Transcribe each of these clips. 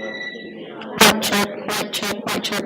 Mic check, mic check, mic check.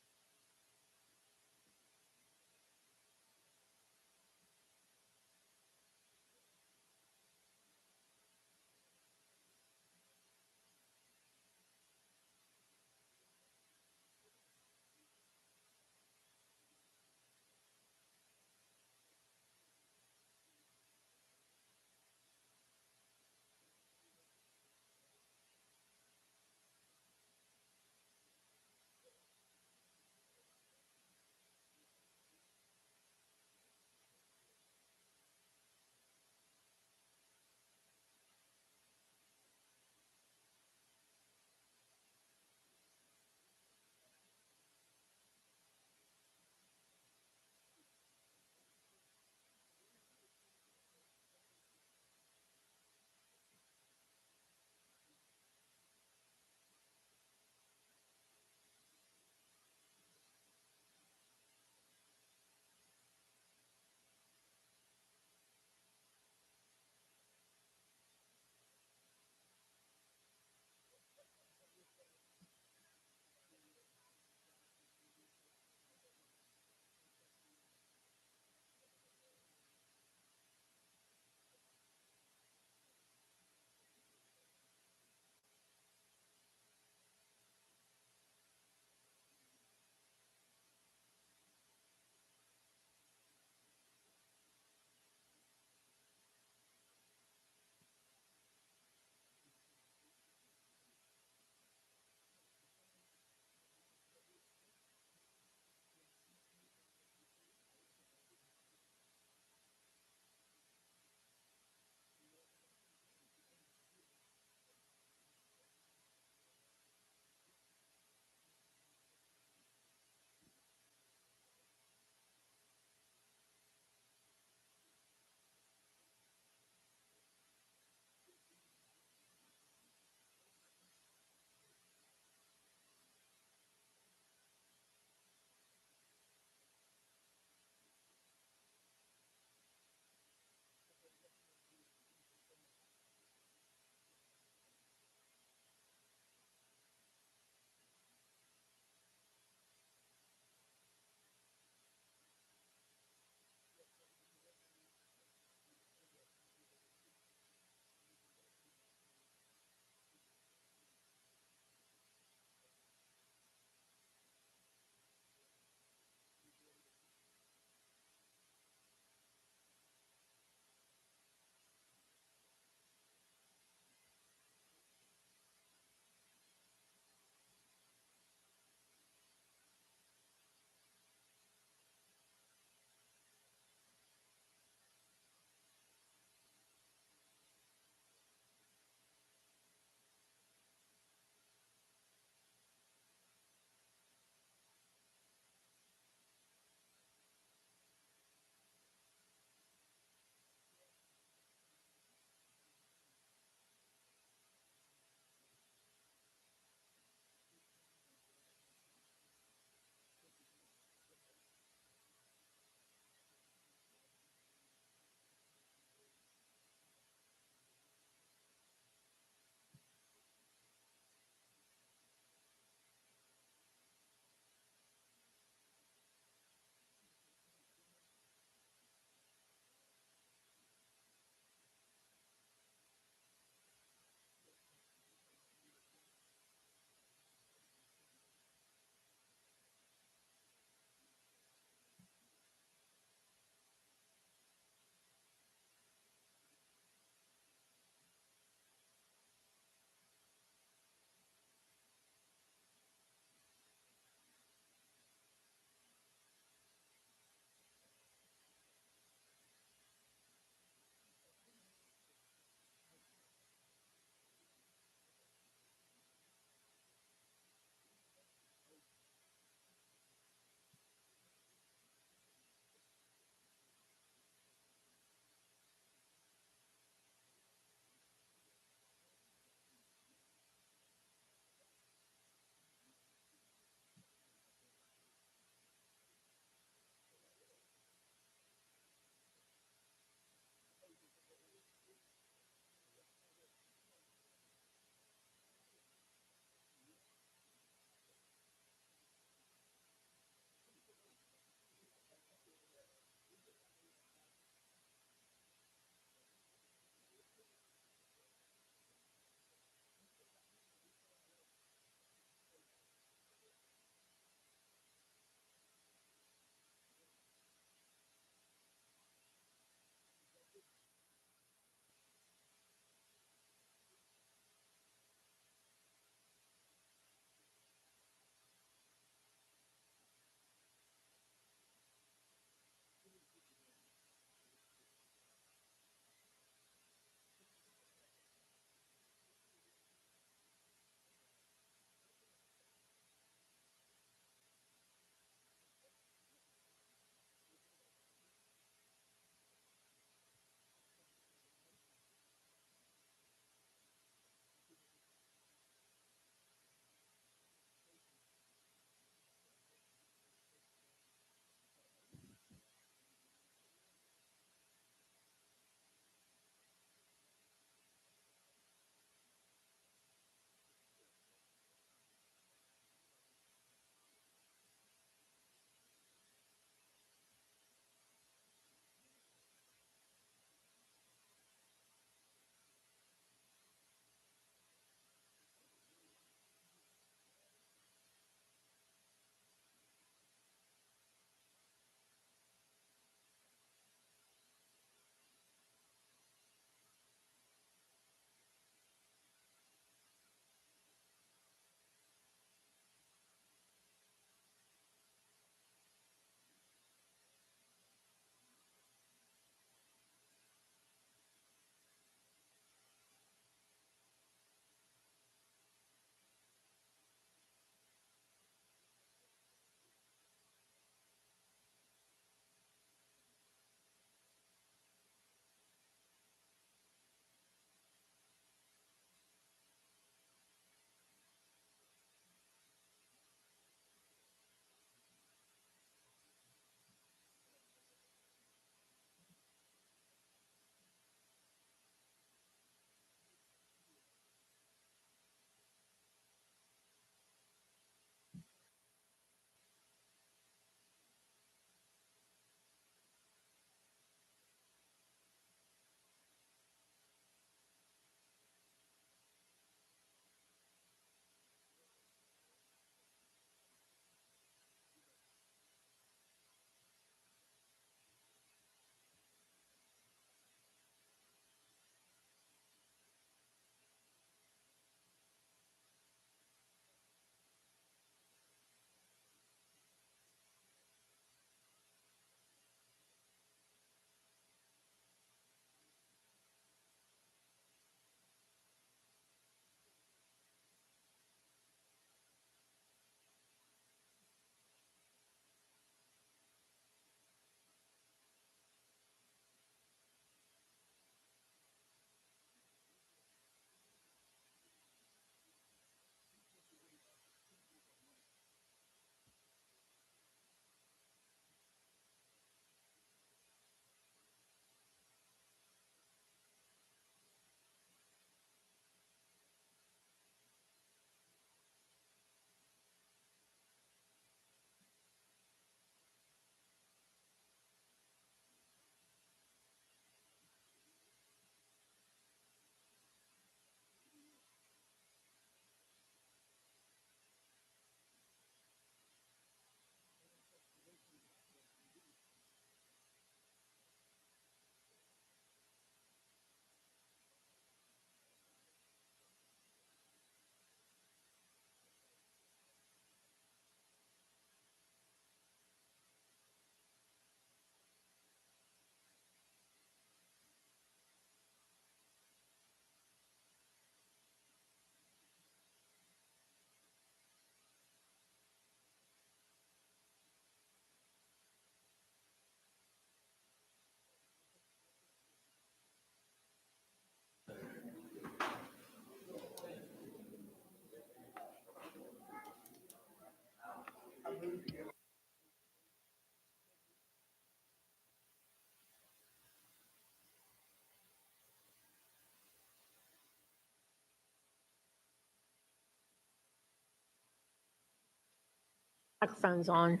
Microphone's on.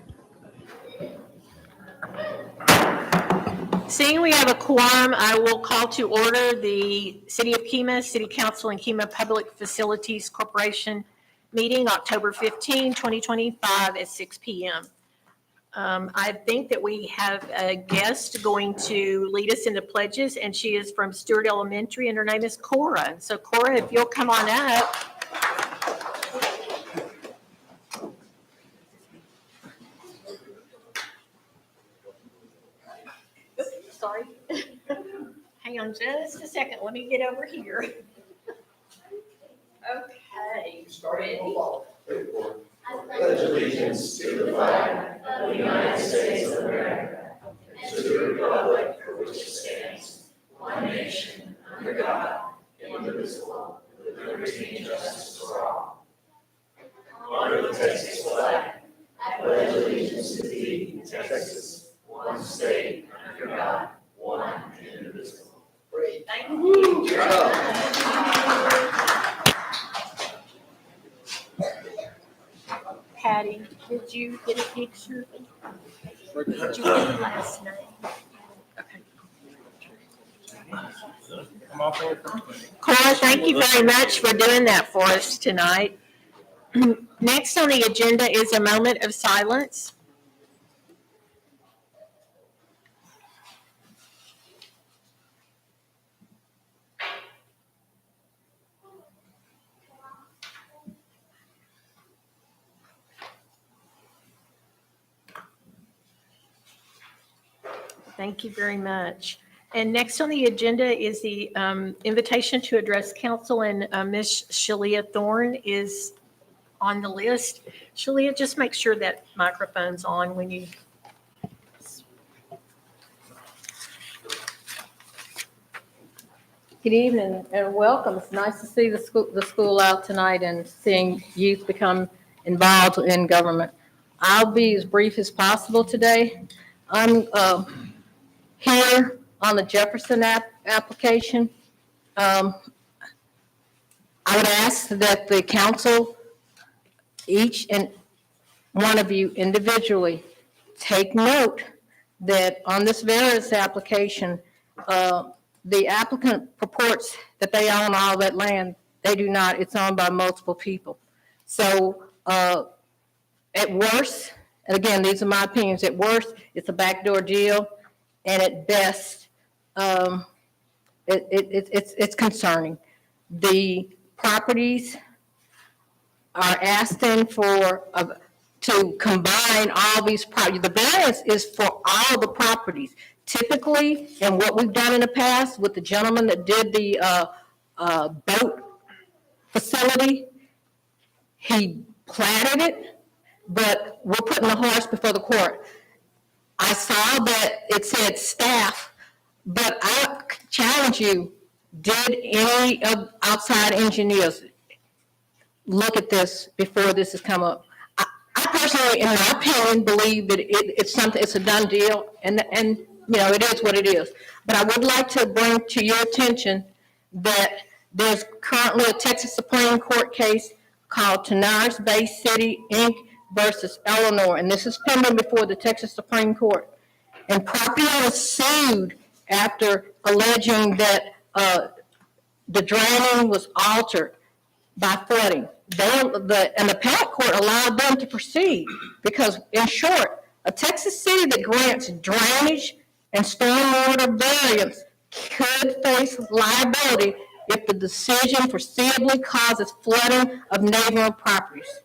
Seeing we have a quorum, I will call to order the City of Kemah, City Council and Kemah Public Facilities Corporation meeting October 15, 2025 at 6 p.m. I think that we have a guest going to lead us in the pledges, and she is from Stewart Elementary, and her name is Cora. So Cora, if you'll come on up. Sorry. Hang on just a second. Let me get over here. Okay. Ready? Pledge allegiance to the flag of the United States of America and to the republic for which it stands, one nation, under God, indivisible, with liberty and justice for all. Honor the Texas flag. I pledge allegiance to thee, Texas, one state, under God, one and indivisible. Great. Thank you. Patty, did you get a picture? Did you get the last name? Okay. Cora, thank you very much for doing that for us tonight. Next on the agenda is a moment of silence. Thank you very much. And next on the agenda is the invitation to address council, and Ms. Shalia Thorne is on the list. Shalia, just make sure that microphone's on when you. Good evening and welcome. It's nice to see the school out tonight and seeing youth become involved in government. I'll be as brief as possible today. I'm here on the Jefferson application. I would ask that the council, each and one of you individually, take note that on this variance application, the applicant purports that they own all that land. They do not. It's owned by multiple people. So at worst, and again, these are my opinions, at worst, it's a backdoor deal, and at best, it's concerning. The properties are asking for to combine all these properties. The variance is for all the properties. Typically, and what we've done in the past with the gentleman that did the boat facility, he platted it, but we're putting the horse before the court. I saw that it said staff, but I challenge you, did any of outside engineers look at this before this has come up? I personally, in my opinion, believe that it's something, it's a done deal, and you know, it is what it is. But I would like to bring to your attention that there's currently a Texas Supreme Court case called Tanaris Bay City, Inc. versus Eleanor, and this is pending before the Texas Supreme Court. And property was sued after alleging that the draining was altered by flooding. And the appellate court allowed them to proceed because, in short, a Texas city that grants drainage and stormwater variance could face liability if the decision foreseeably causes flooding of neighboring properties.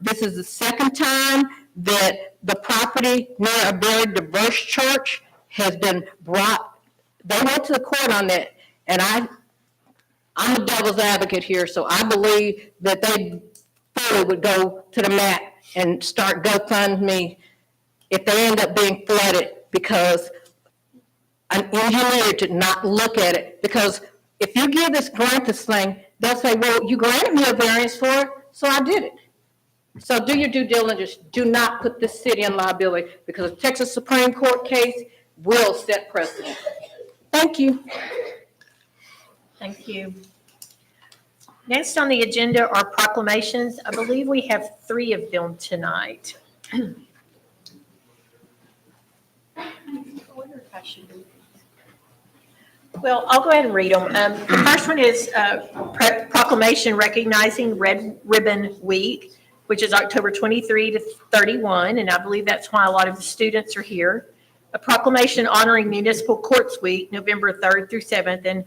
This is the second time that the property near a very diverse church has been brought. They went to the court on that, and I'm a devil's advocate here, so I believe that they fully would go to the mat and start GoFundMe if they end up being flooded because an engineer did not look at it. Because if you give grant this thing, they'll say, well, you granted me a variance for it, so I did it. So do your due diligence. Do not put this city in liability because the Texas Supreme Court case will set precedent. Thank you. Thank you. Next on the agenda are proclamations. I believe we have 3 of them tonight. Well, I'll go ahead and read them. The first one is proclamation recognizing Red Ribbon Week, which is October 23 to 31, and I believe that's why a lot of the students are here. A proclamation honoring Municipal Courts Week, November 3rd through 7th, and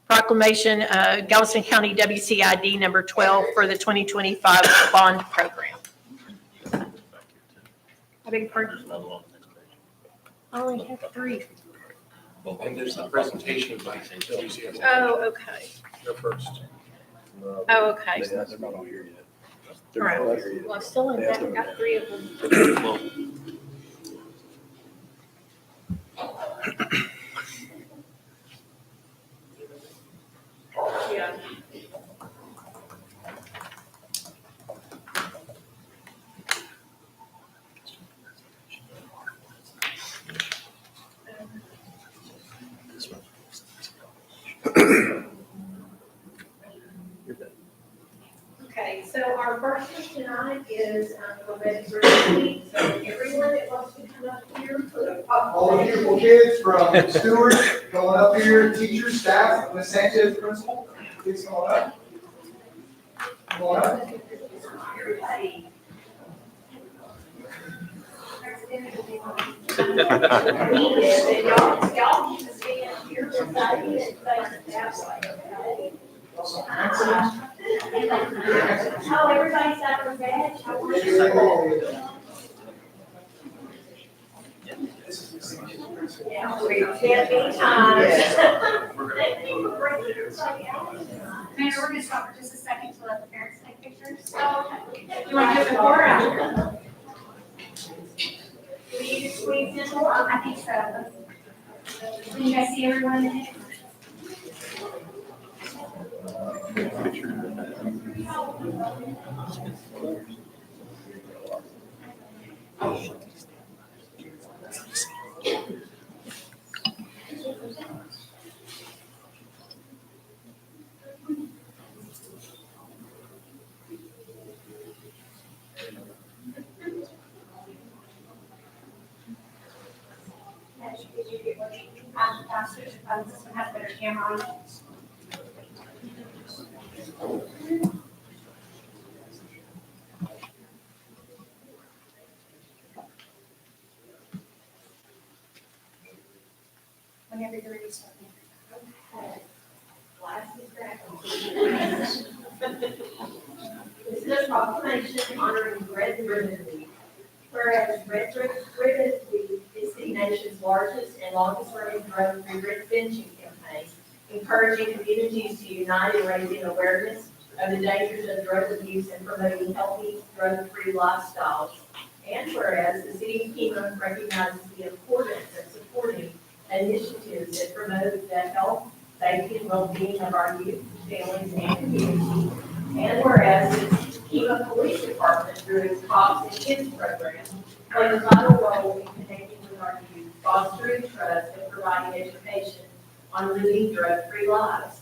proclamation Galveston County WCID number 12 for the 2025 bond program. I beg your pardon? I only have 3. And there's a presentation by WCS. Oh, okay. Go first. Oh, okay. They're not all here yet. All right. Well, I still haven't got 3 of them. Yeah. Okay, so our first one tonight is for Red Ribbon Week. So everyone that wants to come up here, All the beautiful kids from Stewart going up here, teachers, staff, Ms. Sanchez, principal, please come on up. Come on up. everybody. Y'all need to stand here beside me and face that way, okay? Oh, everybody's got their badge. Yeah, we can't be timed. Mayor, we're gonna stop for just a second to let the parents take pictures. You want to do it before or after? Do you need to squeeze in more? I think so. Can you guys see everyone in it? Did you get what you downstairs? This one has better camera on it. Whenever you're ready, start. This is a proclamation honoring Red Ribbon Week. Whereas Red Ribbon Week is the nation's largest and longest running drug-free prevention campaign, encouraging communities to unite in raising awareness of the dangers of drug abuse and promoting healthy, drug-free lifestyles. And whereas the city of Kima recognizes the importance of supporting initiatives that promote the health, safety, and well-being of our youth, families, and community. And whereas the Kima Police Department, through its Cops and Kids program, plays a vital role in connecting with our youth, fostering trust, and providing education on living drug-free lives.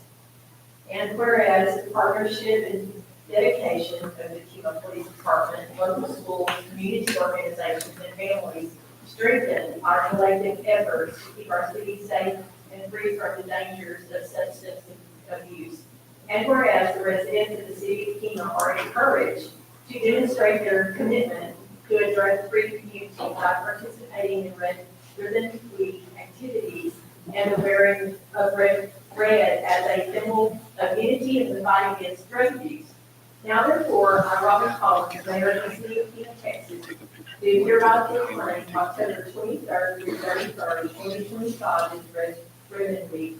And whereas the partnership and dedication of the Kima Police Department, local schools, community organizations, and families strengthen our collective efforts to keep our city safe and free from the dangers of substance abuse. And whereas the residents of the city of Kima are encouraged to demonstrate their commitment to a drug-free community by participating in Red Ribbon Week activities and the wearing of red as a symbol of unity in the fight against drug use. Now therefore, I, Robert Collins, Mayor of the City of Kima, Texas, do hereby proclaim October 23rd through 31st, 2025 as Red Ribbon Week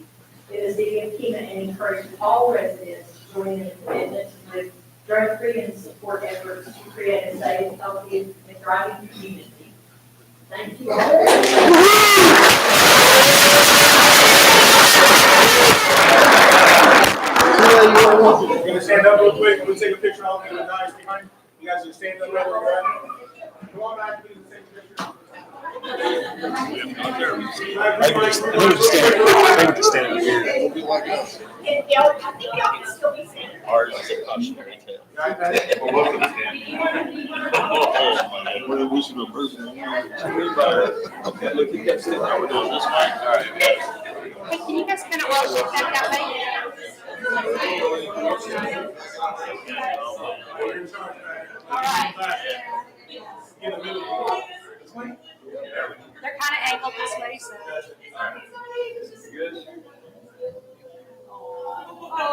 in the city of Kima, and encourage all residents to join in the commitment to live drug-free and support efforts to create a safe, healthy, and thriving community. Thank you all. We're gonna stand up real quick, we'll take a picture of all the guys behind. You guys can stand up right where you're at. Come on back, please, take a picture. I think y'all can still be standing. Ours is a cautionary tale. Right, man. We're welcome to stand. Do you want to? resolution approving. Okay, look, you got sitting over there this way. All right. Hey, can you guys kind of watch that way? All right. They're kind of angled this way, so. Aw.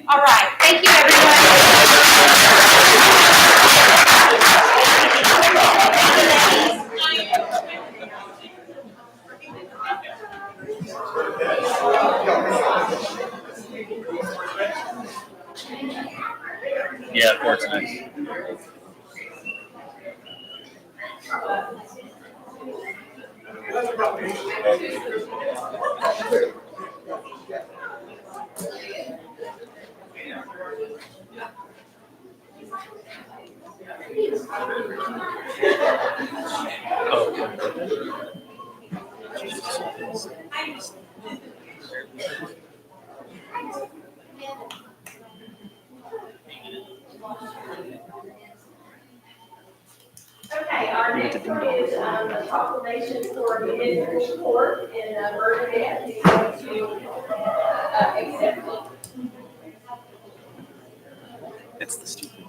All right, thank you, Yeah, of course, nice. Okay, our next one is a proclamation for municipal court in Bernadette. He's going to accept it. It's the stupid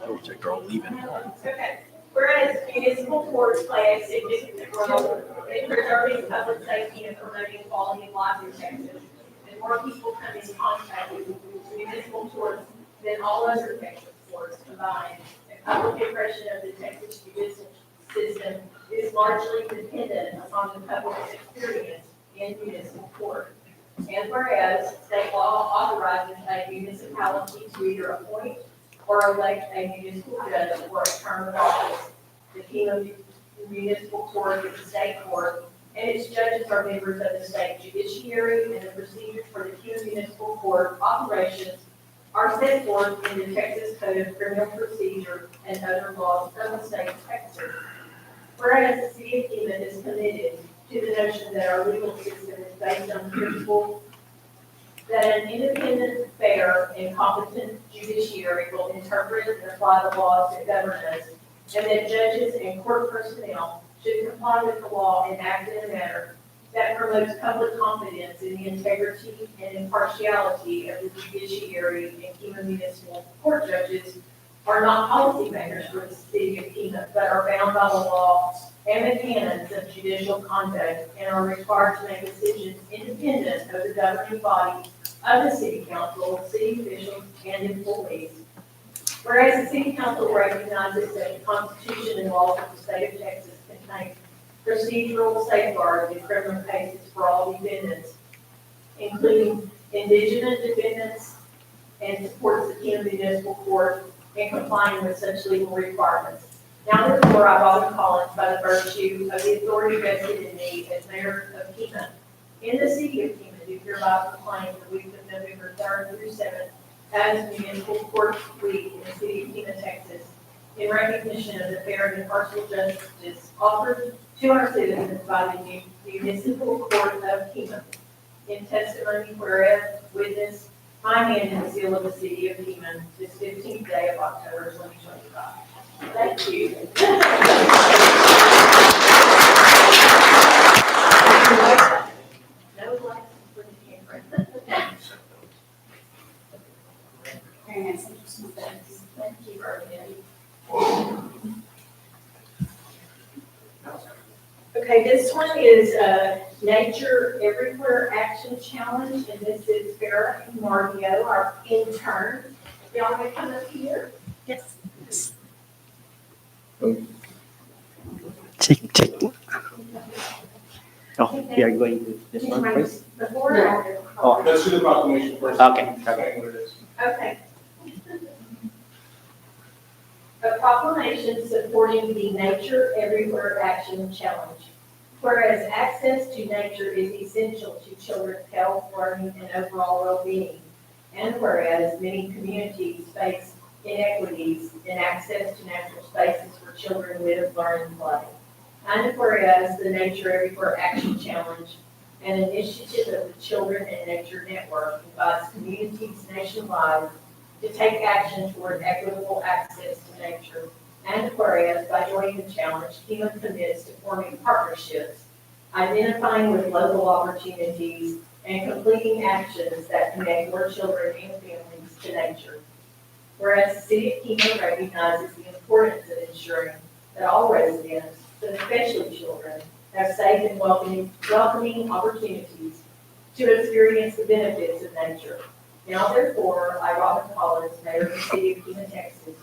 project, all leaving. Okay. Whereas municipal courts play a significant role in preserving public safety and promoting quality of life in Texas, and more people come in contact with municipal courts than all other Texas courts combined. The public impression of the Texas judicial system is largely dependent upon the public's experience in municipal court. And whereas state law authorizes a municipality to either appoint or elect a municipal judge for a term of office, the Kingdom Municipal Court is a state court, and its judges are members of the state judiciary, and the procedures for the Kingdom Municipal Court operations are set forth in the Texas Code of Criminal Procedure and other laws of the state of Texas. Whereas the city of Kingman is committed to the notion that our legal system is based on the principle that an independent, fair, and competent judiciary will interpret and apply the laws that govern us, and that judges and court personnel should comply with the law and act in a manner that promotes public confidence in the integrity and impartiality of the judiciary, and Kingman Municipal Court judges are not policymakers for the city of Kingman, but are bound by the law and the canons of judicial conduct, and are required to make decisions independent of the governing body of the city council, city officials, and employees. Whereas the city council recognizes that the Constitution and laws of the state of Texas contain procedural safeguards in criminal cases for all defendants, including indigent defendants, and supports the Kingdom Municipal Court in complying with such legal requirements. Now therefore, I, Robin Collins, by the virtue of the authority vested in me as mayor of Kingman, in the city of Kingman, do hereby proclaim the week of November 3rd through 7th as Municipal Court Week in the city of Kingman, Texas, in recognition of the fair and impartial justice offered to our citizens by the Municipal Court of Kingman. In testimony whereas witness my hand in the seal of the city of Kingman, this 15th day of October 2025. Thank you. No license for the camera. Very nice. Thank you, Bernadette. Okay, this one is a Nature Everywhere Action Challenge, and this is Farrah Mario, our intern. Y'all want to come up here? Yes. Check. Oh, we are going to this one first? Before or after? Oh. Let's do the proclamation first. Okay. Explain what it is. Okay. A proclamation supporting the Nature Everywhere Action Challenge. Whereas access to nature is essential to children's health, learning, and overall well-being. And whereas many communities face inequities in access to natural spaces for children live, learn, and play. And whereas the Nature Everywhere Action Challenge, an initiative of the Children and Nature Network, invites communities nationwide to take action toward equitable access to nature. And whereas by joining the challenge, Kima commits to forming partnerships, identifying with local opportunities, and completing actions that connect more children and families to nature. Whereas the city of Kima recognizes the importance of ensuring that all residents, but especially children, have safe and welcoming opportunities to experience the benefits of nature. Now therefore, I, Robin Collins, Mayor of the City of Kima, Texas,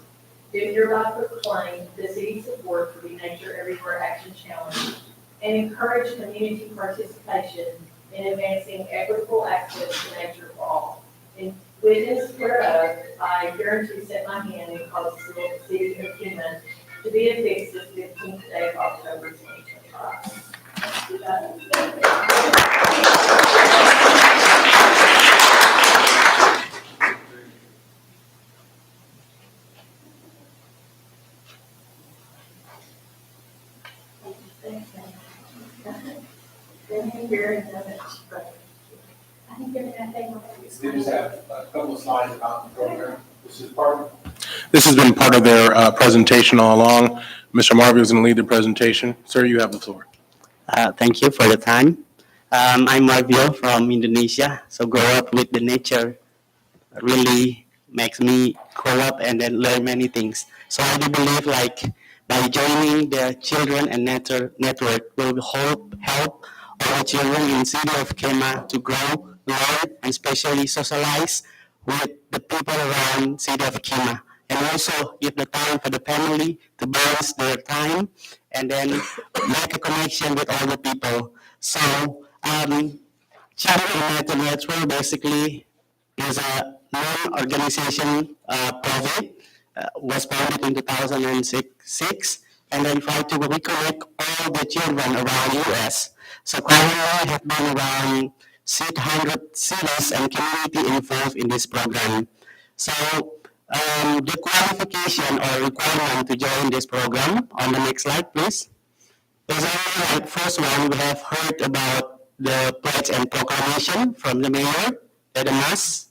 do hereby proclaim the city's support for the Nature Everywhere Action Challenge and encourage community participation in advancing equitable access to nature for all. In witness whereof, I guarantee set my hand and cause the city of Kima to be affixed this 15th day of October 2025. We just have a couple of slides about the program. This has been part of their presentation all along. Mr. Marvio is going to lead the presentation. Sir, you have the floor. Thank you for the time. I'm Marvio from Indonesia. So grow up with the nature really makes me grow up and then learn many things. So I do believe like by joining the Children and Nature Network will help all the children in city of Kema to grow, learn, and especially socialize with the people around city of Kema. And also give the time for the family to balance their time and then make a connection with all the people. So Children and Nature Network basically is a non-organization project, was founded in 2006, and then try to reconnect all the children around U.S. So currently have been around 600 cities and community involved in this program. So the qualification or requirement to join this program, on the next slide please. Like first one, we have heard about the pledge and proclamation from the mayor, the mass.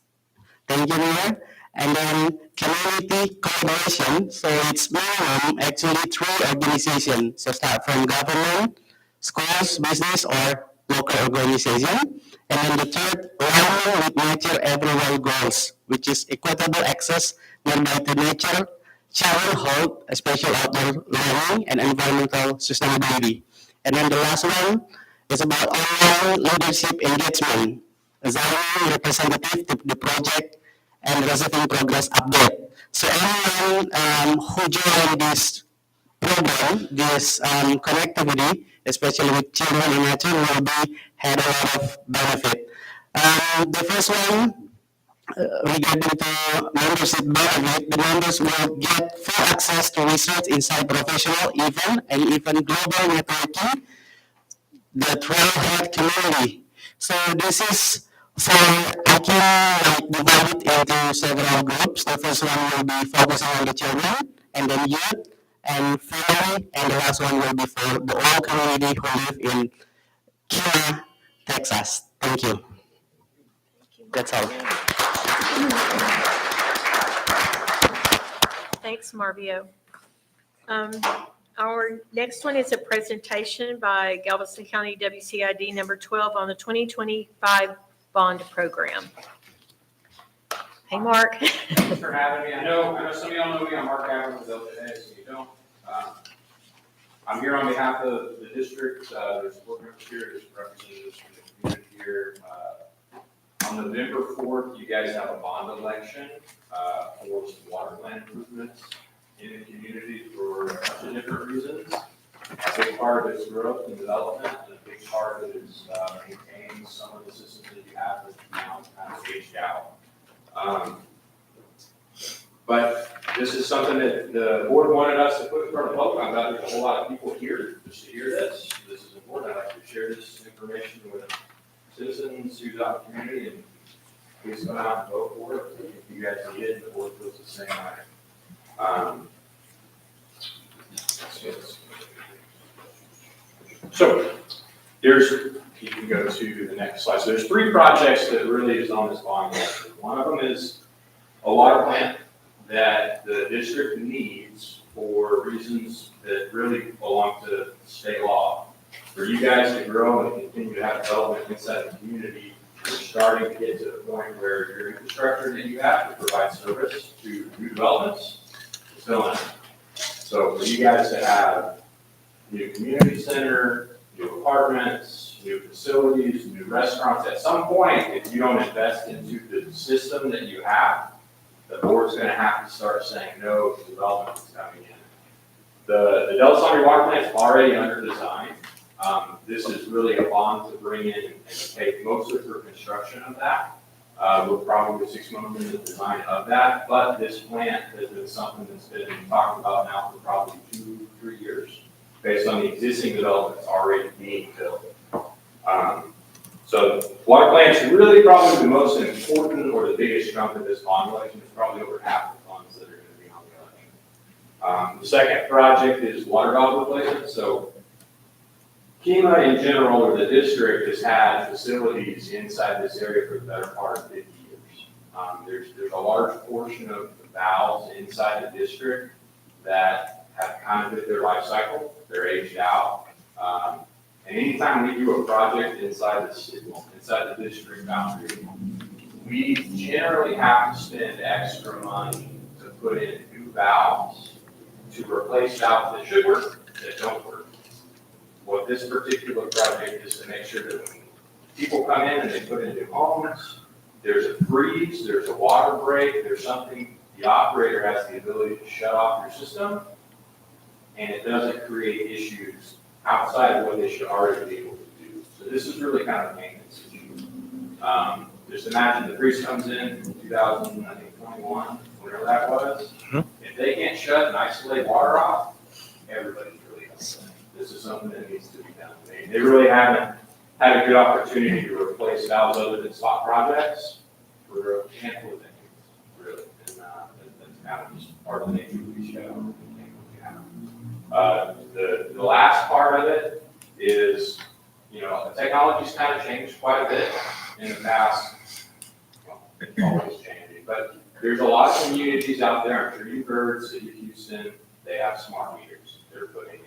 Thank you, Mayor. And then community collaboration. So it's minimum actually 3 organizations. So start from government, schools, business, or local organization. And then the third, aligning with Nature Everywhere goals, which is equitable access nearby to nature, childhood, especially outdoor learning, and environmental sustainability. And then the last one is about online leadership engagement, assigning representative to the project and receiving progress update. So anyone who join this program, this connectivity, especially with children and nature, will be had a lot of benefit. The first one, regarding to membership benefit, the members will get full access to research inside professional event and even global networking, the trailhead community. So this is for, I can divide it into several groups. The first one will be focusing on the children, and then youth, and family, and the last one will be for the whole community who live in Kima, Texas. Thank you. That's all. Thanks, Marvio. Our next one is a presentation by Galveston County WCID number 12 on the 2025 bond program. Hey, Mark. Thanks for having me. I know some of y'all know me. I'm Mark Adams with LPA, so you don't. I'm here on behalf of the district. There's board members here, there's representatives from the community here. On November 4th, you guys have a bond election for some water plant improvements in the community for a bunch of different reasons. A big part of it is growth and development, and a big part of it is maintaining some of the systems that you have that you now kind of aged out. But this is something that the board wanted us to put in front of the public. I'm glad there's a whole lot of people here just to hear this. This is important. I'd like to share this information with citizens who's out in the community, and please come out and vote for it. If you guys need it, the board feels the same way. So you can go to the next slide. So there's 3 projects that really is on this bond list. One of them is a water plant that the district needs for reasons that really belong to state law. For you guys to grow and continue to have development inside the community, you're starting to get to the point where your infrastructure that you have to provide service to new developments is filling in. So for you guys to have new community center, new apartments, new facilities, new restaurants, at some point, if you don't invest into the system that you have, the board's gonna have to start saying no to development that's coming in. The Del Sangre water plant's already under design. This is really a bond to bring in and pay mostly for construction of that. We're probably 6 months in the design of that, but this plant has been something that's been talked about now for probably 2-3 years, based on the existing developments already being built. So water plant's really probably the most important or the biggest chunk of this bond election. It's probably over half the funds that are going to be on the election. The second project is water valve replacement. So KEMA in general, or the district, has had facilities inside this area for the better part of 50 years. There's a large portion of the valves inside the district that have kind of hit their life cycle. They're aged out. And anytime we do a project inside the district boundary, we generally have to spend extra money to put in new valves to replace valves that should work, that don't work. What this particular project is to make sure that when people come in and they put in new homes, there's a freeze, there's a water break, there's something, the operator has the ability to shut off your system, and it doesn't create issues outside of what they should already be able to do. So this is really kind of a maintenance issue. Just imagine the freeze comes in 2021, whatever that was. If they can't shut and isolate water off, everybody's really upset. This is something that needs to be done. They really haven't had a good opportunity to replace valves other than spot projects for a handful of decades, really. And that's kind of just part of the nature of these shows. The last part of it is, the technology's kind of changed quite a bit in the past. Well, it's always changing, but there's a lot of communities out there. I'm sure you've heard, City of Houston, they have smart meters they're putting in.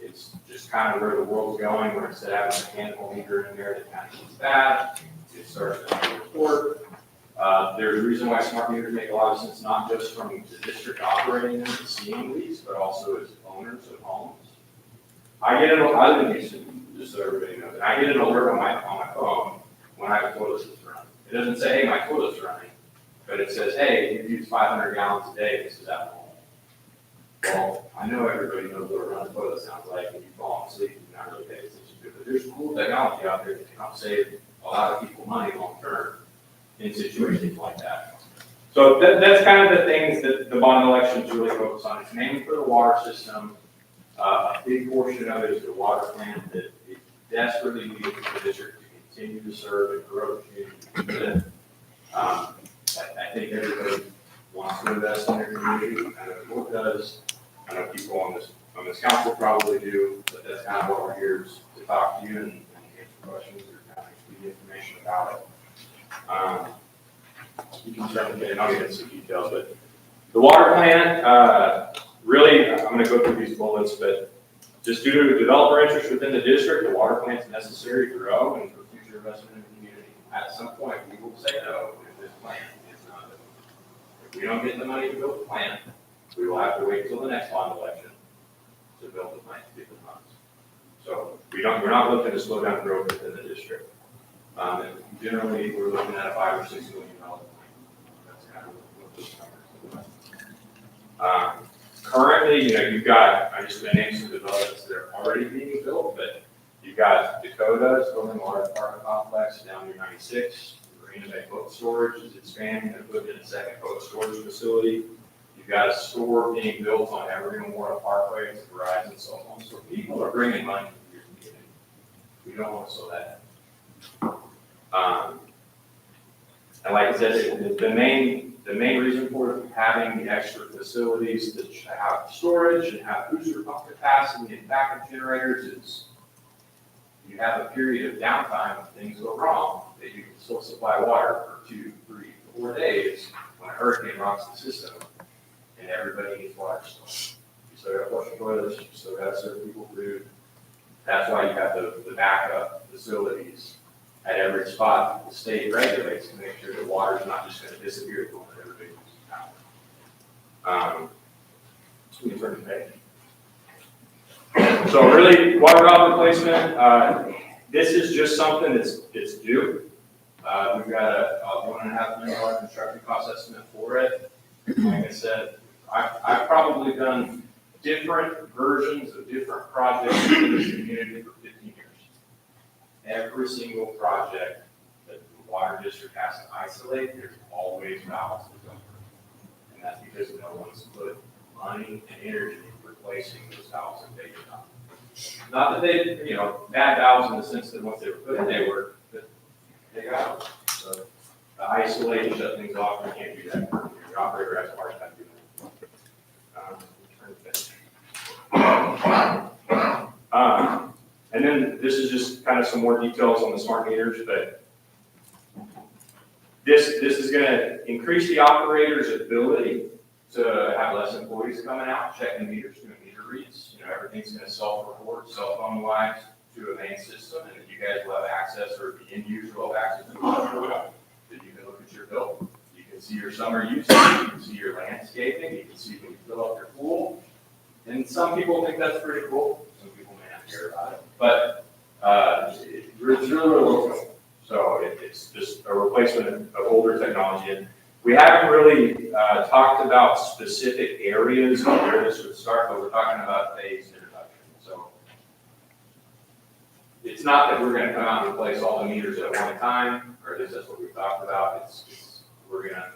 It's just kind of where the world's going, where instead of having a mechanical meter in there that kind of gets bad, it starts to report. There's a reason why smart meters make a lot of sense, not just from the district operating them and seeing these, but also as owners of homes. I live in Houston, just so everybody knows, and I get an alert on my phone when I have a toilet that's running. It doesn't say, hey, my toilet's running, but it says, hey, you've used 500 gallons a day, this is at home. Well, I know everybody knows what a running toilet sounds like when you fall asleep and you're not really paying attention to it, but there's cool technology out there that can help save a lot of people money long term in situations like that. So that's kind of the things that the bond elections really focus on. It's mainly for the water system. A big portion of it is the water plant that is desperately needed for the district to continue to serve and grow the community. I think everybody wants to invest in their community. I know the board does. I know people on this council probably do, but that's kind of what we're here is to talk to you and answer questions or kind of give you information about it. You can certainly get in, I'll get into some details, but the water plant, really, I'm gonna go through these bullets, but just due to developer interest within the district, the water plant's necessary to grow and for future investment in the community. At some point, we will say no if this plant is not built. If we don't get the money to build the plant, we will have to wait until the next bond election to build the plant to get the funds. So we're not looking to slow down growth within the district. Generally, we're looking at a $5 or $6 million plan. That's kind of what this numbers look like. Currently, you've got, I just been named some developments that are already being built, but you've got Dakota is building a large apartment complex down near 96. Marina Bay Boat Storage is expanding. They're putting in a second boat storage facility. You've got a store being built on Evergreen Memorial Parkway. It's a Verizon cell phone store. People are bringing money to your community. We don't want to slow that down. And like I said, the main reason for having the extra facilities that have storage and have booster pump capacity and backup generators is you have a period of downtime when things go wrong that you can still supply water for 2, 3, 4 days when a hurricane rocks the system and everybody needs water still. You still got flushing toilets, you still got to serve people food. That's why you have the backup facilities at every spot that the state regulates to make sure the water's not just gonna disappear when everybody uses power. We can turn the page. So really, water valve replacement, this is just something that's due. We've got a $1.5 million construction cost estimate for it. Like I said, I've probably done different versions of different projects in this community for 15 years. Every single project that the water district has to isolate, there's always valves that go through. And that's because no one's put money and energy replacing those valves that they did not. Not that they, bad valves in the sense that once they were put in, they were, but they got them. So the isolate and shut things off, you can't do that. Your operator has a hard time doing that. And then this is just kind of some more details on the smart meters, but this is gonna increase the operator's ability to have less employees coming out, checking meters, doing meter reads. Everything's gonna self-report, cell phone wise to a main system, and then you guys will have access, or the end user will have access to the web. That you can look at your bill, you can see your summer usage, you can see your landscaping, you can see when you fill up your pool. And some people think that's pretty cool, some people may not care about it, but it's really local. So it's just a replacement of older technology. And we haven't really talked about specific areas of where this would start, but we're talking about phased introduction. So it's not that we're gonna come out and replace all the meters at one time, or at least that's what we've talked about.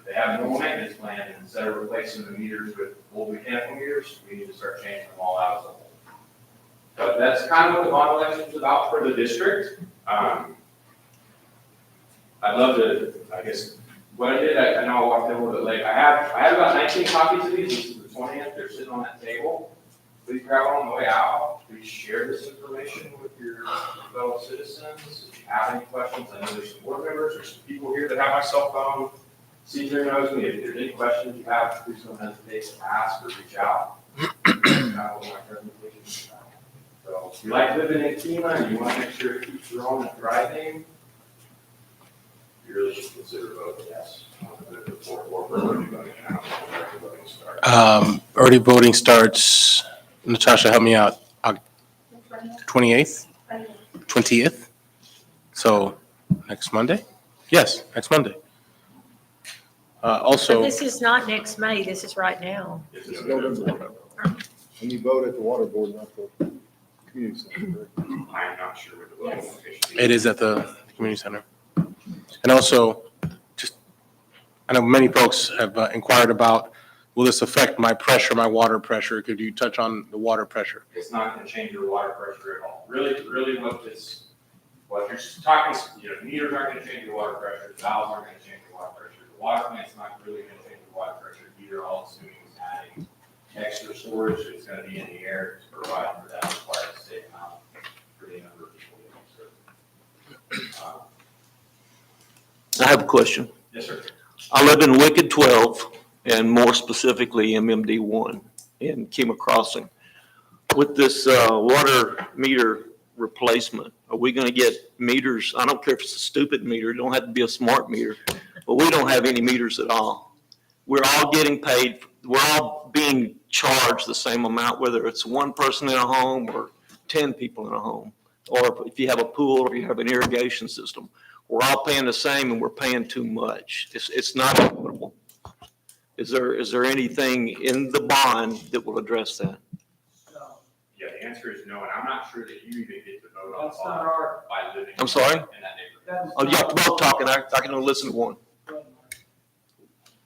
They have a normal maintenance plan, and instead of replacing the meters with old mechanical meters, we need to start changing them all out as a whole. But that's kind of what the bond election is about for the district. I'd love to, I guess, what I did, I know I walked in a little bit late. I had about 19 copies of these. This is the 20th. They're sitting on that table. Please grab one on the way out. Please share this information with your fellow citizens. If you have any questions, I know there's some board members, there's some people here that have my cell phone. Caesar knows me. If there's any questions you have, please don't hesitate to ask or reach out. So if you like living in Kima and you want to make sure it keeps growing and thriving, you really should consider voting yes. Early voting starts, Natasha, help me out, 28th? 20th? So, next Monday? Yes, next Monday. But Also, this is not next May, this is right now. It's November. And you vote at the water board, not the community center, correct? I'm not sure what the voting location is. it is at the community center. And also, I know many folks have inquired about, will this affect my pressure, my water pressure? Could you touch on the water pressure? It's not gonna change your water pressure at all. Really what you're talking, meters aren't gonna change your water pressure, the valves aren't gonna change your water pressure. The water plant's not really gonna change your water pressure either. All it's doing is adding extra storage that's gonna be in the air to provide for that required safe amount for the number of people getting served. I have a question. Yes, sir. I live in Wicked 12, and more specifically MMD 1 in Kima Crossing. With this water meter replacement, are we going to get meters? I don't care if it's a stupid meter, it don't have to be a smart meter, but we don't have any meters at all. We're all getting paid, we're all being charged the same amount, whether it's one person in a home or 10 people in a home, or if you have a pool or you have an irrigation system. We're all paying the same and we're paying too much. It's not equitable. Is there anything in the bond that will address that? Yeah, the answer is no, and I'm not sure that you even get to vote on the bond by living I'm sorry? in that neighborhood. Oh, y'all both talking, I can only listen to one.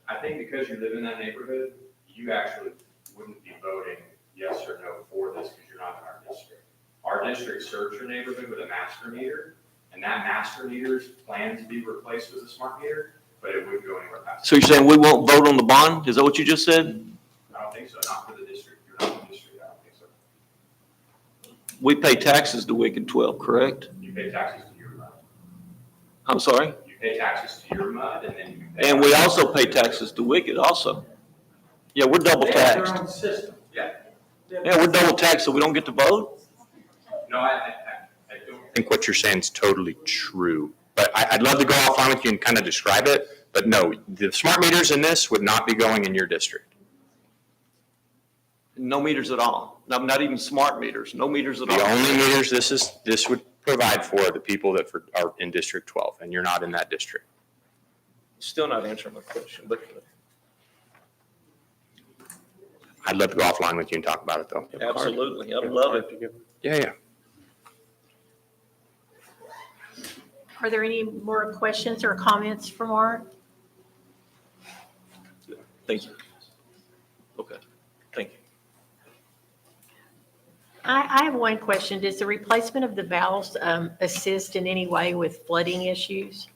I think because you live in that neighborhood, you actually wouldn't be voting yes or no for this because you're not in our district. Our district serves your neighborhood with a master meter, and that master meter's planned to be replaced with a smart meter, but it wouldn't go anywhere past. So you're saying we won't vote on the bond? Is that what you just said? I don't think so, not for the district. You're not in the district, I don't think so. We pay taxes to Wicked 12, correct? You pay taxes to your, I'm sorry? you pay taxes to your mud and then you pay. And we also pay taxes to Wicked also. Yeah, we're double They have their taxed. own system. Yeah, Yeah, we're double taxed, so we don't get to vote? no, I don't. I think what you're saying is totally true, but I'd love to go offline with you and kind of describe it, but no, the smart meters in this would not be going in your district. No meters at all. Not even smart meters, no meters at all. The only meters this would provide for the people that are in District 12, and you're not in that district. Still not answering my question, but I'd love to go offline with you and talk about it, though. absolutely, I love it. Yeah. Are there any more questions or comments for Mark? Thank you. Okay, thank you. I have one question. Does the replacement of the valves assist in any way with flooding issues?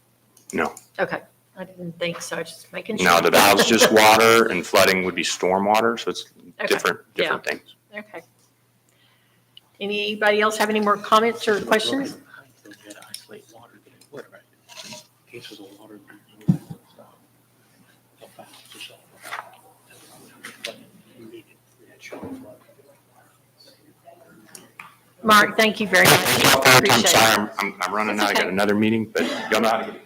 No. Okay, I didn't think so. I was just making sure. No, the valve's just water, and flooding would be storm water, so it's Okay. different Yeah. things. Okay. Anybody else have any more comments or questions? Mark, thank you very much. Thank y'all for your time. Appreciate it. Sorry, I'm running out. I got another meeting, but y'all know how to get.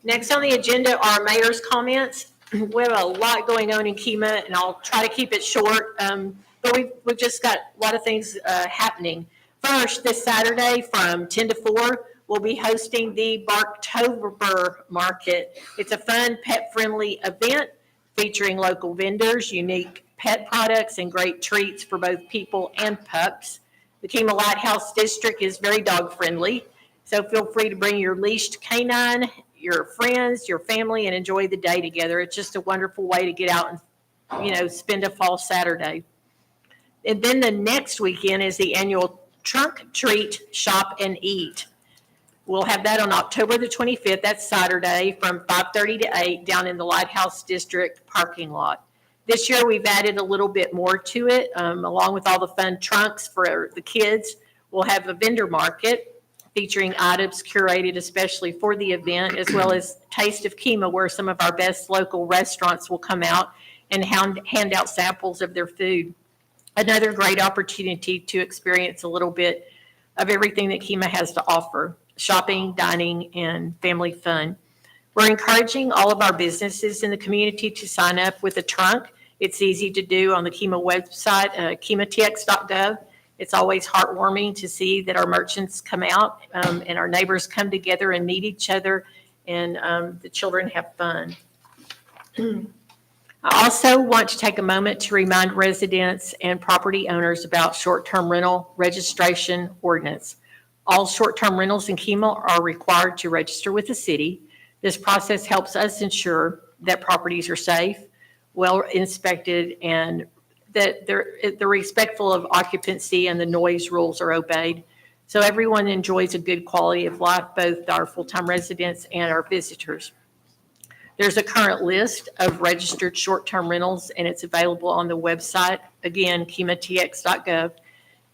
Next on the agenda are mayor's comments. We have a lot going on in Kemah, and I'll try to keep it short. But we've just got a lot of things happening. First, this Saturday from 10 to 4, we'll be hosting the Barktober Market. It's a fun, pet-friendly event featuring local vendors, unique pet products, and great treats for both people and pups. The Kemah Lighthouse District is very dog-friendly, so feel free to bring your leashed canine, your friends, your family, and enjoy the day together. It's just a wonderful way to get out and, spend a fall Saturday. And then the next weekend is the annual Trunk Treat Shop and Eat. We'll have that on October the 25th, that's Saturday, from 5:30 to 8 down in the Lighthouse District parking lot. This year, we've added a little bit more to it, along with all the fun trunks for the kids. We'll have a vendor market featuring items curated especially for the event, as well as Taste of Kemah, where some of our best local restaurants will come out and hand out samples of their food. Another great opportunity to experience a little bit of everything that Kemah has to offer: shopping, dining, and family fun. We're encouraging all of our businesses in the community to sign up with a trunk. It's easy to do on the Kemah website, kematx.gov. It's always heartwarming to see that our merchants come out and our neighbors come together and meet each other, and the children have fun. I also want to take a moment to remind residents and property owners about short-term rental registration ordinance. All short-term rentals in Kemah are required to register with the city. This process helps us ensure that properties are safe, well inspected, and that they're respectful of occupancy and the noise rules are obeyed. So everyone enjoys a good quality of life, both our full-time residents and our visitors. There's a current list of registered short-term rentals, and it's available on the website, again, kematx.gov.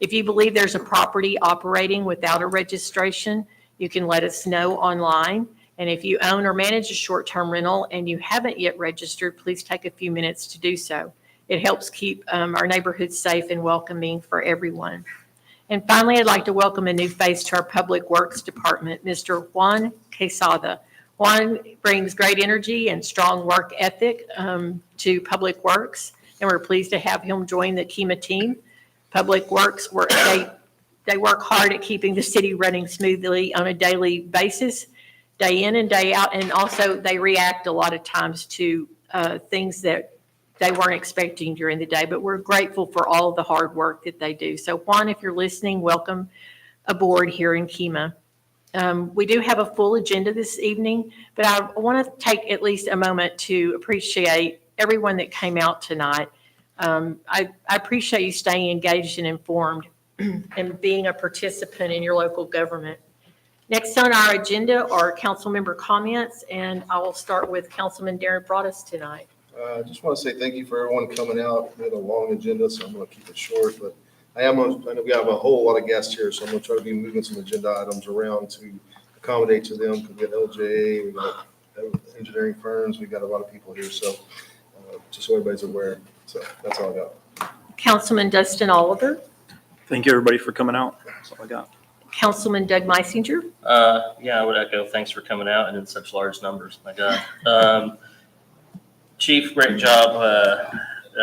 If you believe there's a property operating without a registration, you can let us know online. And if you own or manage a short-term rental and you haven't yet registered, please take a few minutes to do so. It helps keep our neighborhoods safe and welcoming for everyone. And finally, I'd like to welcome a new face to our Public Works Department, Mr. Juan Quesada. Juan brings great energy and strong work ethic to Public Works, and we're pleased to have him join the Kemah team. Public Works, they work hard at keeping the city running smoothly on a daily basis, day in and day out, and also they react a lot of times to things that they weren't expecting during the day, but we're grateful for all of the hard work that they do. So Juan, if you're listening, welcome aboard here in Kemah. We do have a full agenda this evening, but I want to take at least a moment to appreciate everyone that came out tonight. I appreciate you staying engaged and informed and being a participant in your local government. Next on our agenda are council member comments, and I will start with Councilman Darren Broadus tonight. I just want to say thank you for everyone coming out. We had a long agenda, so I'm going to keep it short, but I know we have a whole lot of guests here, so I'm going to try to be moving some agenda items around to accommodate to them. We got LJ, we got engineering firms, we got a lot of people here, so just so everybody's aware. So that's all I got. Councilman Dustin Oliver, Thank you, everybody, for coming out. That's all I got. Councilman Doug Meisinger, Yeah, I would echo, thanks for coming out and in such large numbers, my God. Chief, great job.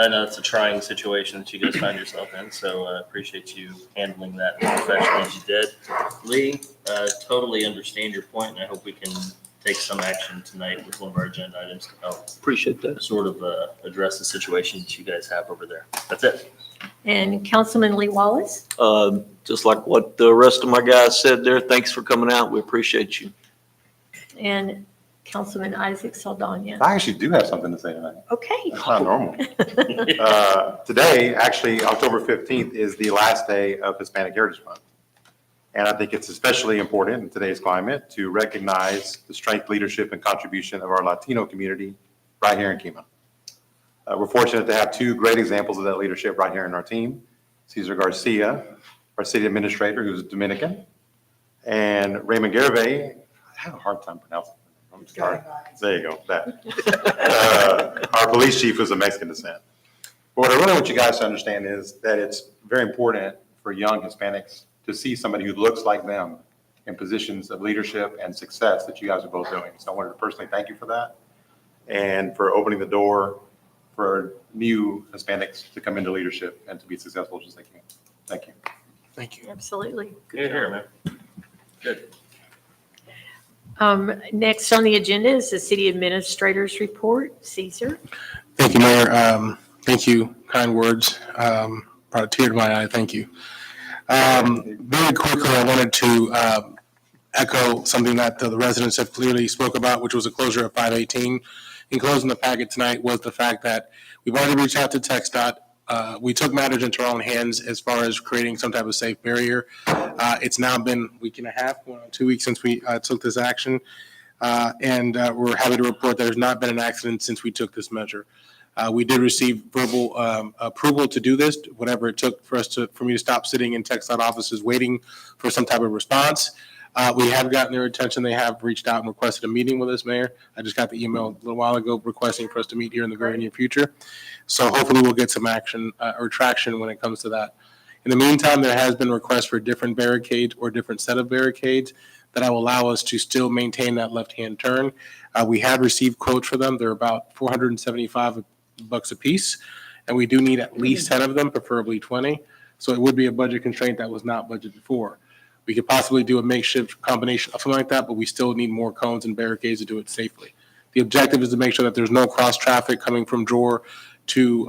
I know it's a trying situation that you guys find yourself in, so I appreciate you handling that as professionally as you did. Lee, totally understand your point, and I hope we can take some action tonight with one of our agenda items to help Appreciate that. sort of address the situation that you guys have over there. That's it. and Councilman Lee Wallace. Just like what the rest of my guys said there, thanks for coming out. We appreciate you. And Councilman Isaac Saldana. I actually do have something to say tonight. Okay. It's not normal. Today, actually, October 15th is the last day of Hispanic Heritage Month. And I think it's especially important in today's climate to recognize the strength, leadership, and contribution of our Latino community right here in Kemah. We're fortunate to have two great examples of that leadership right here in our team. Cesar Garcia, our city administrator, who's Dominican, and Raymond Garvey. I have a hard time pronouncing it. I'm sorry. There you go, that. Our police chief is of Mexican descent. But what I really want you guys to understand is that it's very important for young Hispanics to see somebody who looks like them in positions of leadership and success that you guys are both doing. So I wanted to personally thank you for that and for opening the door for new Hispanics to come into leadership and to be successful just like you. Thank you. Thank you. Absolutely. Good here, man. Good. Next on the agenda is the city administrator's report. Caesar. Thank you, Mayor. Thank you, kind words. Brought a tear to my eye. Thank you. Very quickly, I wanted to echo something that the residents have clearly spoke about, which was a closure of 518. Enclosed in the packet tonight was the fact that we've already reached out to TxDOT. We took matters into our own hands as far as creating some type of safe barrier. It's now been a week and a half, 2 weeks since we took this action. And we're happy to report that there's not been an accident since we took this measure. We did receive verbal approval to do this, whatever it took for me to stop sitting in TxDOT offices waiting for some type of response. We have gotten their attention. They have reached out and requested a meeting with us, Mayor. I just got the email a little while ago requesting for us to meet here in the very near future. So hopefully we'll get some action or traction when it comes to that. In the meantime, there has been requests for different barricades or different set of barricades that will allow us to still maintain that left-hand turn. We have received quotes for them. They're about $475 a piece, and we do need at least 10 of them, preferably 20. So it would be a budget constraint that was not budgeted for. We could possibly do a makeshift combination of something like that, but we still need more cones and barricades to do it safely. The objective is to make sure that there's no cross traffic coming from Dror to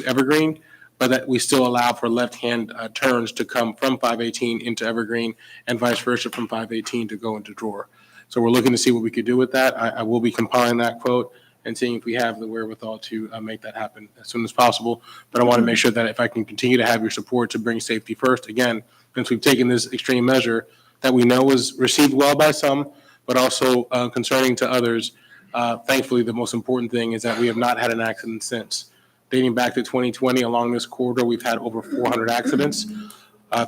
Evergreen, but that we still allow for left-hand turns to come from 518 into Evergreen and vice versa from 518 to go into Dror. So we're looking to see what we could do with that. I will be compiling that quote and seeing if we have the wherewithal to make that happen as soon as possible. But I want to make sure that if I can continue to have your support to bring safety first, again, since we've taken this extreme measure that we know was received well by some, but also concerning to others. Thankfully, the most important thing is that we have not had an accident since. Dating back to 2020, along this corridor, we've had over 400 accidents,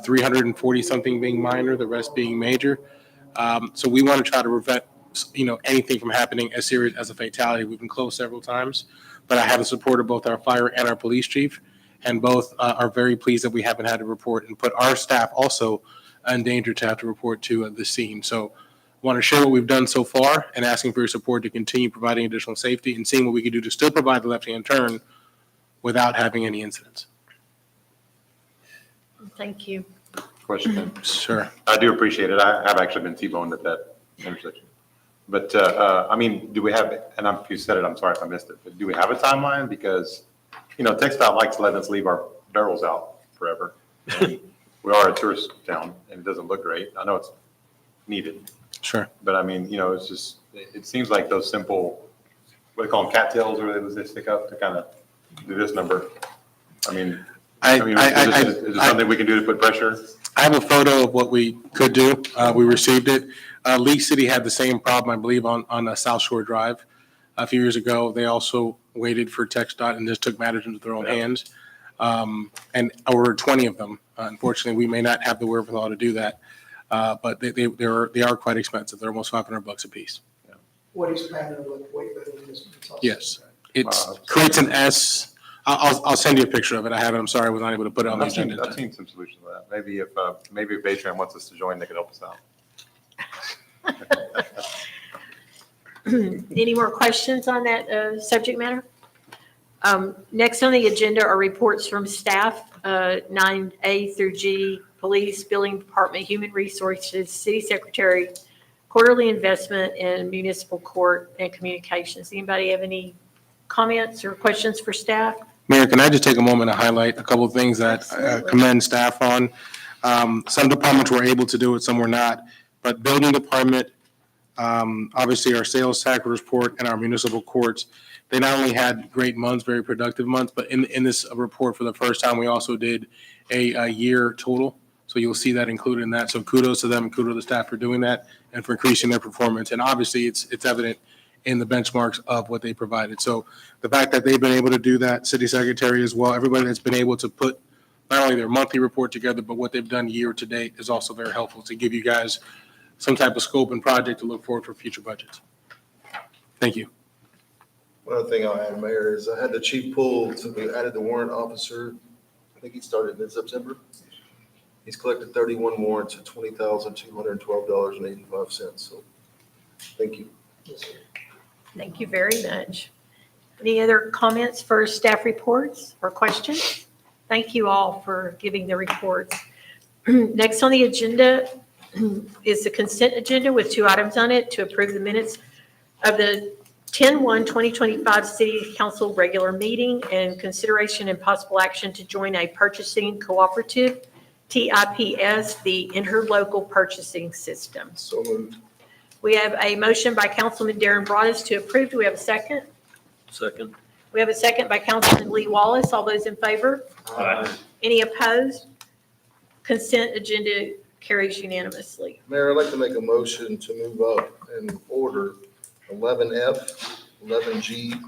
340 something being minor, the rest being major. So we want to try to prevent anything from happening as serious as a fatality. We've been closed several times, but I have the support of both our fire and our police chief, and both are very pleased that we haven't had to report and put our staff also in danger to have to report to the scene. So I want to share what we've done so far and asking for your support to continue providing additional safety and seeing what we can do to still provide the left-hand turn without having any incidents. Thank you. Question. Sure. I do appreciate it. I have actually been T-boned at that intersection. But, I mean, do we have, and if you said it, I'm sorry if I missed it, but do we have a timeline? Because, TxDOT likes letting us leave our barrels out forever. And we are a tourist town and it doesn't look great. I know it's needed. Sure. But I mean, it's just, it seems like those simple, what do they call them, cattails, or they stick up to kind of do this number. I mean, is it something we can do to put pressure? I have a photo of what we could do. We received it. League City had the same problem, I believe, on South Shore Drive a few years ago. They also waited for TxDOT and just took matters into their own hands. And over 20 of them. Unfortunately, we may not have the wherewithal to do that. But they are quite expensive. They're almost $500 a piece. What he's planning to look way better than this one. It's awesome. Yes. It creates an S. I'll send you a picture of it. I have it. I'm sorry I was not able to put it on the I've seen, agenda. I've seen some solutions to that. Maybe if Baytran wants us to join, they could help us out. Any more questions on that subject matter? Next on the agenda are reports from staff, 9A through G, Police, Building Department, Human Resources, City Secretary, Quarterly Investment, and Municipal Court and Communications. Anybody have any comments or questions for staff? Mayor, can I just take a moment to highlight a couple of things that I Absolutely. commend staff on? Some departments were able to do it, some were not. But Building Department, obviously our sales tax report and our municipal courts, they not only had great months, very productive months, but in this report for the first time, we also did a year total. So you'll see that included in that. So kudos to them, kudos to the staff for doing that and for increasing their performance. And obviously, it's evident in the benchmarks of what they provided. So the fact that they've been able to do that, city secretary as well, everybody that's been able to put not only their monthly report together, but what they've done year to date is also very helpful to give you guys some type of scope and project to look forward for future budgets. Thank you. One other thing I'll add, Mayor, is I had the chief pull to be added the warrant officer. I think he started in September. He's collected 31 warrants at $20,212.85. So thank you. Thank you very much. Any other comments for staff reports or questions? Thank you all for giving the reports. Next on the agenda is the consent agenda with 2 items on it to approve the minutes of the 10/1/2025 City Council regular meeting and consideration and possible action to join a purchasing cooperative, TIPS, the interlocal purchasing system. So moved. We have a motion by Councilman Darren Broadus to approve. Do we have a second? Second. We have a second by Councilman Lee Wallace. All those in favor? Any opposed? Consent agenda carries unanimously. Mayor, I'd like to make a motion to move up and order 11F, 11G,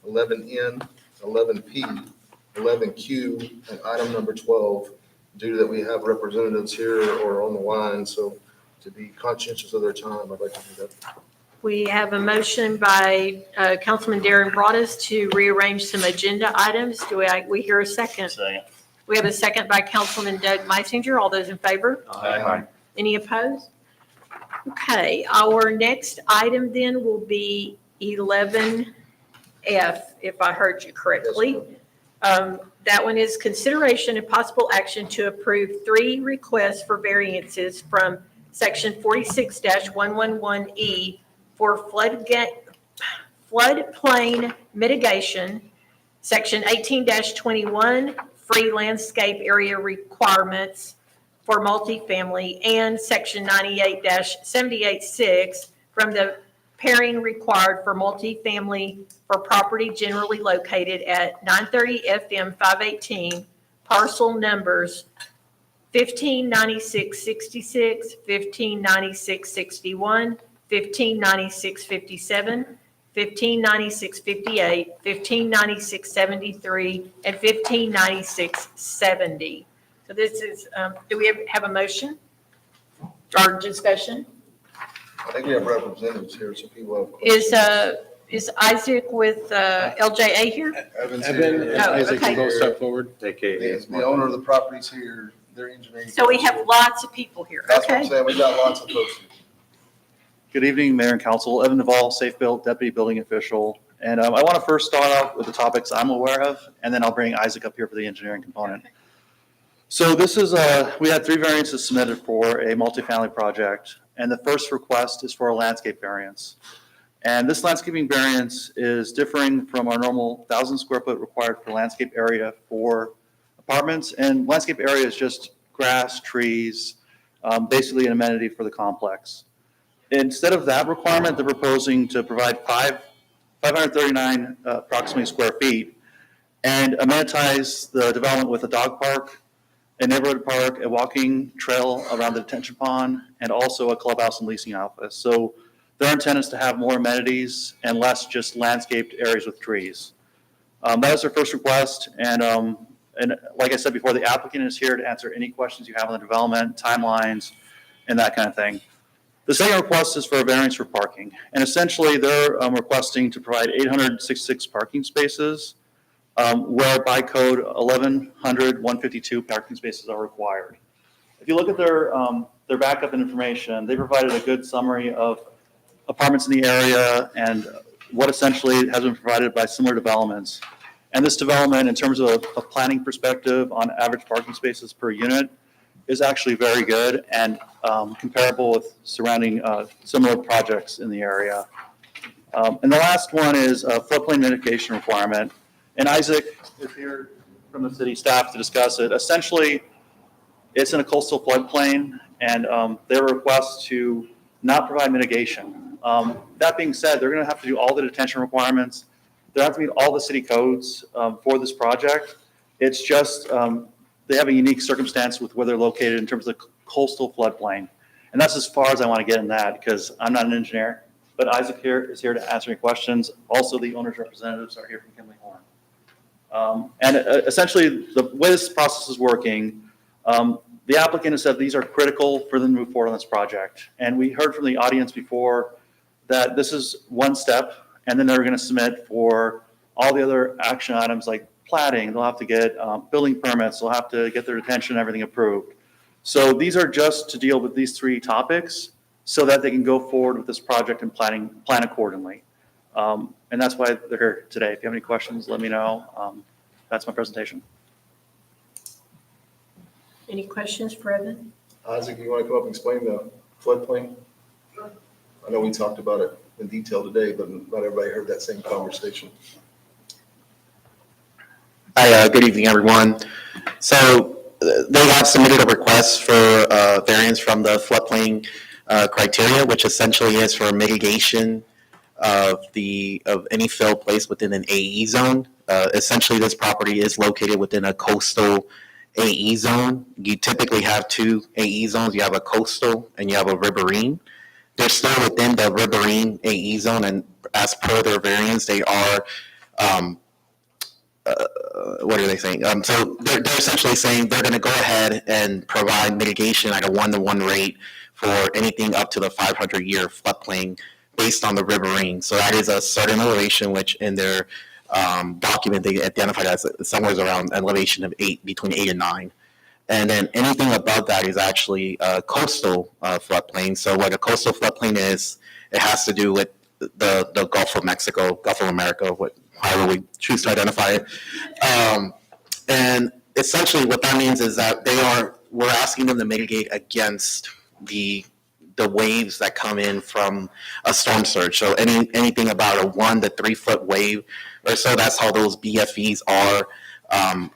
11N, 11P, 11Q, and item number 12, due to that we have representatives here or on the line, so to be conscientious of their time, I'd like to do that. We have a motion by Councilman Darren Broadus to rearrange some agenda items. Do we hear a second? Second. We have a second by Councilman Doug Meisinger. All those in favor? Aye. Any opposed? Okay, our next item then will be 11F, if I heard you correctly. That one is consideration and possible action to approve 3 requests for variances from Section 46-111E for floodplain mitigation, Section 18-21, free landscape area requirements for multifamily, and Section 98-786 from the pairing required for multifamily for property generally located at 930 FM 518, parcel numbers 159666, 159661, 159657, 159658, 159673, and 159670. So this is, do we have a motion or discussion? I think we have representatives here, so people have questions. Is Isaac with LJA here? Evan's Evan here. and Isaac okay. can both step forward. The owner of the property's here, their engineering. So we have lots of people here. That's what I'm Okay. saying, we got lots of folks here. Good evening, Mayor and Council. Evan Duvall, Safe Built Deputy Building Official. And I want to first start out with the topics I'm aware of, and then I'll bring Isaac up here for the engineering component. So this is, we had 3 variances submitted for a multifamily project, and the first request is for a landscape variance. And this landscaping variance is differing from our normal 1,000 square foot required for landscape area for apartments. And landscape area is just grass, trees, basically an amenity for the complex. Instead of that requirement, they're proposing to provide 539 approximately square feet and amenitize the development with a dog park, a neighborhood park, a walking trail around the detention pond, and also a clubhouse and leasing office. So their intent is to have more amenities and less just landscaped areas with trees. That is their first request. And like I said before, the applicant is here to answer any questions you have on the development, timelines, and that kind of thing. The second request is for a variance for parking, and essentially they're requesting to provide 866 parking spaces, where by code 1,152 parking spaces are required. If you look at their backup information, they provided a good summary of apartments in the area and what essentially has been provided by similar developments. And this development, in terms of a planning perspective on average parking spaces per unit, is actually very good and comparable with surrounding similar projects in the area. And the last one is a floodplain mitigation requirement. And Isaac is here from the city staff to discuss it. Essentially, it's in a coastal floodplain, and their request to not provide mitigation. That being said, they're going to have to do all the detention requirements. They have to meet all the city codes for this project. It's just they have a unique circumstance with where they're located in terms of the coastal floodplain. And that's as far as I want to get in that, because I'm not an engineer. But Isaac here is here to answer any questions. Also, the owner's representatives are here from Kimley Horn. And essentially, the way this process is working, the applicant has said these are critical for them to move forward on this project. And we heard from the audience before that this is one step, and then they're going to submit for all the other action items like platting. They'll have to get building permits. They'll have to get their detention and everything approved. So these are just to deal with these three topics so that they can go forward with this project and plan accordingly. And that's why they're here today. If you have any questions, let me know. That's my presentation. Any questions for Evan? Isaac, you want to come up and explain the floodplain? I know we talked about it in detail today, but not everybody heard that same conversation. Hi, good evening, everyone. So they have submitted a request for variance from the floodplain criteria, which essentially is for mitigation of any fill placed within an AE zone. Essentially, this property is located within a coastal AE zone. You typically have two AE zones. You have a coastal and you have a riverine. They're still within the riverine AE zone, and as per their variance, they are, what are they saying? So they're essentially saying they're going to go ahead and provide mitigation at a 1-to-1 rate for anything up to the 500-year floodplain based on the riverine. So that is a certain elevation, which in their document they identified as somewhere around elevation of between 8 and 9. And then anything above that is actually a coastal floodplain. So what a coastal floodplain is, it has to do with the Gulf of Mexico, Gulf of America, however we choose to identify it. And essentially what that means is that we're asking them to mitigate against the waves that come in from a storm surge. So anything about a 1 to 3 foot wave or so, that's how those BFEs are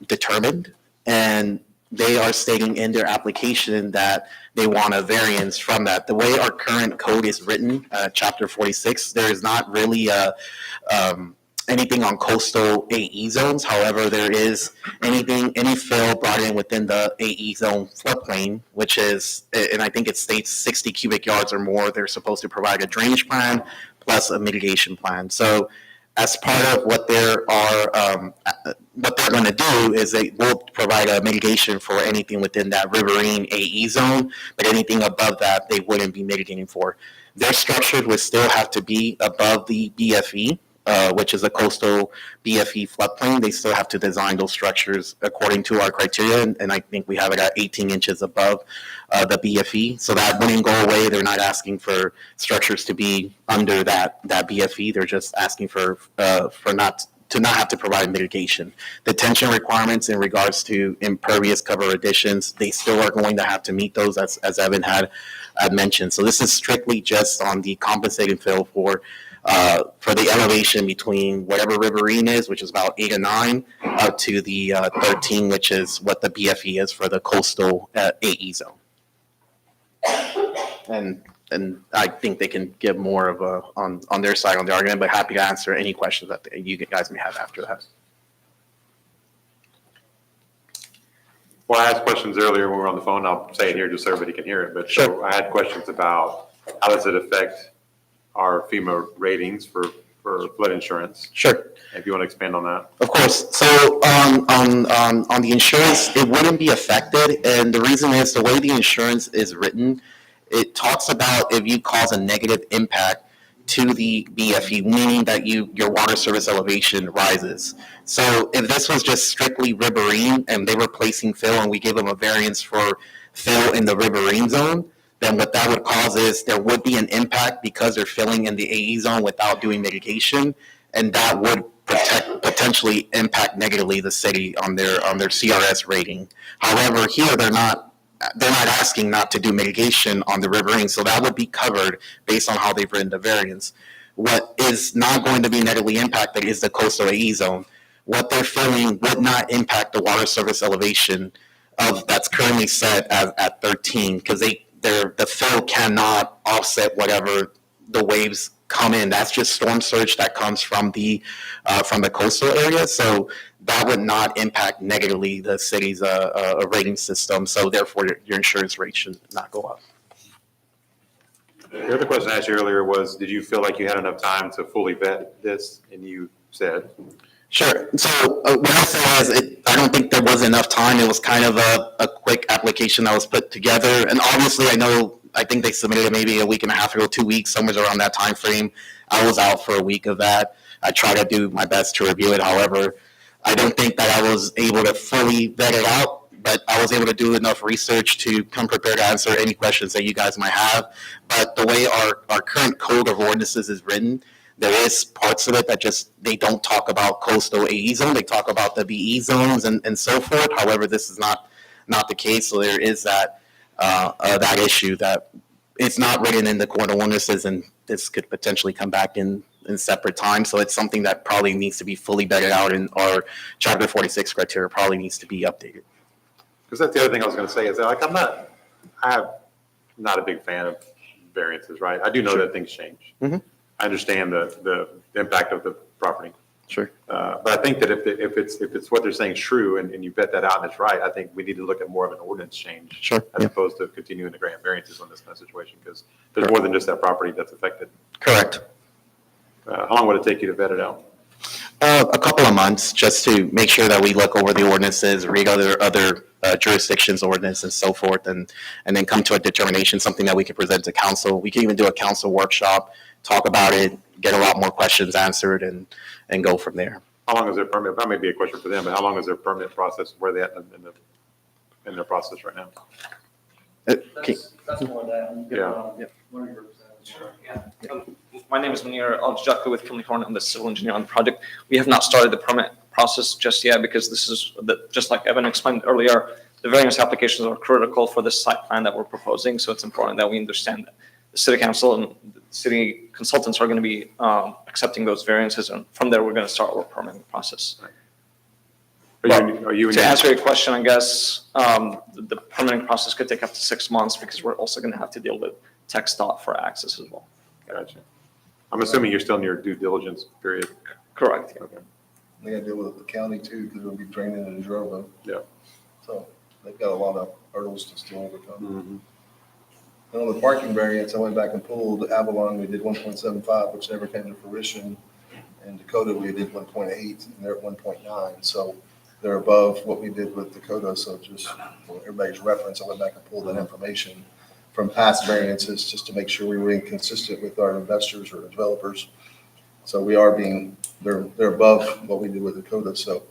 determined. And they are stating in their application that they want a variance from that. The way our current code is written, Chapter 46, there is not really anything on coastal AE zones. However, there is any fill brought in within the AE zone floodplain, which is, and I think it states 60 cubic yards or more, they're supposed to provide a drainage plan plus a mitigation plan. So as part of what they're going to do is they will provide a mitigation for anything within that riverine AE zone, but anything above that they wouldn't be mitigating for. Their structures would still have to be above the BFE, which is a coastal BFE floodplain. They still have to design those structures according to our criteria, and I think we have it at 18 inches above the BFE. So that wouldn't go away. They're not asking for structures to be under that BFE. They're just asking for not have to provide mitigation. Detention requirements in regards to impervious cover additions, they still are going to have to meet those as Evan had mentioned. So this is strictly just on the compensating fill for the elevation between whatever riverine is, which is about 8 and 9, up to the 13, which is what the BFE is for the coastal AE zone. And I think they can give more of on their side on the argument, but happy to answer any questions that you guys may have after that. Well, I asked questions earlier when we were on the phone. I'll say it here just so everybody can hear it. But sure. So I had questions about how does it affect our FEMA ratings for flood insurance? Sure. If you want to expand on that. Of course. So on the insurance, it wouldn't be affected, and the reason is the way the insurance is written it talks about if you cause a negative impact to the BFE, meaning that your water service elevation rises. So if this was just strictly riverine and they were placing fill and we gave them a variance for fill in the riverine zone, then what that would cause is there would be an impact because they're filling in the AE zone without doing mitigation, and that would potentially impact negatively the city on their CRS rating. However, here they're not asking not to do mitigation on the riverine, so that would be covered based on how they've written the variance. What is not going to be negatively impacted is the coastal AE zone. What they're filling would not impact the water surface elevation that's currently set at 13, because the fill cannot offset whatever the waves come in. That's just storm surge that comes from the coastal area. So that would not impact negatively the city's rating system. So therefore, your insurance rate should not go up. The other question I asked you earlier was, did you feel like you had enough time to fully vet this? And you said. Sure. So what I say is, I don't think there was enough time. It was kind of a quick application that was put together. And obviously, I think they submitted it maybe a week and a half ago, 2 weeks, somewhere around that time frame. I was out for a week of that. I tried to do my best to review it. However, I don't think that I was able to fully vet it out, but I was able to do enough research to come prepared to answer any questions that you guys might have. But the way our current code of ordinances is written, there is parts of it that they don't talk about coastal AE zone. They talk about the BE zones and so forth. However, this is not the case. So there is that issue that it's not written in the code of ordinances, and this could potentially come back in separate time. So it's something that probably needs to be fully vetted out, and our Chapter 46 criteria probably needs to be updated. Because that's the other thing I was going to say is that, like, I'm not a big fan of variances, right? I do know that things change. Mhm. I understand the impact of the property. Sure. But I think that if it's what they're saying is true and you vet that out and it's right, I think we need to look at more of an ordinance change. Sure. As opposed to continuing to grant variances on this kind of situation, because there's more than just that property that's affected. Correct. How long would it take you to vet it out? A couple of months, just to make sure that we look over the ordinances, read other jurisdictions' ordinance and so forth, and then come to a determination, something that we can present to council. We can even do a council workshop, talk about it, get a lot more questions answered, and go from there. How long is their permit? That may be a question for them, but how long is their permit process? Where are they at in their process right now? That's more than. Yeah. One of your representatives. My name is Munir Al-Jakka with Kimley Horn. I'm the civil engineer on the project. We have not started the permit process just yet because this is, just like Evan explained earlier, the various applications are critical for the site plan that we're proposing. So it's important that we understand that the city council and the city consultants are going to be accepting those variances. And from there, we're going to start our permitting process. To answer your question, I guess, the permitting process could take up to 6 months because we're also going to have to deal with TxDOT for access as well. Gotcha. I'm assuming you're still in your due diligence period. Correct. Okay. They gotta deal with the county too, because it'll be draining in Drobo. Yeah. So they've got a lot of hurdles to still overcome. Mm-hmm. And on the parking variance, I went back and pulled Avalon, we did 1.75, which never came to fruition. And Dakota, we did 1.8, and they're at 1.9. So they're above what we did with Dakota. So just for everybody's reference, I went back and pulled that information from past variances just to make sure we were inconsistent with our investors or developers. So we are they're above what we did with Dakota. So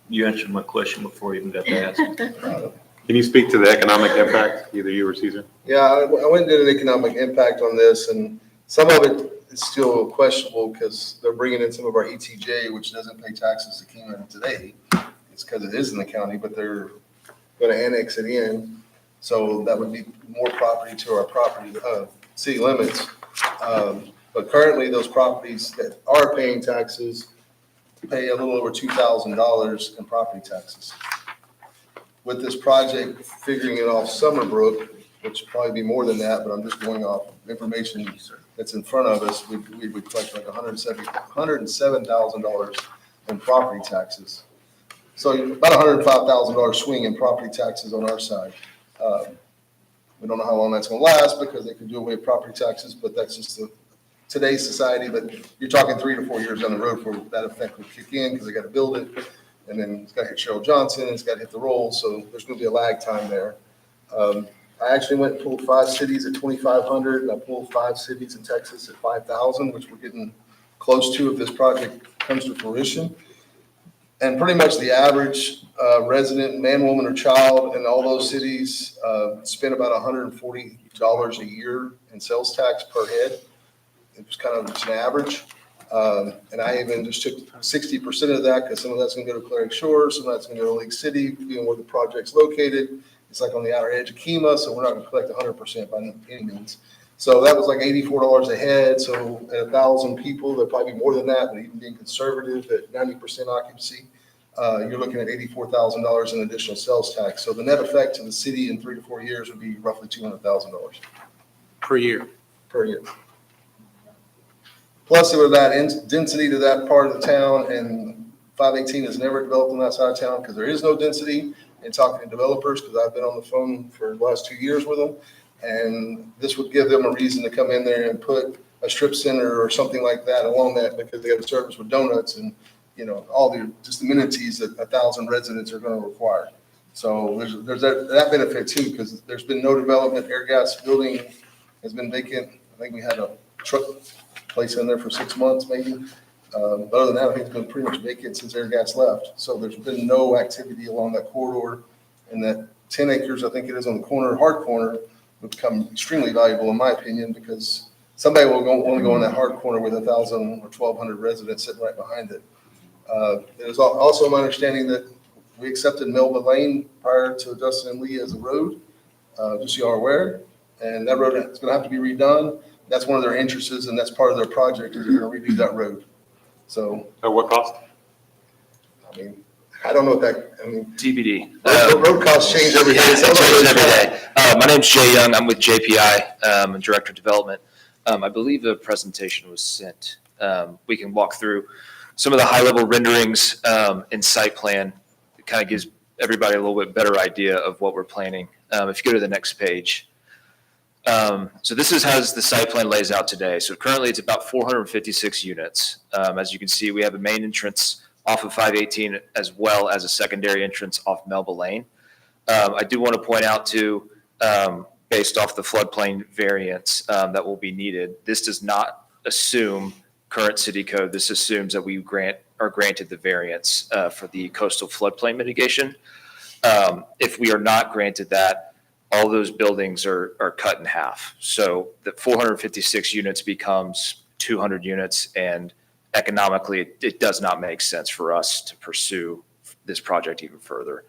You answered my question before you even got to ask. Can you speak to the economic impact, either you or Caesar? yeah, I went and did an economic impact on this, and some of it is still questionable because they're bringing in some of our ETJ, which doesn't pay taxes to Kingman today. It's because it is in the county, but they're going to annex it in. So that would be more property to our property, city limits. But currently, those properties that are paying taxes pay a little over $2,000 in property taxes. With this project, figuring it off Summerbrook, which would probably be more than that, but I'm just going off information that's in front of us, we would collect like $107,000 in property taxes. So about $105,000 swing in property taxes on our side. We don't know how long that's going to last because they could do away with property taxes, but that's just today's society. But you're talking 3 to 4 years down the road for that effect would kick in because they got to build it, and then it's got to hit Cheryl Johnson, and it's got to hit the roll. So there's going to be a lag time there. I actually went and pulled 5 cities at 2,500, and I pulled 5 cities in Texas at 5,000, which we're getting close to if this project comes to fruition. And pretty much the average resident, man, woman, or child in all those cities spend about $140 a year in sales tax per head. It was kind of just an average. And I even just took 60% of that because some of that's going to go to Cleric Shores, some of that's going to go to Lake City, being where the project's located. It's like on the outer edge of Kemah, so we're not going to collect 100% by any means. So that was like $84 a head. So at 1,000 people, there'll probably be more than that, but even being conservative at 90% occupancy, you're looking at $84,000 in additional sales tax. So the net effect to the city in 3 to 4 years would be roughly $200,000 Per year. per year. Plus, it would add density to that part of the town, and 518 has never developed on that side of town because there is no density. And talking to developers, because I've been on the phone for the last 2 years with them, and this would give them a reason to come in there and put a strip center or something like that along that, because they have a service with donuts and, you know, all the just amenities that 1,000 residents are going to require. So there's that benefit too, because there's been no development. Airgas building has been vacant. I think we had a truck place in there for 6 months maybe. But other than that, I think it's been pretty much vacant since Airgas left. So there's been no activity along that corridor, and that 10 acres, I think it is on the corner, hard corner, would become extremely valuable in my opinion, because somebody will want to go in that hard corner with 1,000 or 1,200 residents sitting right behind it. There's also my understanding that we accepted Melba Lane prior to Dustin and Lee as a road, just so you are aware. And that road is going to have to be redone. That's one of their interests, and that's part of their project, is they're going to redo that road. So. At what cost? I mean, I don't know what that, I mean. TBD. Road costs change every day. It changes every day. My name's Jay Young. I'm with JPI. I'm Director of Development. I believe a presentation was sent. We can walk through some of the high-level renderings in site plan. It kind of gives everybody a little bit better idea of what we're planning. If you go to the next page. So this is how the site plan lays out today. So currently it's about 456 units. As you can see, we have a main entrance off of 518 as well as a secondary entrance off Melba Lane. I do want to point out too, based off the floodplain variance that will be needed, this does not assume current city code. This assumes that we are granted the variance for the coastal floodplain mitigation. If we are not granted that, all those buildings are cut in half. So the 456 units becomes 200 units, and economically, it does not make sense for us to pursue this project even further.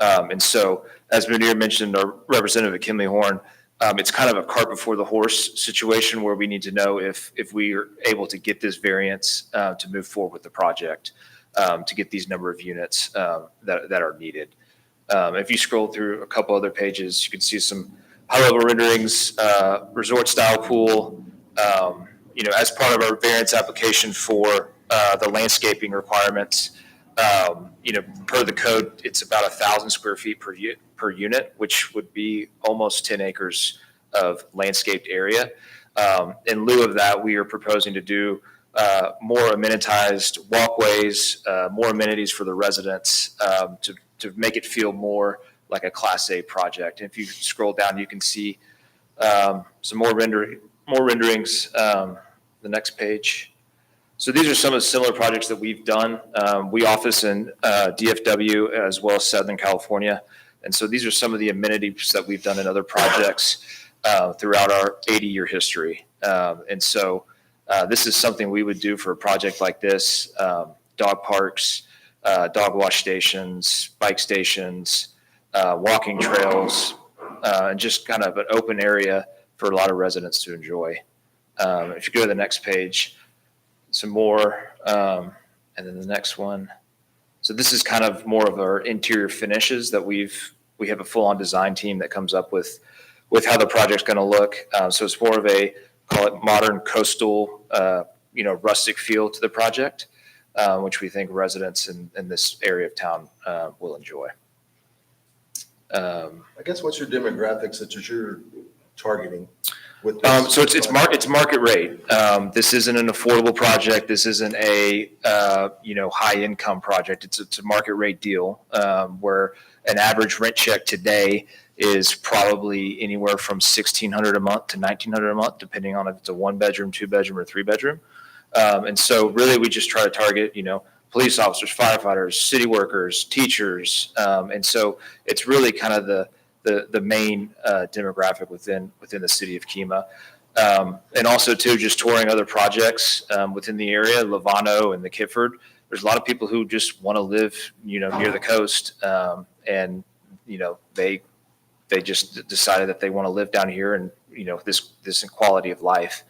And so, as Munir mentioned, our representative at Kimley Horn, it's kind of a cart before the horse situation where we need to know if we are able to get this variance to move forward with the project, to get these number of units that are needed. If you scroll through a couple other pages, you can see some high-level renderings, resort-style pool. As part of our variance application for the landscaping requirements, per the code, it's about 1,000 square feet per unit, which would be almost 10 acres of landscaped area. In lieu of that, we are proposing to do more amenitized walkways, more amenities for the residents, to make it feel more like a Class A project. And if you scroll down, you can see some more renderings. The next page. So these are some of the similar projects that we've done. We office in DFW as well as Southern California. And so these are some of the amenities that we've done in other projects throughout our 80-year history. And so this is something we would do for a project like this: dog parks, dog wash stations, bike stations, walking trails, and just kind of an open area for a lot of residents to enjoy. If you go to the next page, some more, and then the next one. So this is kind of more of our interior finishes that we have a full-on design team that comes up with how the project's going to look. So it's more of a, call it modern coastal, rustic feel to the project, which we think residents in this area of town will enjoy. I guess what's your demographics that you're targeting with this? So it's market rate. This isn't an affordable project. This isn't a, high income project. It's a market rate deal, where an average rent check today is probably anywhere from $1,600 a month to $1,900 a month, depending on if it's a 1-bedroom, 2-bedroom, or 3-bedroom. And so really we just try to target, police officers, firefighters, city workers, teachers. And so it's really kind of the main demographic within the city of Kemah. And also too, just touring other projects within the area, Lavano and the Kifford. There's a lot of people who just want to live, near the coast. And, they just decided that they want to live down here and, this quality of life.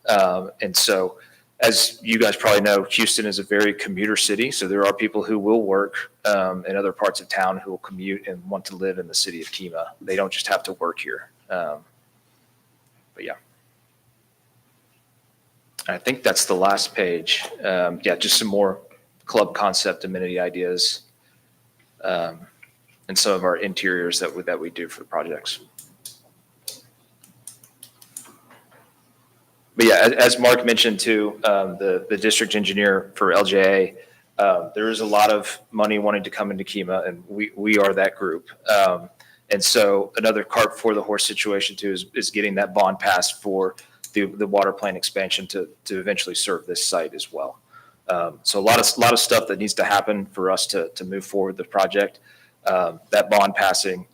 And so, as you guys probably know, Houston is a very commuter city. So there are people who will work in other parts of town who will commute and want to live in the city of Kemah. They don't just have to work here. But yeah. I think that's the last page. Just some more club concept amenity ideas. And some of our interiors that we do for the projects. But yeah, as Mark mentioned too, the district engineer for LJA, there is a lot of money wanting to come into Kemah, and we are that group. And so another cart before the horse situation too is getting that bond passed for the water plant expansion to eventually serve this site as well. So a lot of stuff that needs to happen for us to move forward the project. That bond passing,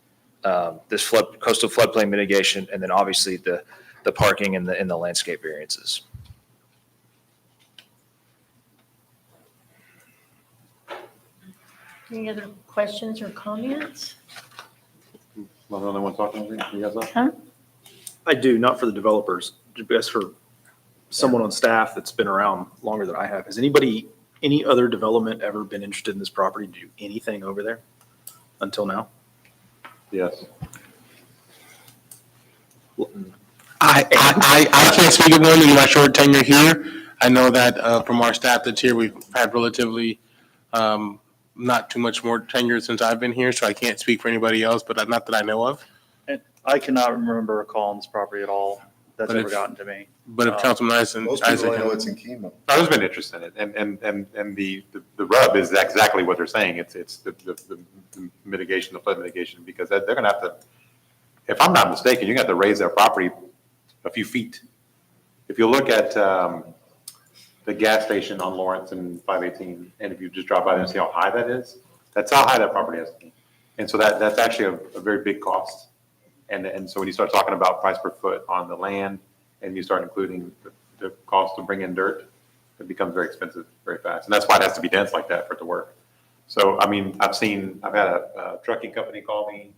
this coastal floodplain mitigation, and then obviously the parking and the landscape variances. Any other questions or comments? Am I the only one talking? You guys are? Huh? I do, not for the developers, just for someone on staff that's been around longer than I have. Has any other development ever been interested in this property to do anything over there until now? Yes. I can't speak of one in my short tenure here. I know that from our staff that's here, we've had relatively not too much more tenure since I've been here, so I can't speak for anybody else, but not that I know of. And I cannot remember a call on this property at all that's But ever if- gotten to me. But if Councilman Isaac. Most people only know it's in Kemah. There's been interest in it, and the rub is exactly what they're saying. It's the mitigation, the flood mitigation, because they're gonna have to, if I'm not mistaken, you're gonna have to raise their property a few feet. If you look at the gas station on Lawrence and 518, and if you just drop by there and see how high that is, that's how high that property has to be. And so that's actually a very big cost. And so when you start talking about price per foot on the land, and you start including the cost to bring in dirt, it becomes very expensive very fast. And that's why it has to be dense like that for it to work. So, I mean, I've had a trucking company call me,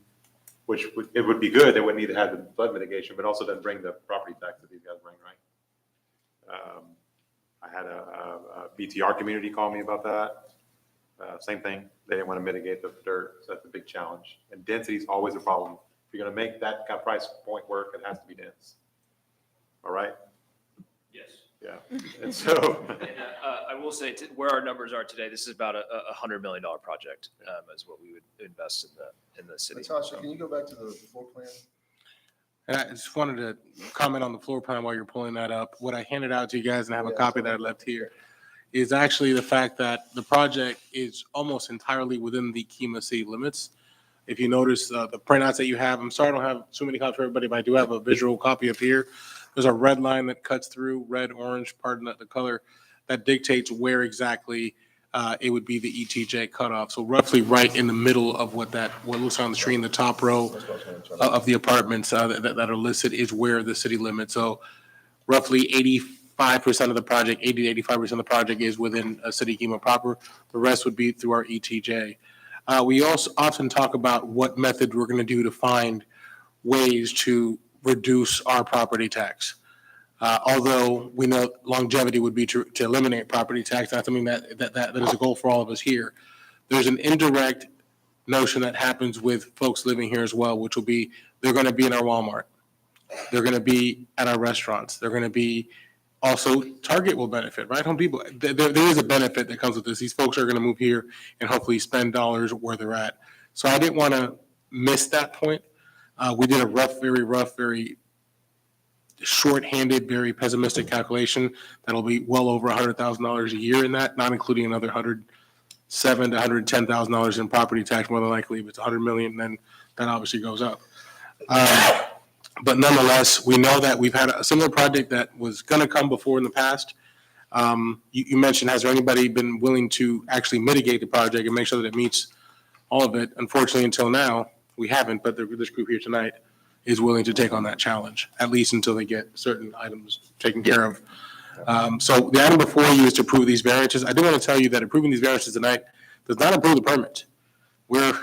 which it would be good. They wouldn't need to have the flood mitigation, but also doesn't bring the property tax that these guys bring, right? I had a BTR community call me about that. Same thing. They didn't want to mitigate the dirt, so that's a big challenge. And density is always a problem. If you're going to make that kind of price point work, it has to be dense. All right? Yes. Yeah. And so. And I will say, where our numbers are today, this is about a $100 million project, is what we would invest in the city. Natasha, can you go back to the floor plan? And I just wanted to comment on the floor plan while you're pulling that up. What I handed out to you guys, and I have a copy that I left here, is actually the fact that the project is almost entirely within the Kemah city limits. If you notice the printouts that you have, I'm sorry I don't have too many copies for everybody, but I do have a visual copy up here. There's a red line that cuts through, red, orange, pardon the color, that dictates where exactly it would be the ETJ cutoff. So roughly right in the middle of what looks on the screen, the top row of the apartments that are listed is where the city limits. So roughly 85% of the project, 80 to 85% of the project is within a city Kemah proper. The rest would be through our ETJ. We also often talk about what method we're going to do to find ways to reduce our property tax. Although we know longevity would be to eliminate property tax, that's something that is a goal for all of us here. There's an indirect notion that happens with folks living here as well, which will be they're going to be in our Walmart. They're going to be at our restaurants. They're going to be also Target will benefit, right? Home Depot. There is a benefit that comes with this. These folks are going to move here and hopefully spend dollars where they're at. So I didn't want to miss that point. We did a very shorthanded, very pessimistic calculation, that'll be well over $100,000 a year in that, not including another $107,000 to $110,000 in property tax, more than likely. If it's $100 million, then that obviously goes up. But nonetheless, we know that we've had a similar project that was going to come before in the past. You mentioned, has there anybody been willing to actually mitigate the project and make sure that it meets all of it? Unfortunately, until now, we haven't, but this group here tonight is willing to take on that challenge, at least until they get certain items taken care of. So the item before you is to approve these variances. I do want to tell you that approving these variances tonight does not approve the permit. We're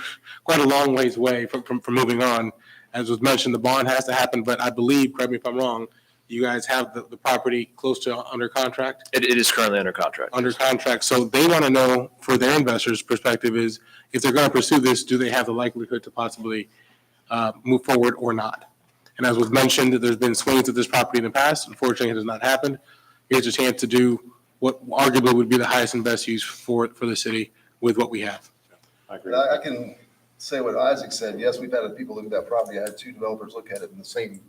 quite a long ways away from moving on. As was mentioned, the bond has to happen, but I believe, correct me if I'm wrong, you guys have the property close to under contract? It is currently under contract. Under contract. So they want to know, for their investors' perspective, is if they're going to pursue this, do they have the likelihood to possibly move forward or not? And as was mentioned, there's been swings at this property in the past. Unfortunately, it has not happened. Here's a chance to do what arguably would be the highest and best use for the city with what we have. I can say what Isaac said. Yes, we've had people look at that property. I had 2 developers look at it in the same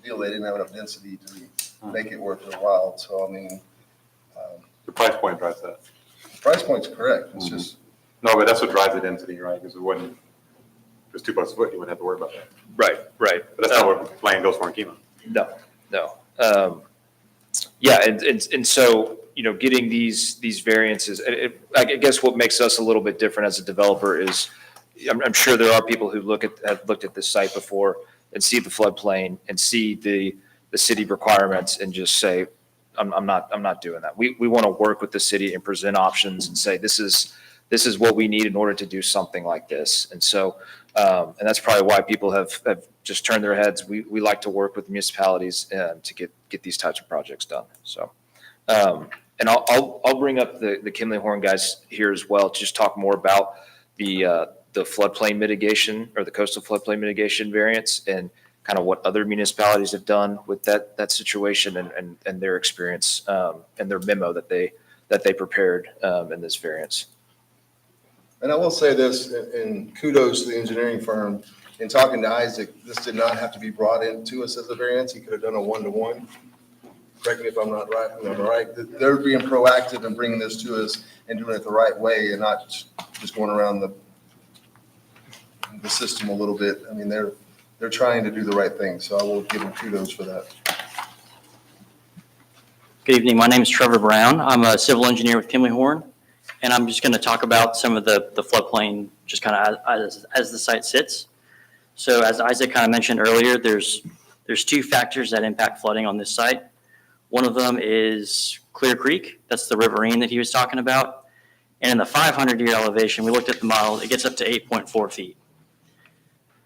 deal. They didn't have enough density to make it worth their while. So, I mean. The price point drives that. The price point's correct. It's just. No, but that's what drives the density, right? Because it wouldn't, if it's $2 a foot, you wouldn't have to worry about that. Right. But that's not what land goes for in Kima. No. Yeah, and so, getting these variances, I guess what makes us a little bit different as a developer is, I'm sure there are people who have looked at this site before and see the floodplain and see the city requirements and just say, I'm not doing that. We want to work with the city and present options and say, this is what we need in order to do something like this. And so, and that's probably why people have just turned their heads. We like to work with municipalities to get these types of projects done. So, and I'll bring up the Kimley Horn guys here as well to just talk more about the floodplain mitigation or the coastal floodplain mitigation variance and kind of what other municipalities have done with that situation and their experience and their memo that they prepared in this variance. And I will say this, and kudos to the engineering firm. In talking to Isaac, this did not have to be brought into us as a variance. He could have done a 1-to-1. Correct me if I'm not right. I'm right. They're being proactive and bringing this to us and doing it the right way and not just going around the system a little bit. I mean, they're trying to do the right thing. So I will give them kudos for that. Good evening. My name is Trevor Brown. I'm a civil engineer with Kimley Horn, and I'm just going to talk about some of the floodplain just kind of as the site sits. So as Isaac kind of mentioned earlier, there's 2 factors that impact flooding on this site. One of them is Clear Creek. That's the riverine that he was talking about. And in the 500-year elevation, we looked at the model, it gets up to 8.4 feet.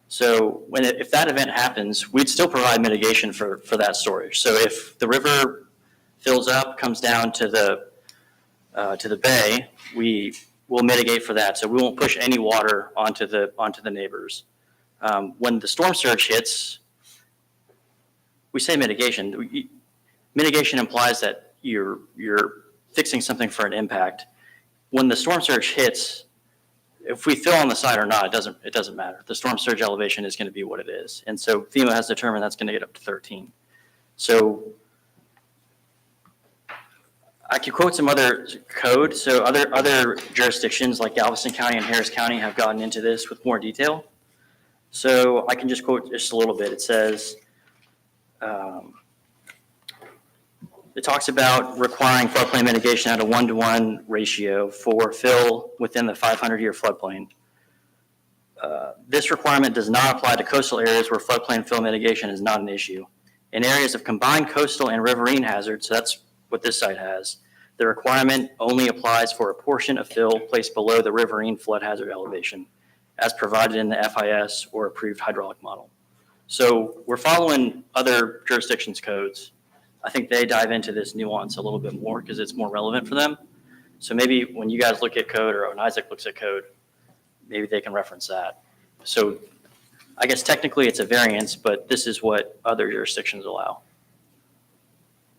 So if that event happens, we'd still provide mitigation for that storage. So if the river fills up, comes down to the bay, we will mitigate for that. So we won't push any water onto the neighbors. When the storm surge hits, we say mitigation. Mitigation implies that you're fixing something for an impact. When the storm surge hits, if we fill on the site or not, it doesn't matter. The storm surge elevation is going to be what it is. And so FEMA has determined that's going to get up to 13. So I could quote some other code. So other jurisdictions like Galveston County and Harris County have gotten into this with more detail. So I can just quote just a little bit. It says, it talks about requiring floodplain mitigation at a 1-to-1 ratio for fill within the 500-year floodplain. This requirement does not apply to coastal areas where floodplain fill mitigation is not an issue. In areas of combined coastal and riverine hazards, so that's what this site has, the requirement only applies for a portion of fill placed below the riverine flood hazard elevation, as provided in the FIS or approved hydraulic model. So we're following other jurisdictions' codes. I think they dive into this nuance a little bit more because it's more relevant for them. So maybe when you guys look at code or when Isaac looks at code, maybe they can reference that. So I guess technically it's a variance, but this is what other jurisdictions allow.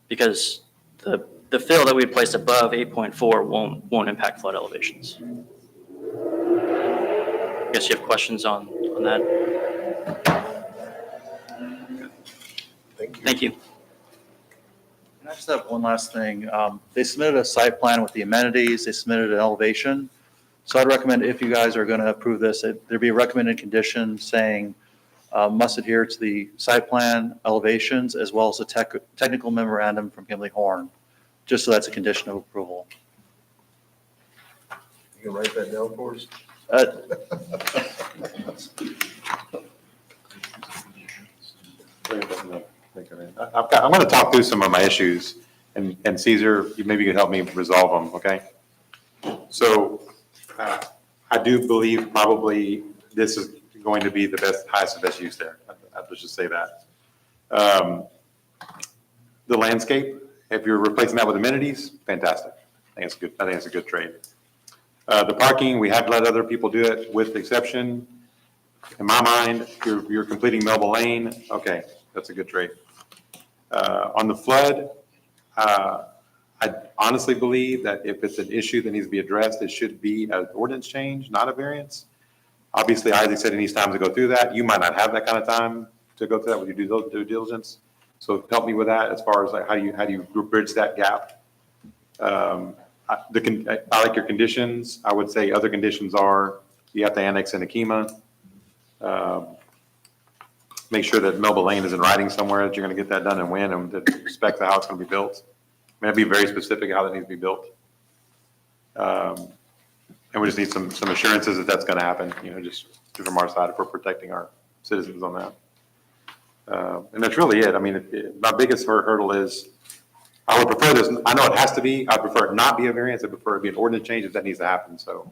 Because the fill that we placed above 8.4 won't impact flood elevations. I guess you have questions on that? Thank you. Thank you. I just have one last thing. They submitted a site plan with the amenities, they submitted an elevation. So I'd recommend if you guys are going to approve this, that there be a recommended condition saying must adhere to the site plan elevations as well as the technical memorandum from Kimley Horn, just so that's a condition of approval. You can write that down for us? I'm going to talk through some of my issues, and Caesar, maybe you could help me resolve them, okay? So I do believe probably this is going to be the best, highest and best use there. Let's just say that. The landscape, if you're replacing that with amenities, fantastic. I think it's good. I think it's a good trade. The parking, we have let other people do it with exception. In my mind, you're completing Melba Lane. Okay, that's a good trade. On the flood, I honestly believe that if it's an issue that needs to be addressed, it should be an ordinance change, not a variance. Obviously, Isaac said he needs time to go through that. You might not have that kind of time to go through that with your due diligence. So help me with that as far as like how do you bridge that gap? I like your conditions. I would say other conditions are you have to annex in Akima. Make sure that Melba Lane is in writing somewhere that you're going to get that done and when, and the specs of how it's going to be built. I mean, be very specific how that needs to be built. And we just need some assurances that that's going to happen, just from our side if we're protecting our citizens on that. And that's really it. I mean, my biggest hurdle is I would prefer this. I know it has to be. I prefer it not be a variance. I prefer it be an ordinance change if that needs to happen. So,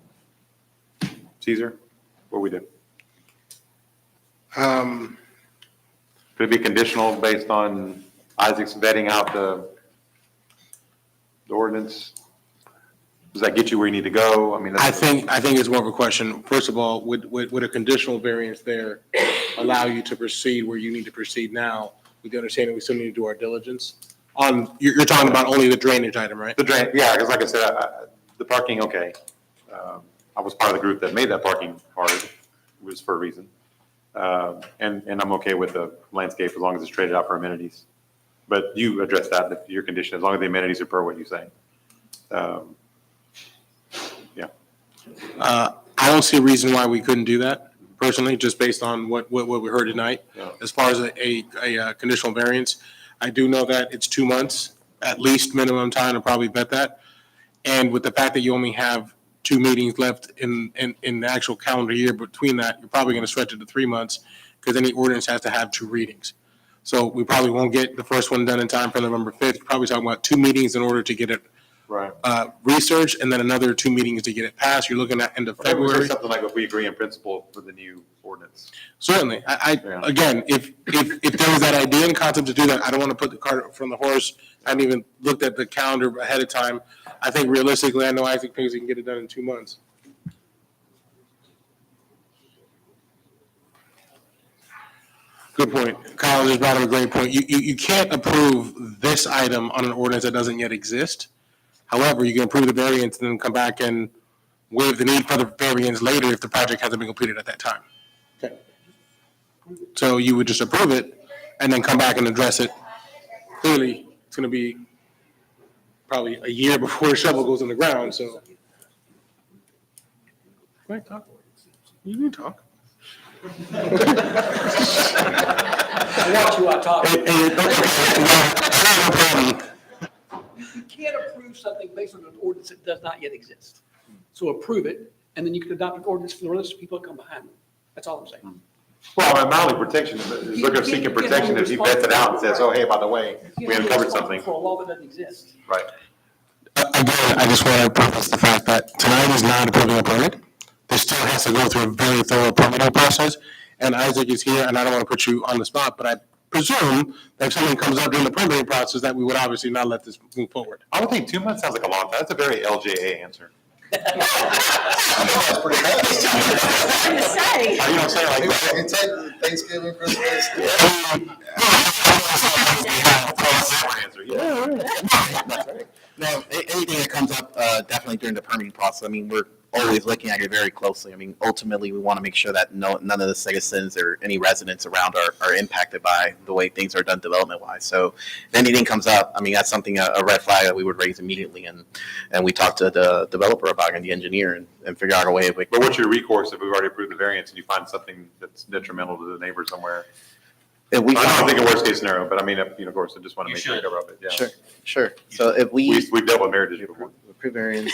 Caesar, what do we do? Could it be conditional based on Isaac's vetting out the ordinance? Does that get you where you need to go? I mean, I think it's more of a question. First of all, would a conditional variance there allow you to proceed where you need to proceed now? With the understanding we still need to do our diligence on. You're talking about only the drainage item, right? The drain, yeah, because like I said, the parking, okay. I was part of the group that made that parking hard. It was for a reason. And I'm okay with the landscape as long as it's traded out for amenities. But you address that, your condition, as long as the amenities are per what you say. I don't see a reason why we couldn't do that personally, just based on what we heard tonight. Yeah. As far as a conditional variance, I do know that it's 2 months, at least minimum time to probably vet that. And with the fact that you only have 2 meetings left in the actual calendar year between that, you're probably going to stretch it to 3 months because any ordinance has to have 2 readings. So we probably won't get the first one done in time for November 5th. We're probably talking about 2 meetings in order to get it Right. researched, and then another 2 meetings to get it passed. You're looking at end of February. Something like if we agree in principle for the new ordinance. Certainly. Again, if there was that idea and concept to do that, I don't want to put the cart from the horse. I haven't even looked at the calendar ahead of time. I think realistically, I know Isaac thinks he can get it done in 2 months. Good point. Kyle just brought up a great point. You can't approve this item on an ordinance that doesn't yet exist. However, you can approve the variance and then come back and waive the need for the variance later if the project hasn't been completed at that time. Okay. So you would just approve it and then come back and address it. Clearly, it's going to be probably a year before the shovel goes in the ground, so. Go ahead, talk. You can talk. I watch you, I talk. You can't approve something based on an ordinance that does not yet exist. So approve it, and then you can adopt an ordinance for the rest of the people that come behind you. That's all I'm saying. Well, not only protection, but look at seeking protection if he vets it out and says, oh, hey, by the way, we uncovered something. For a law that doesn't exist. Right. Again, I just want to preface the fact that tonight is not approving a permit. This still has to go through a very thorough permitting process. And Isaac is here, and I don't want to put you on the spot, but I presume that if something comes up during the permitting process, that we would obviously not let this move forward. I would think 2 months sounds like a long time. That's a very LJA answer. That's pretty bad. Trying to say. You don't say it like that. You take Thanksgiving, Christmas. No, anything that comes up, definitely during the permitting process, I mean, we're always looking at it very closely. I mean, ultimately, we want to make sure that none of the citizens or any residents around are impacted by the way things are done development-wise. So if anything comes up, I mean, that's something, a red flag that we would raise immediately, and we talk to the developer about it and the engineer and figure out a way of like. But what's your recourse if we've already approved the variance and you find something that's detrimental to the neighbor somewhere? If we I don't find- think a worst case scenario, but I mean, of course, I just want to You make sure we should. cover up it, yeah. Sure. So if We've dealt with marriages before. Approve variance.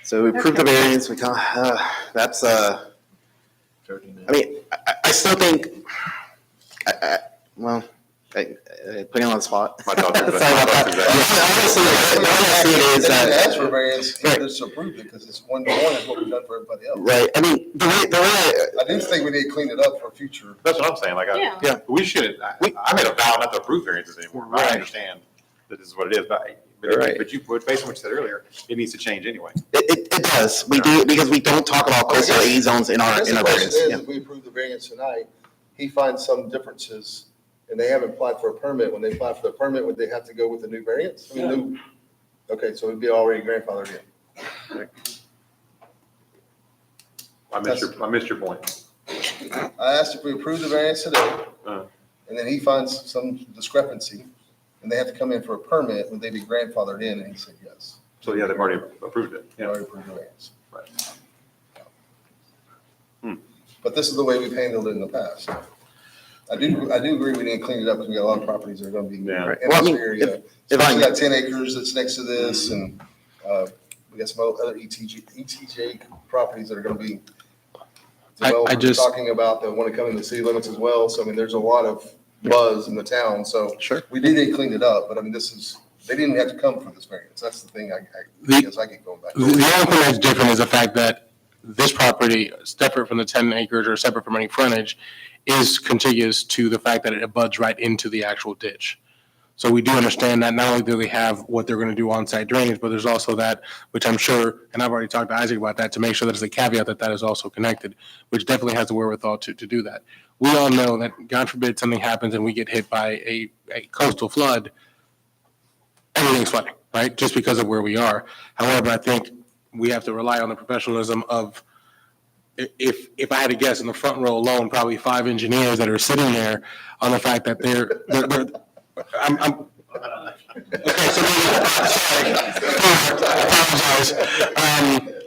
So we approve the variance, we come, that's, I mean, I still think, well, putting on the spot. My thoughts Sorry are about that. Honestly, the way I see it is that. Ask for variance, you just approve it, because it's 1-1 is what we've done for everybody else. Right, I mean, the way. I do think we need to clean it up for future. That's what I'm saying, like, Yeah. we shouldn't, I made a vow not to approve variances anymore. I Right. understand that this is what it is, but Right. you, based on what you said earlier, it needs to change anyway. It does, we do, because we don't talk about coastal A zones in our The question variance. is, Yeah. if we approve the variance tonight, he finds some differences, and they haven't applied for a permit. When they apply for the permit, would they have to go with a new variance? I mean, okay, so it'd be already grandfathered in. I missed your point. I asked if we approve the variance today, and then he finds some discrepancy, and they have to come in for a permit, would they be grandfathered in? And he said yes. So, yeah, they've already approved it. They already approved the variance. Right. But this is the way we've handled it in the past. I do agree we need to clean it up, because we got a lot of properties that are gonna be in Well, I this mean, area. if I- We got 10 acres that's next to this, and, we got some other ETJ properties that are gonna be developers just- talking about that wanna come in the city limits as well. So I mean, there's a lot of buzz in the town, so. Sure. We do need to clean it up, but I mean, they didn't have to come for this variance. That's the thing I guess I get going back. The only thing that's different is the fact that this property, separate from the 10 acres or separate from any frontage, is contiguous to the fact that it abuts right into the actual ditch. So we do understand that not only do they have what they're going to do on-site drainage, but there's also that, which I'm sure, and I've already talked to Isaac about that, to make sure that there's a caveat that that is also connected, which definitely has the wherewithal to do that. We all know that, God forbid, something happens and we get hit by a coastal flood, everything's flooding, right? Just because of where we are. However, I think we have to rely on the professionalism of, if I had to guess in the front row alone, probably 5 engineers that are sitting there on the fact that they're I'm okay, so maybe, sorry, I apologize.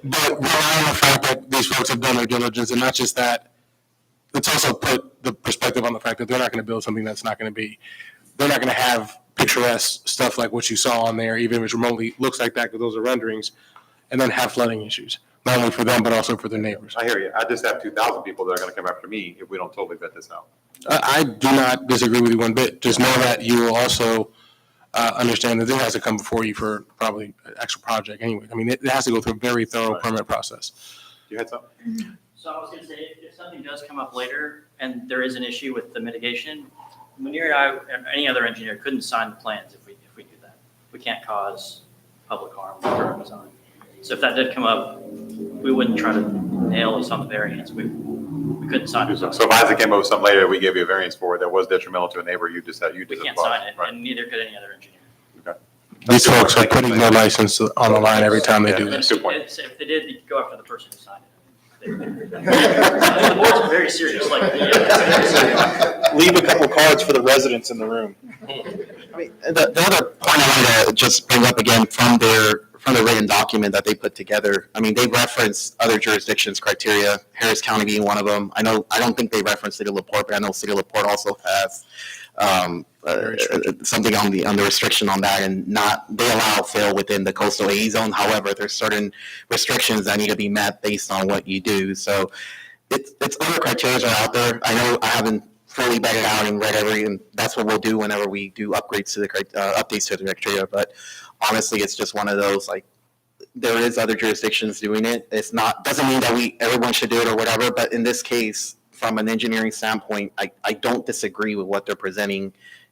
But rely on the fact that these folks have done their diligence, and not just that, let's also put the perspective on the fact that they're not going to build something that's not going to be, they're not going to have picturesque stuff like what you saw on there, even if it remotely looks like that, because those are renderings, and then have flooding issues, not only for them, but also for their neighbors. I hear you. I just have 2,000 people that are gonna come after me if we don't totally vet this out. I do not disagree with you one bit. Just know that you will also understand that this has to come before you for probably an actual project anyway. I mean, it has to go through a very thorough permit process. You had something? So I was gonna say, if something does come up later and there is an issue with the mitigation, Munir and I, and any other engineer couldn't sign the plans if we do that. We can't cause public harm with curb design. So if that did come up, we wouldn't try to nail us on the variance. We couldn't sign it. So if Isaac came up with something later, we gave you a variance for it that was detrimental to a neighbor, you just We can't sign it, and neither could any other engineer. These folks are putting their license on the line every time they do this. If they did, you'd go after the person who signed it. The board's very serious, like, Leave a couple cards for the residents in the room. The other point I wanted to just bring up again from the written document that they put together, I mean, they reference other jurisdictions' criteria, Harris County being one of them. I don't think they reference City of LaPorte, but I know City of LaPorte also has something on the restriction on that, and they allow fill within the coastal AE zone. However, there's certain restrictions that need to be met based on what you do. So it's other criteria are out there. I know I haven't fully vetted out and read and that's what we'll do whenever we do upgrades to the updates to the criteria. But honestly, it's just one of those, like, there is other jurisdictions doing it. It's not, doesn't mean that everyone should do it or whatever, but in this case, from an engineering standpoint, I don't disagree with what they're presenting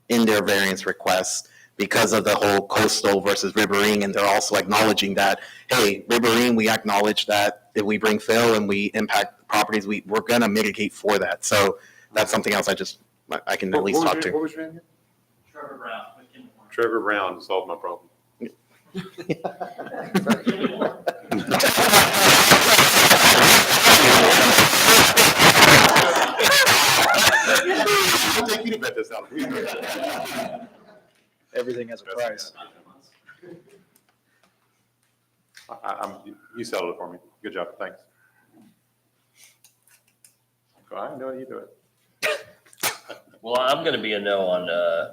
in their variance request because of the whole coastal versus riverine, and they're also acknowledging that, hey, riverine, we acknowledge that if we bring fill and we impact properties, we're gonna mitigate for that. So that's something else I can at least talk to. What was your name? Trevor Brown. Trevor Brown solved my problem. I'll take you to bet this out. Everything has a price. You settled it for me. Good job, thanks. Go ahead, no, you do it. Well, I'm going to be a no on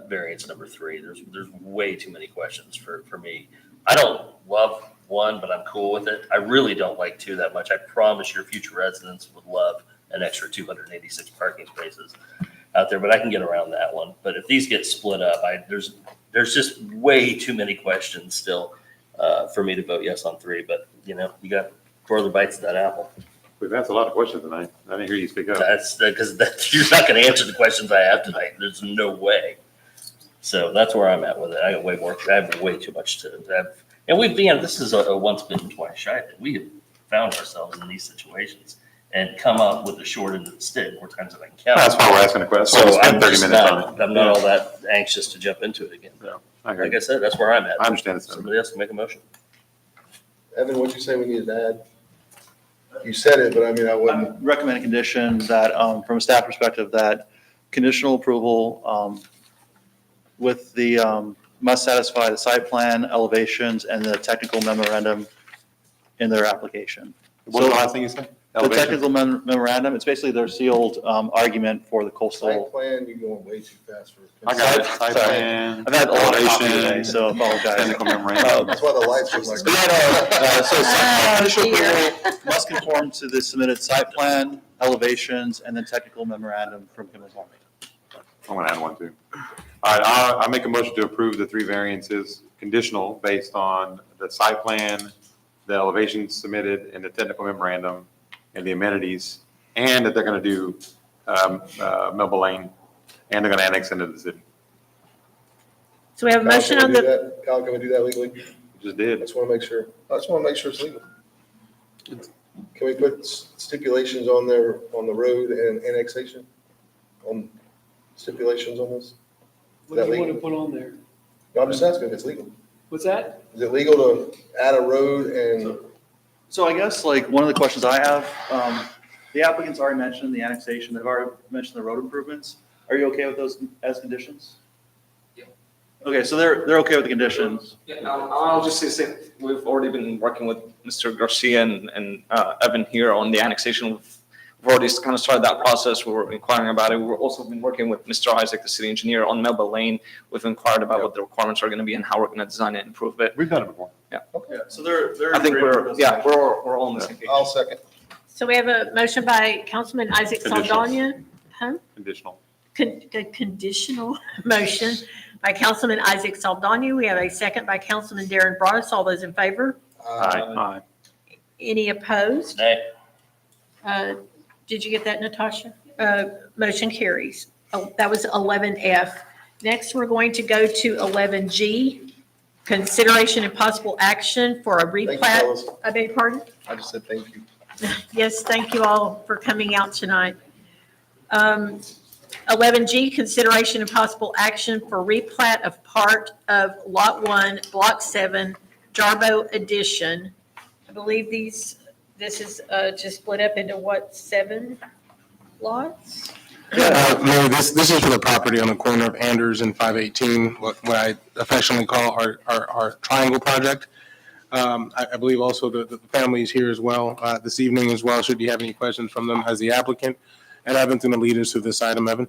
variance number 3. There's way too many questions for me. I don't love 1, but I'm cool with it. I really don't like 2 that much. I promise your future residents would love an extra 286 parking spaces out there, but I can get around that one. But if these get split up, there's just way too many questions still for me to vote yes on 3. But, you got 4 other bites of that apple. We've asked a lot of questions tonight. I didn't hear you speak up. That's because you're not going to answer the questions I have tonight. There's no way. So that's where I'm at with it. I have way too much to have. And this is a once bitten, twice shy thing. We have found ourselves in these situations and come up with the short end of the stick more times than I can count. That's why we're asking the question. So We'll spend I'm 30 just minutes on it. I'm not all that anxious to jump into it again. No, I agree. Like I said, that's where I'm at. I understand it. Somebody else can make a motion. Evan, what'd you say we needed to add? You said it, but I mean, I wouldn't. Recommend a condition that, from a staff perspective, that conditional approval with the, must satisfy the site plan, elevations, and the technical memorandum in their application. What was the last thing you said? The Elevation? technical memorandum, it's basically their sealed argument for the coastal. Site plan, you're going way too fast for. I got it. Site Sorry. plan, I've had a lot of coffee today, elevation, so I apologize. technical memorandum. That's why the lights look like. So Oh, conditional dear. approval must conform to the submitted site plan, elevations, and then technical memorandum from Kimball Farming. I'm gonna add one too. All right, I make a motion to approve the 3 variances, conditional based on the site plan, the elevations submitted, and the technical memorandum, and the amenities, and that they're gonna do Melba Lane, and they're gonna annex into the city. So we have a Kyle, motion can on we do the, that? Kyle, can we do that legally? Just did. I just want to make sure it's legal. Can we put stipulations on there, on the road and annexation? On stipulations on this? What do you want to put on there? No, I'm just asking if it's legal. What's that? Is it legal to add a road and? So I guess like one of the questions I have, the applicants already mentioned the annexation, they've already mentioned the road improvements. Are you okay with those as conditions? Yeah. Okay, so they're okay with the conditions. Yeah, I'll just say, we've already been working with Mr. Garcia and Evan here on the annexation. We've already kind of started that process. We were inquiring about it. We've also been working with Mr. Isaac, the city engineer, on Melba Lane. We've inquired about what the requirements are going to be and how we're going to design it and improve it. We've done it before. Yeah. Okay. So they're. I think we're all on the same page. I'll second. so we have a motion by Councilman Isaac Conditional. Saldana. Huh? Conditional. A conditional motion by Councilman Isaac Saldana. We have a second by Councilman Darren Broadus. All those in favor? Aye. Any opposed? Nay. Did you get that, Natasha? Motion carries. Oh, that was 11F. Next, we're going to go to 11G, consideration and possible action for a Thank you, replat. fellas. I beg your pardon? I just said thank you. Yes, thank you all for coming out tonight. 11G, consideration and possible action for replat of part of Lot 1, Block 7, Jarbo Addition. I believe this is to split up into what, 7 lots? Mayor, this is for the property on the corner of Anders and 518, what I affectionately call our triangle project. I believe also the family is here as well this evening as well, should you have any questions from them as the applicant. And Evan's going to lead us through this item, Evan.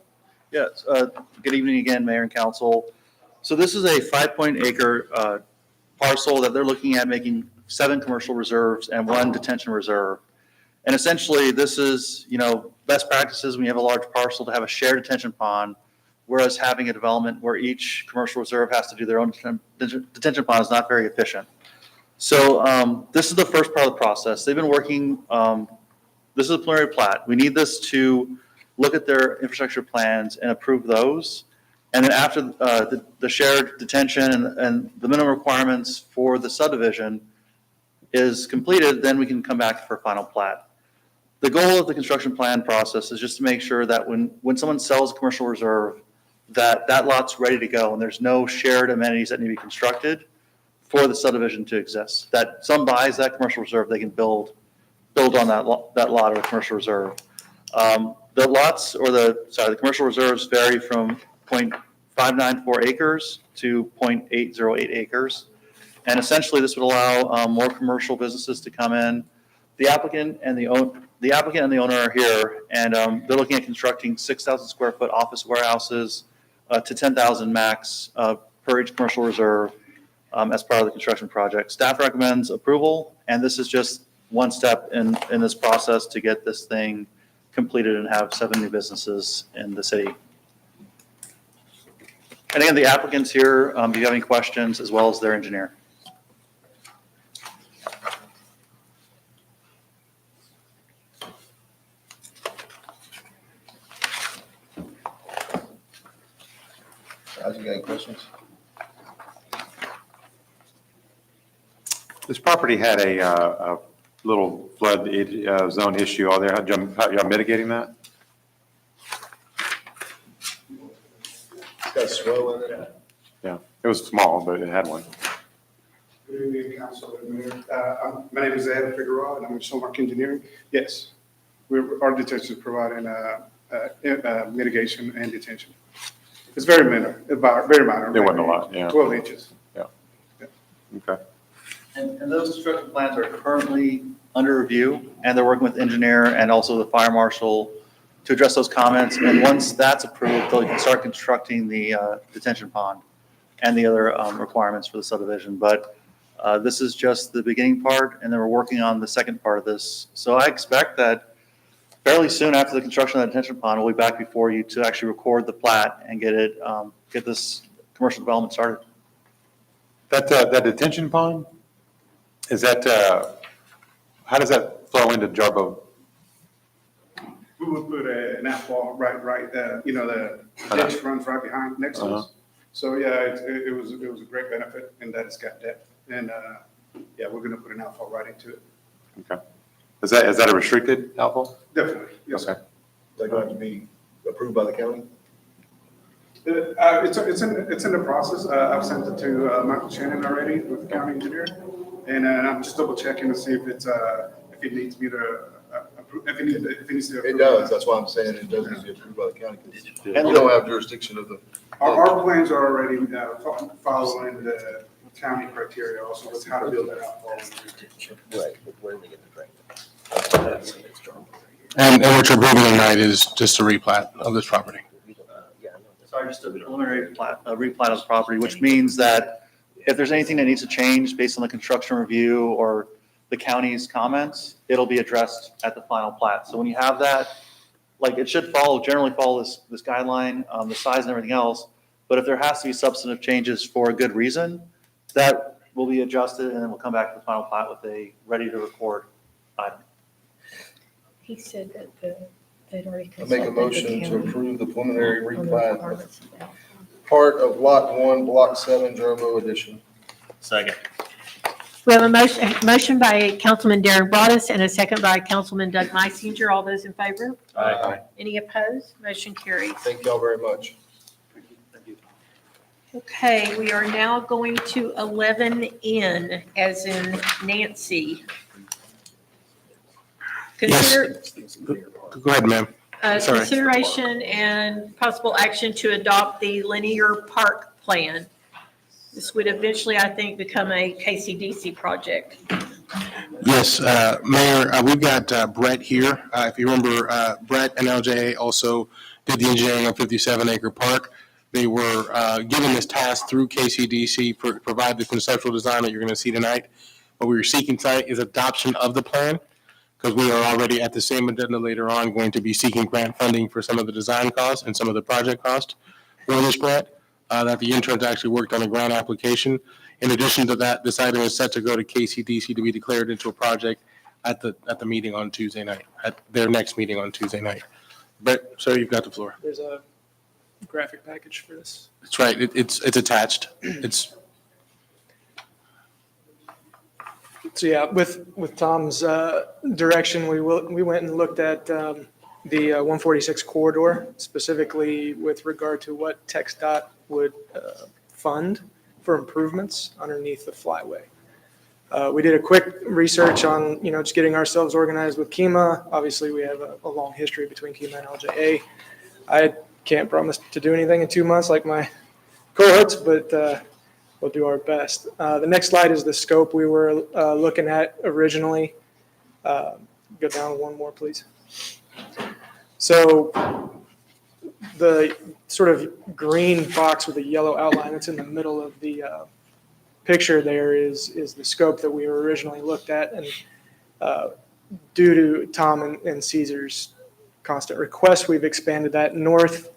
Yes, good evening again, Mayor and Council. So this is a 5-acre parcel that they're looking at making 7 commercial reserves and 1 detention reserve. And essentially, this is, best practices when you have a large parcel to have a shared detention pond, whereas having a development where each commercial reserve has to do their own detention pond is not very efficient. So this is the first part of the process. They've been working, this is a preliminary plat. We need this to look at their infrastructure plans and approve those. And then after the shared detention and the minimum requirements for the subdivision is completed, then we can come back for final plat. The goal of the construction plan process is just to make sure that when someone sells a commercial reserve, that that lot's ready to go and there's no shared amenities that need to be constructed for the subdivision to exist. That some buys that commercial reserve, they can build on that lot of the commercial reserve. The lots or the commercial reserves vary from 0.594 acres to 0.808 acres. And essentially this would allow more commercial businesses to come in. The applicant and the owner are here, and they're looking at constructing 6,000 square foot office warehouses to 10,000 max per each commercial reserve as part of the construction project. Staff recommends approval, and this is just one step in this process to get this thing completed and have 7 new businesses in the city. And again, the applicant's here, if you have any questions, as well as their engineer. Guys, you got any questions? This property had a little flood zone issue out there. How y'all mitigating that? It's got a swell in it. Yeah, it was small, but it had one. Good evening, Council and Mayor. My name is Ed Figueroa, and I'm with Showmark Engineering. Yes, our detention is providing mitigation and detention. It's very minor, very minor. It wasn't a lot, yeah. 12 inches. Yeah. Okay. And those construction plans are currently under review, and they're working with engineer and also the fire marshal to address those comments. And once that's approved, they can start constructing the detention pond and the other requirements for the subdivision. But this is just the beginning part, and then we're working on the second part of this. So I expect that fairly soon after the construction of the detention pond, we'll be back before you to actually record the plat and get this commercial development started. That detention pond, is that, how does that flow into Jarbo? We would put an asphalt right, the ditch runs right behind next to us. So, yeah, it was a great benefit in that it's got depth. And, yeah, we're gonna put an asphalt right into it. Okay. Is that a restricted outfall? Definitely, yes, sir. Okay. Is that going to be approved by the county? It's in the process. I've sent it to Michael Shannon already with the county engineer. And I'm just double checking to see if if it needs me to approve, if it needs to. It does, that's why I'm saying it does need to be approved by the county. We don't have jurisdiction of the. Our plans are already following the county criteria also with how to build that out. Right, but where do they get the drain? And what you're approving tonight is just a replat of this property. Sorry, just a preliminary replat of the property, which means that if there's anything that needs to change based on the construction review or the county's comments, it'll be addressed at the final plat. So when you have that, like it should generally follow this guideline, the size and everything else. But if there has to be substantive changes for a good reason, that will be adjusted and then we'll come back to the final plat with a ready to record item. He said that they'd already I make a consulted the motion to county approve the preliminary on the replat requirements. part of Lot 1, Block 7, Jerbo Edition. Second. We have a motion by Councilman Darren Broadus and a second by Councilman Doug Meisinger. All those in favor? Aye. Any opposed? Motion carries. Thank y'all very much. Okay, we are now going to 11N, as in Nancy. Consider, Go ahead, ma'am. Sorry. consideration and possible action to adopt the linear park plan. This would eventually, I think, become a KCDC project. Yes, Mayor, we've got Brett here. If you remember, Brett and LJA also did the engineering on 57-acre park. They were given this task through KCDC to provide the conceptual design that you're going to see tonight. What we were seeking tonight is adoption of the plan, because we are already at the same agenda later on going to be seeking grant funding for some of the design costs and some of the project costs for this grant, that the interns actually worked on a grant application. In addition to that, this item is set to go to KCDC to be declared into a project at the meeting on Tuesday night, at their next meeting on Tuesday night. Brett, sir, you've got the floor. There's a graphic package for this. That's right. It's attached. So yeah, with Tom's direction, we went and looked at the 146 corridor, specifically with regard to what TxDOT would fund for improvements underneath the flyway. We did a quick research on, just getting ourselves organized with KEMA. Obviously, we have a long history between KEMA and LJA. I can't promise to do anything in 2 months like my cohorts, but we'll do our best. The next slide is the scope we were looking at originally. Go down one more, please. So the sort of green box with the yellow outline that's in the middle of the picture there is the scope that we were originally looked at. And due to Tom and Caesar's constant request, we've expanded that north.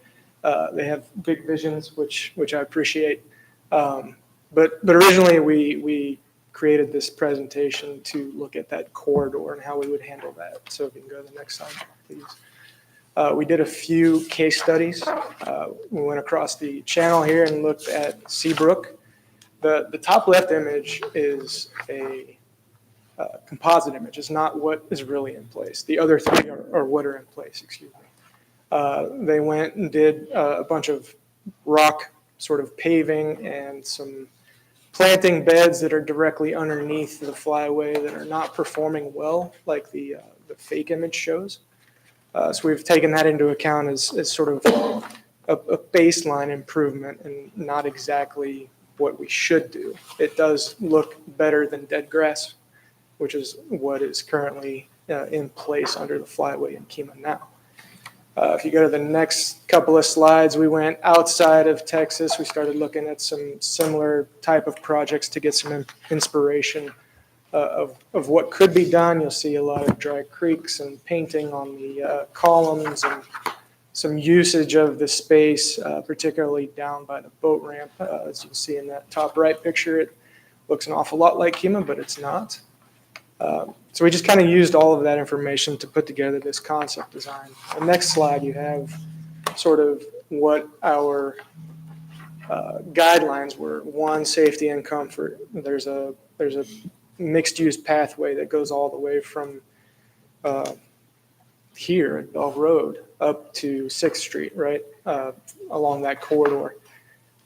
They have big visions, which I appreciate. But originally we created this presentation to look at that corridor and how we would handle that. So if you can go to the next slide, please. We did a few case studies. We went across the channel here and looked at Seabrook. The top left image is a composite image. It's not what is really in place. The other three are what are in place, excuse me. They went and did a bunch of rock sort of paving and some planting beds that are directly underneath the flyway that are not performing well, like the fake image shows. So we've taken that into account as sort of a baseline improvement and not exactly what we should do. It does look better than dead grass, which is what is currently in place under the flyway in KEMA now. If you go to the next couple of slides, we went outside of Texas. We started looking at some similar type of projects to get some inspiration of what could be done. You'll see a lot of dry creeks and painting on the columns and some usage of the space, particularly down by the boat ramp. As you can see in that top right picture, it looks an awful lot like KEMA, but it's not. So we just kind of used all of that information to put together this concept design. The next slide, you have sort of what our guidelines were. One, safety and comfort. There's a mixed-use pathway that goes all the way from here at Bell Road up to 6th Street, right, along that corridor.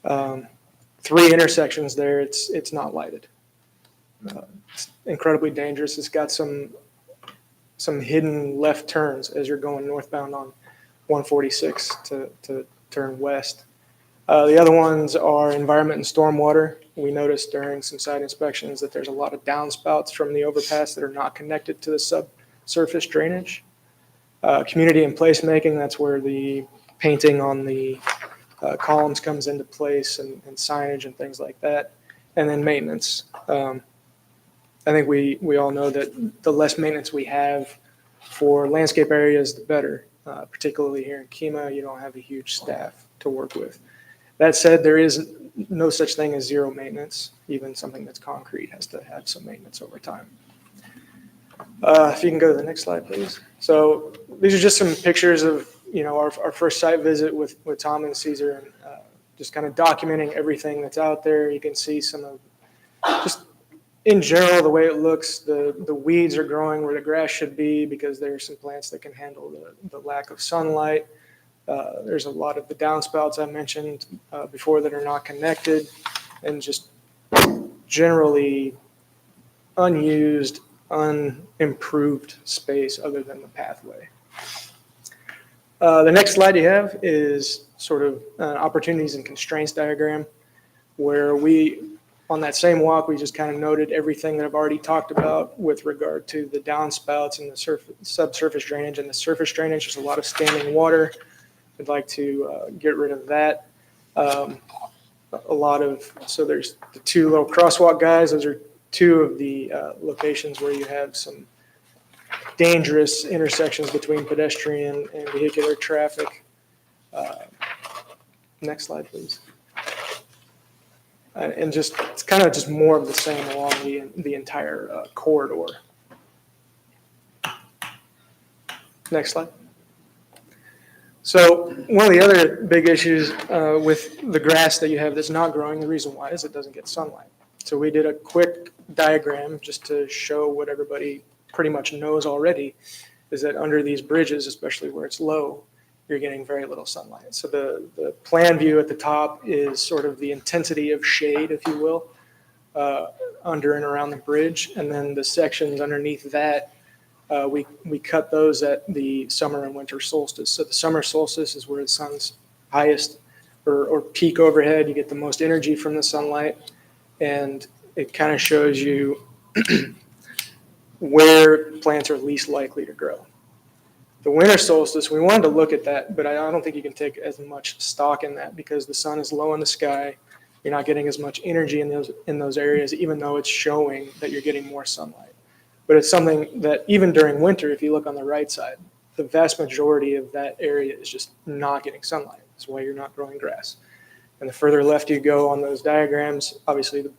3 intersections there, it's not lighted. It's incredibly dangerous. It's got some hidden left turns as you're going northbound on 146 to turn west. The other ones are environment and stormwater. We noticed during some site inspections that there's a lot of downspouts from the overpass that are not connected to the subsurface drainage. Community and placemaking, that's where the painting on the columns comes into place and signage and things like that. And then maintenance. I think we all know that the less maintenance we have for landscape areas, the better. Particularly here in KEMA, you don't have a huge staff to work with. That said, there is no such thing as zero maintenance. Even something that's concrete has to have some maintenance over time. If you can go to the next slide, please. So these are just some pictures of our first site visit with Tom and Caesar, and just kind of documenting everything that's out there. You can see some of just in general the way it looks. The weeds are growing where the grass should be because there are some plants that can handle the lack of sunlight. There's a lot of the downspouts I mentioned before that are not connected, and just generally unused, unimproved space other than the pathway. The next slide you have is sort of opportunities and constraints diagram, where on that same walk, we just kind of noted everything that I've already talked about with regard to the downspouts and the subsurface drainage. And the surface drainage, there's a lot of standing water. We'd like to get rid of that. So there's the 2 little crosswalk guys. Those are 2 of the locations where you have some dangerous intersections between pedestrian and vehicular traffic. Next slide, please. And it's kind of just more of the same along the entire corridor. Next slide. So one of the other big issues with the grass that you have that's not growing, the reason why is it doesn't get sunlight. So we did a quick diagram just to show what everybody pretty much knows already, is that under these bridges, especially where it's low, you're getting very little sunlight. So the plan view at the top is sort of the intensity of shade, if you will, under and around the bridge. And then the sections underneath that, we cut those at the summer and winter solstice. So the summer solstice is where the sun's highest or peak overhead. You get the most energy from the sunlight. And it kind of shows you where plants are least likely to grow. The winter solstice, we wanted to look at that, but I don't think you can take as much stock in that because the sun is low in the sky. You're not getting as much energy in those areas, even though it's showing that you're getting more sunlight. But it's something that even during winter, if you look on the right side, the vast majority of that area is just not getting sunlight. That's why you're not growing grass. And the further left you go on those diagrams, obviously the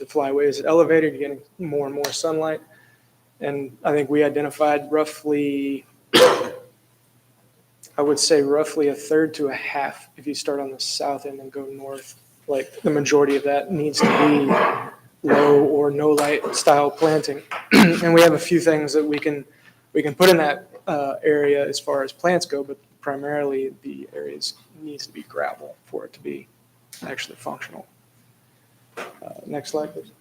flyway is elevated, you're getting more and more sunlight. And I think we identified roughly, I would say roughly a third to a half if you start on the south end and go north. Like the majority of that needs to be low or no light style planting. And we have a few things that we can put in that area as far as plants go, but primarily the areas needs to be gravel for it to be actually functional. Next slide, please.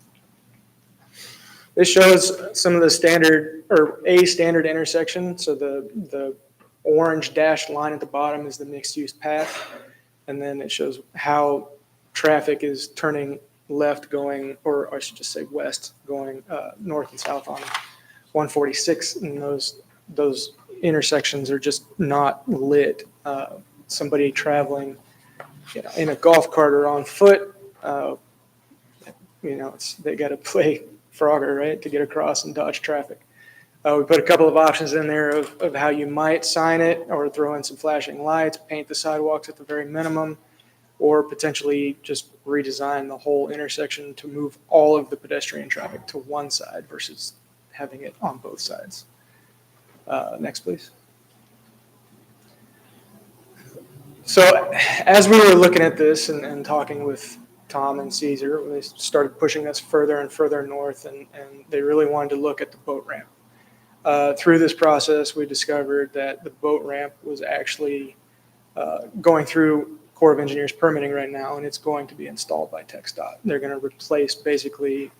This shows some of the standard or a standard intersection. So the orange dashed line at the bottom is the mixed use path. And then it shows how traffic is turning left going, or I should just say west, going north and south on 146. And those intersections are just not lit. Somebody traveling in a golf cart or on foot, they got to play Frogger, right, to get across and dodge traffic. We put a couple of options in there of how you might sign it or throw in some flashing lights, paint the sidewalks at the very minimum, or potentially just redesign the whole intersection to move all of the pedestrian traffic to one side versus having it on both sides. Next, please. So as we were looking at this and talking with Tom and Caesar, they started pushing us further and further north, and they really wanted to look at the boat ramp. Through this process, we discovered that the boat ramp was actually going through Corps of Engineers permitting right now, and it's going to be installed by TxDOT. They're going to replace basically,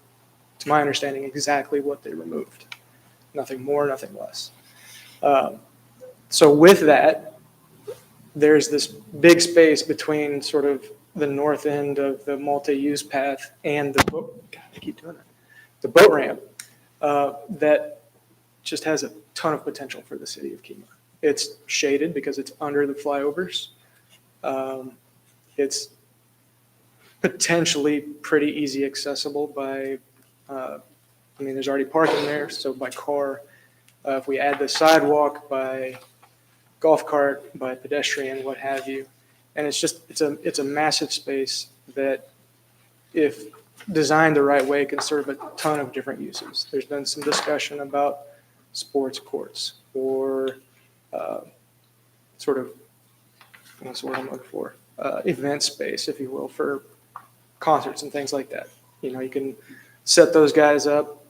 to my understanding, exactly what they removed. Nothing more, nothing less. So with that, there's this big space between sort of the north end of the multi-use path and the boat, the boat ramp that just has a ton of potential for the city of Kemah. It's shaded because it's under the flyovers. It's potentially pretty easy accessible by, there's already parking there, so by car. If we add the sidewalk, by golf cart, by pedestrian, what have you. And it's a massive space that, if designed the right way, can serve a ton of different uses. There's been some discussion about sports courts or what's the word I'm looking for? Event space, if you will, for concerts and things like that. You can set those guys up,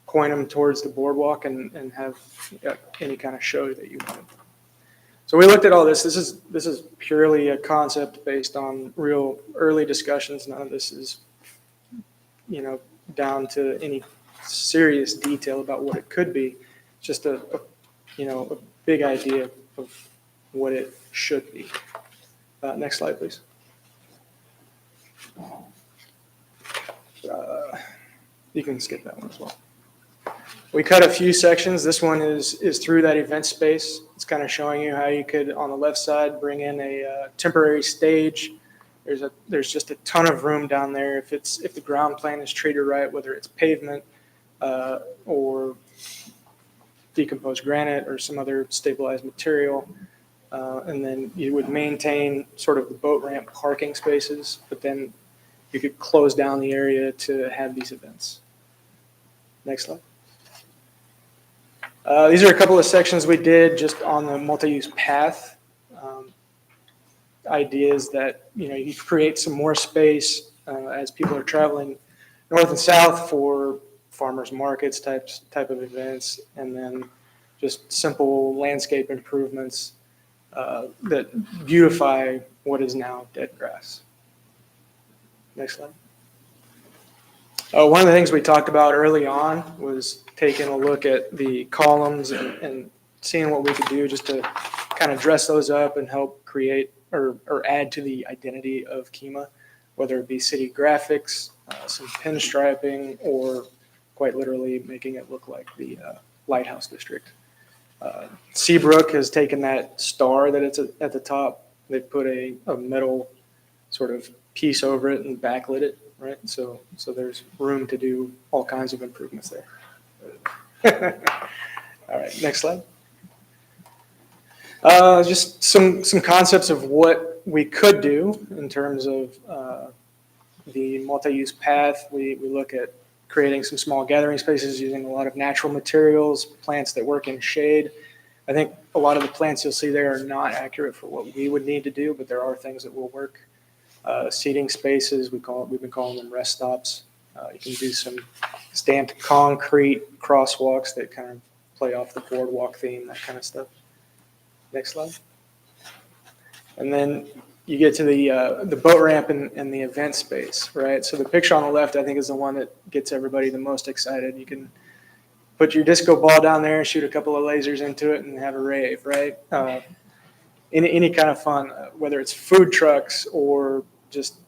point them towards the boardwalk, and have any kind of show that you want. So we looked at all this. This is purely a concept based on real early discussions. None of this is, down to any serious detail about what it could be. Just a big idea of what it should be. Next slide, please. You can skip that one as well. We cut a few sections. This one is through that event space. It's kind of showing you how you could, on the left side, bring in a temporary stage. There's just a ton of room down there if the ground plan is treated right, whether it's pavement or decomposed granite or some other stabilized material. And then you would maintain sort of the boat ramp parking spaces, but then you could close down the area to have these events. Next slide. These are a couple of sections we did just on the multi-use path. Ideas that, you create some more space as people are traveling north and south for farmers markets type of events, and then just simple landscape improvements that beautify what is now dead grass. Next slide. One of the things we talked about early on was taking a look at the columns and seeing what we could do just to kind of dress those up and help create or add to the identity of Kemah, whether it be city graphics, some pinstriping, or quite literally making it look like the Lighthouse District. Seabrook has taken that star that it's at the top. They put a metal sort of piece over it and backlit it, right? So there's room to do all kinds of improvements there. All right, next slide. Just some concepts of what we could do in terms of the multi-use path. We look at creating some small gathering spaces using a lot of natural materials, plants that work in shade. I think a lot of the plants you'll see there are not accurate for what we would need to do, but there are things that will work. Seating spaces, we've been calling them rest stops. You can do some stamped concrete crosswalks that kind of play off the boardwalk theme, that kind of stuff. Next slide. And then you get to the boat ramp and the event space, right? So the picture on the left, I think, is the one that gets everybody the most excited. You can put your disco ball down there and shoot a couple of lasers into it and have a rave, right? Any kind of fun, whether it's food trucks or just,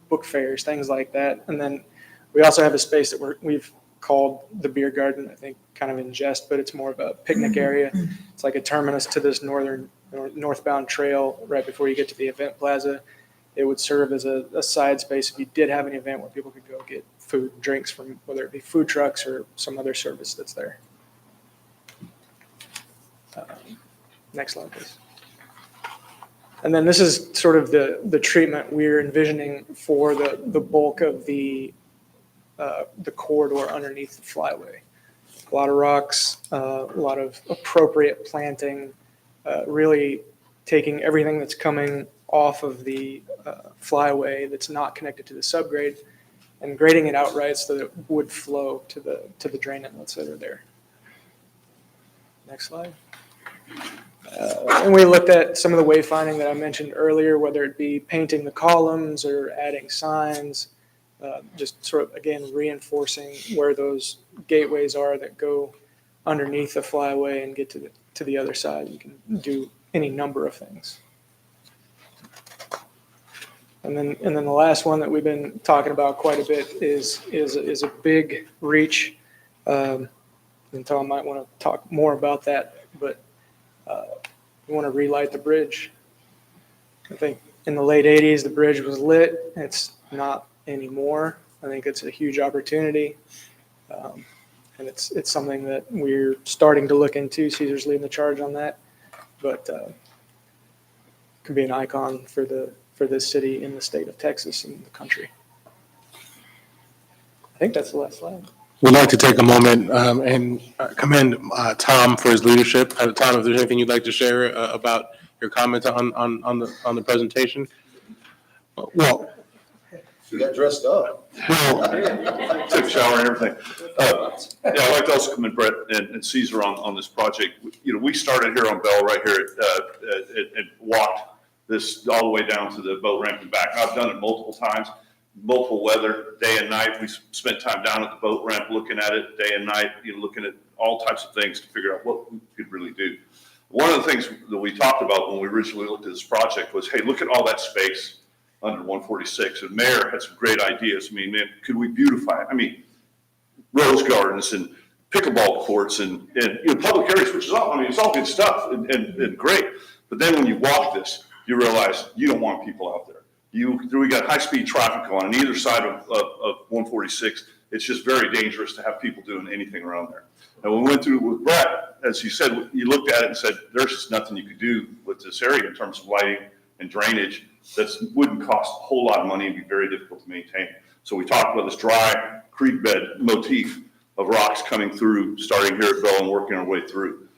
book fairs, things like that. And then we also have a space that we've called the beer garden, I think kind of in jest, but it's more of a picnic area. It's like a terminus to this northbound trail right before you get to the event plaza. It would serve as a side space if you did have an event where people could go get food and drinks from, whether it be food trucks or some other service that's there. Next slide, please. And then this is sort of the treatment we're envisioning for the bulk of the corridor underneath the flyway. A lot of rocks, a lot of appropriate planting, really taking everything that's coming off of the flyway that's not connected to the subgrade and grading it outright so that it would flow to the drain inlets that are there. Next slide. And we looked at some of the wayfinding that I mentioned earlier, whether it be painting the columns or adding signs, just sort of, again, reinforcing where those gateways are that go underneath the flyway and get to the other side. You can do any number of things. And then the last one that we've been talking about quite a bit is a big reach. And Tom might want to talk more about that, but we want to relight the bridge. I think in the late 80s, the bridge was lit. It's not anymore. I think it's a huge opportunity. And it's something that we're starting to look into. Caesar's leading the charge on that. But it could be an icon for this city in the state of Texas and the country. I think that's the last slide. We'd like to take a moment and commend Tom for his leadership. Tom, if there's anything you'd like to share about your comments on the presentation? Well, You got dressed up. Took a shower and everything. Yeah, I'd like to also commend Brett and Caesar on this project. We started here on Bell right here and walked this all the way down to the boat ramp and back. I've done it multiple times. Multiple weather, day and night. We spent time down at the boat ramp looking at it day and night, looking at all types of things to figure out what we could really do. One of the things that we talked about when we originally looked at this project was, hey, look at all that space under 146. And Mayor had some great ideas. I mean, man, could we beautify it? I mean, rose gardens and pickleball courts and public areas, which is all, it's all good stuff and great. But then when you walk this, you realize you don't want people out there. We got high-speed traffic on either side of 146. It's just very dangerous to have people doing anything around there. And when we went through with Brett, as you said, you looked at it and said, there's just nothing you could do with this area in terms of lighting and drainage that wouldn't cost a whole lot of money and be very difficult to maintain. So we talked about this dry creek bed motif of rocks coming through, starting here at Bell and working our way through.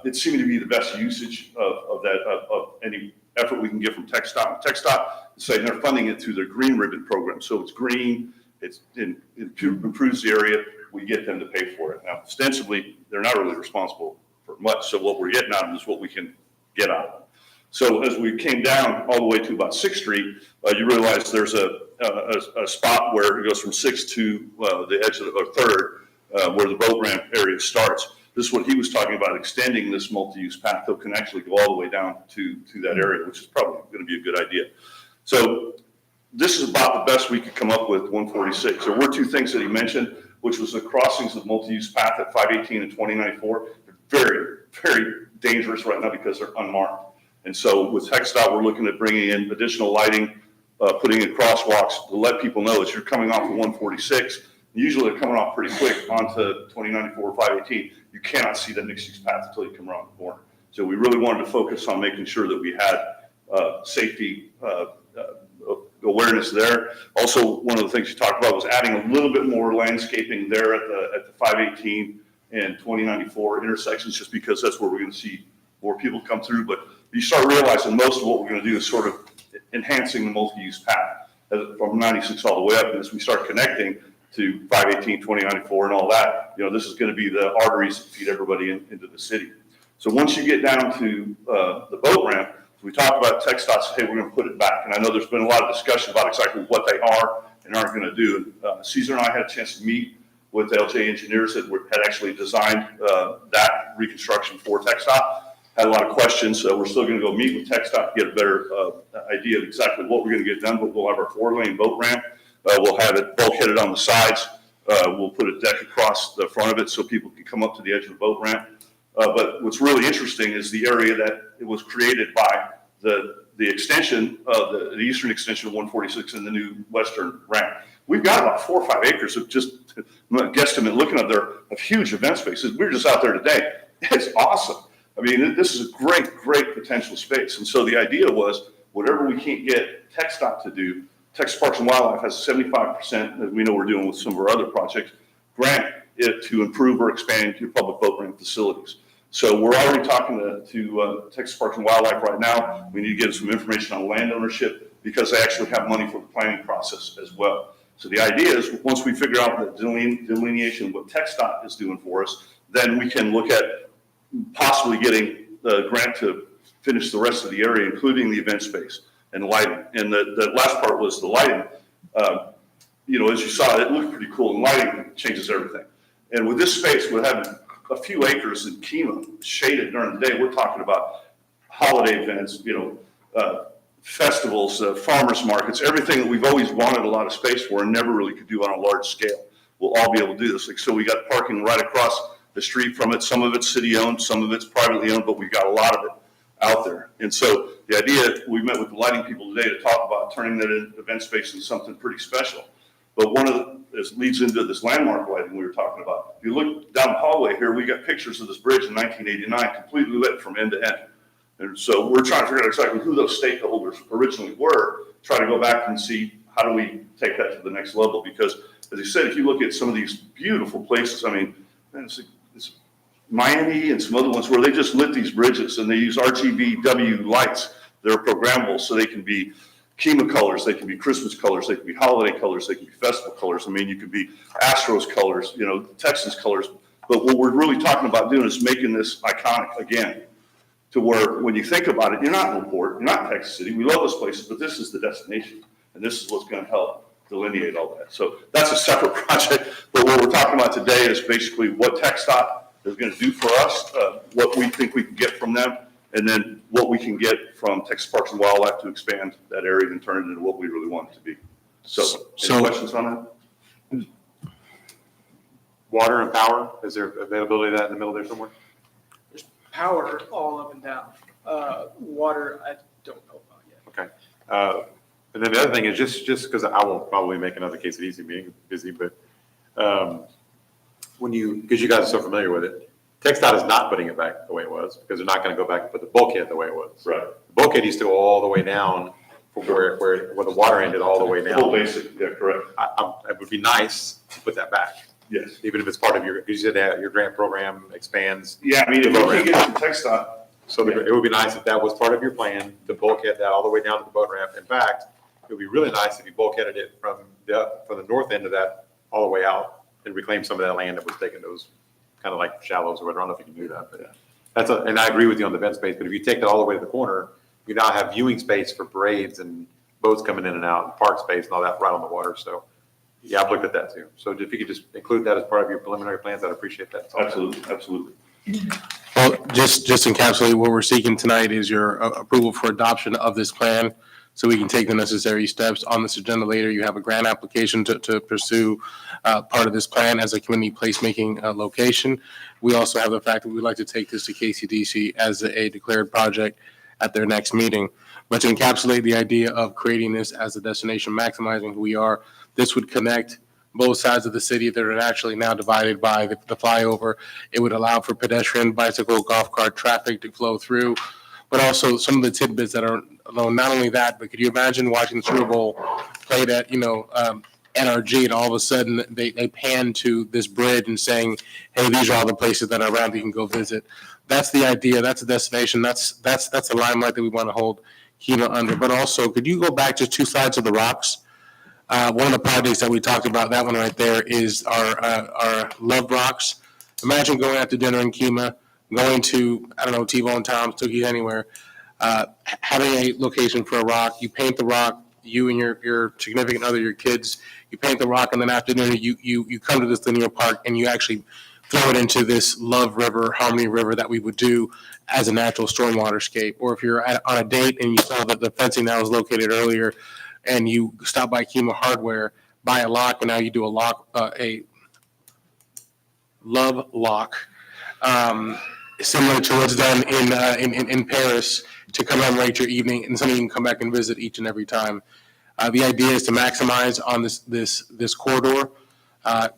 It seemed to be the best usage of any effort we can get from TxDOT. TxDOT is saying they're funding it through their green ribbon program. So it's green, it improves the area, we get them to pay for it. Now, ostensibly, they're not really responsible for much, so what we're getting out of them is what we can get out of them. So as we came down all the way to about 6th Street, you realize there's a spot where it goes from 6th to the edge of the, or 3rd, where the boat ramp area starts. This is what he was talking about, extending this multi-use path that can actually go all the way down to that area, which is probably going to be a good idea. So this is about the best we could come up with 146. There were two things that he mentioned, which was the crossings of multi-use path at 518 and 2094. They're very, very dangerous right now because they're unmarked. And so with TxDOT, we're looking at bringing in additional lighting, putting in crosswalks to let people know as you're coming off of 146. Usually they're coming off pretty quick onto 2094 or 518. You cannot see that mixed-use path until you come around the corner. So we really wanted to focus on making sure that we had safety awareness there. Also, one of the things you talked about was adding a little bit more landscaping there at the 518 and 2094 intersections, just because that's where we're going to see more people come through. But you start realizing most of what we're going to do is sort of enhancing the multi-use path from 96 all the way up. And as we start connecting to 518, 2094 and all that, you know, this is going to be the arteries that feed everybody into the city. So once you get down to the boat ramp, we talked about TxDOT said, hey, we're going to put it back. And I know there's been a lot of discussion about exactly what they are and aren't going to do. Caesar and I had a chance to meet with LJ engineers that had actually designed that reconstruction for TxDOT. Had a lot of questions, so we're still going to go meet with TxDOT to get a better idea of exactly what we're going to get done. But we'll have our 4-lane boat ramp. We'll have it bulkheaded on the sides. We'll put a deck across the front of it so people can come up to the edge of the boat ramp. But what's really interesting is the area that it was created by the extension of the eastern extension of 146 and the new western ramp. We've got about 4 or 5 acres of just, guesstimate looking up there, of huge event spaces. We were just out there today. It's awesome. I mean, this is a great, great potential space. And so the idea was whatever we can't get TxDOT to do, Texas Parks and Wildlife has 75%, as we know we're doing with some of our other projects, grant it to improve or expand your public boat ramp facilities. So we're already talking to Texas Parks and Wildlife right now. We need to get some information on land ownership because they actually have money for the planning process as well. So the idea is once we figure out the delineation of what TxDOT is doing for us, then we can look at possibly getting the grant to finish the rest of the area, including the event space and lighting. And the last part was the lighting. You know, as you saw, it looked pretty cool, and lighting changes everything. And with this space, we're having a few acres in Kemah shaded during the day. We're talking about holiday events, you know, festivals, farmers markets, everything that we've always wanted a lot of space for and never really could do on a large scale. We'll all be able to do this. Like, so we got parking right across the street from it. Some of it's city owned, some of it's privately owned, but we've got a lot of it out there. And so the idea, we met with the lighting people today to talk about turning that event space into something pretty special. But one of this leads into this landmark lighting we were talking about. If you look down the hallway here, we got pictures of this bridge in 1989, completely lit from end to end. And so we're trying to figure out exactly who those stakeholders originally were, try to go back and see how do we take that to the next level. Because as I said, if you look at some of these beautiful places, I mean, man, it's Miami and some other ones where they just lit these bridges and they use RGBW lights. They're programmable so they can be Kemah colors, they can be Christmas colors, they can be holiday colors, they can be festival colors. I mean, you could be Astros colors, you know, Texans colors. But what we're really talking about doing is making this iconic again, to where when you think about it, you're not in LaPorte, you're not in Texas City. We love those places, but this is the destination. And this is what's going to help delineate all that. So that's a separate project. But what we're talking about today is basically what TxDOT is going to do for us, what we think we can get from them, and then what we can get from Texas Parks and Wildlife to expand that area and turn it into what we really want it to be. So any questions on that? Water and power, is there availability of that in the middle there somewhere? Power all up and down. Water, I don't know about yet. Okay. And then the other thing is just because I won't probably make another Case of Easy meeting busy, but because you guys are so familiar with it, TxDOT is not putting it back the way it was because they're not going to go back and put the bulkhead the way it was. Right. The bulkhead used to go all the way down from where the water ended all the way down. Full basic, yeah, correct. It would be nice to put that back. Yes. Even if it's part of because you said that your grant program expands. Yeah, I mean, if we can get it to TxDOT. So it would be nice if that was part of your plan, to bulkhead that all the way down to the boat ramp. In fact, it would be really nice if you bulkheaded it from the north end of that all the way out and reclaim some of that land that was taken, those kind of like shallows or whatever. I don't know if you can do that, but and I agree with you on the event space, but if you take that all the way to the corner, you now have viewing space for parades and boats coming in and out, and park space and all that right on the water. So, yeah, I've looked at that too. So if you could just include that as part of your preliminary plans, I'd appreciate that. Absolutely, absolutely. Well, just encapsulate what we're seeking tonight is your approval for adoption of this plan, so we can take the necessary steps. On this agenda later, you have a grant application to pursue part of this plan as a community placemaking location. We also have the fact that we'd like to take this to KCDC as a declared project at their next meeting. But to encapsulate the idea of creating this as a destination, maximizing who we are, this would connect both sides of the city that are actually now divided by the flyover. It would allow for pedestrian, bicycle, golf cart traffic to flow through, but also some of the tidbits that are, not only that, but could you imagine watching the Super Bowl played at, NRG, and all of a sudden they pan to this bridge and saying, hey, these are all the places that are around you can go visit. That's the idea. That's a destination. That's the limelight that we want to hold Kemah under. But also, could you go back to two sides of the rocks? One of the projects that we talked about, that one right there, is our Love Rocks. Imagine going out to dinner in Kemah, going to, I don't know, T-Bone Tom's, Tookie, anywhere, having a location for a rock. You paint the rock, you and your significant other, your kids, you paint the rock, and then after dinner, you come to this linear park and you actually throw it into this Love River, Harmony River that we would do as a natural stormwaterscape. Or if you're on a date and you saw that the fencing that was located earlier, and you stop by Kemah Hardware, buy a lock, and now you do a love lock, similar to what's done in Paris to commemorate your evening, and something you can come back and visit each and every time. The idea is to maximize on this corridor,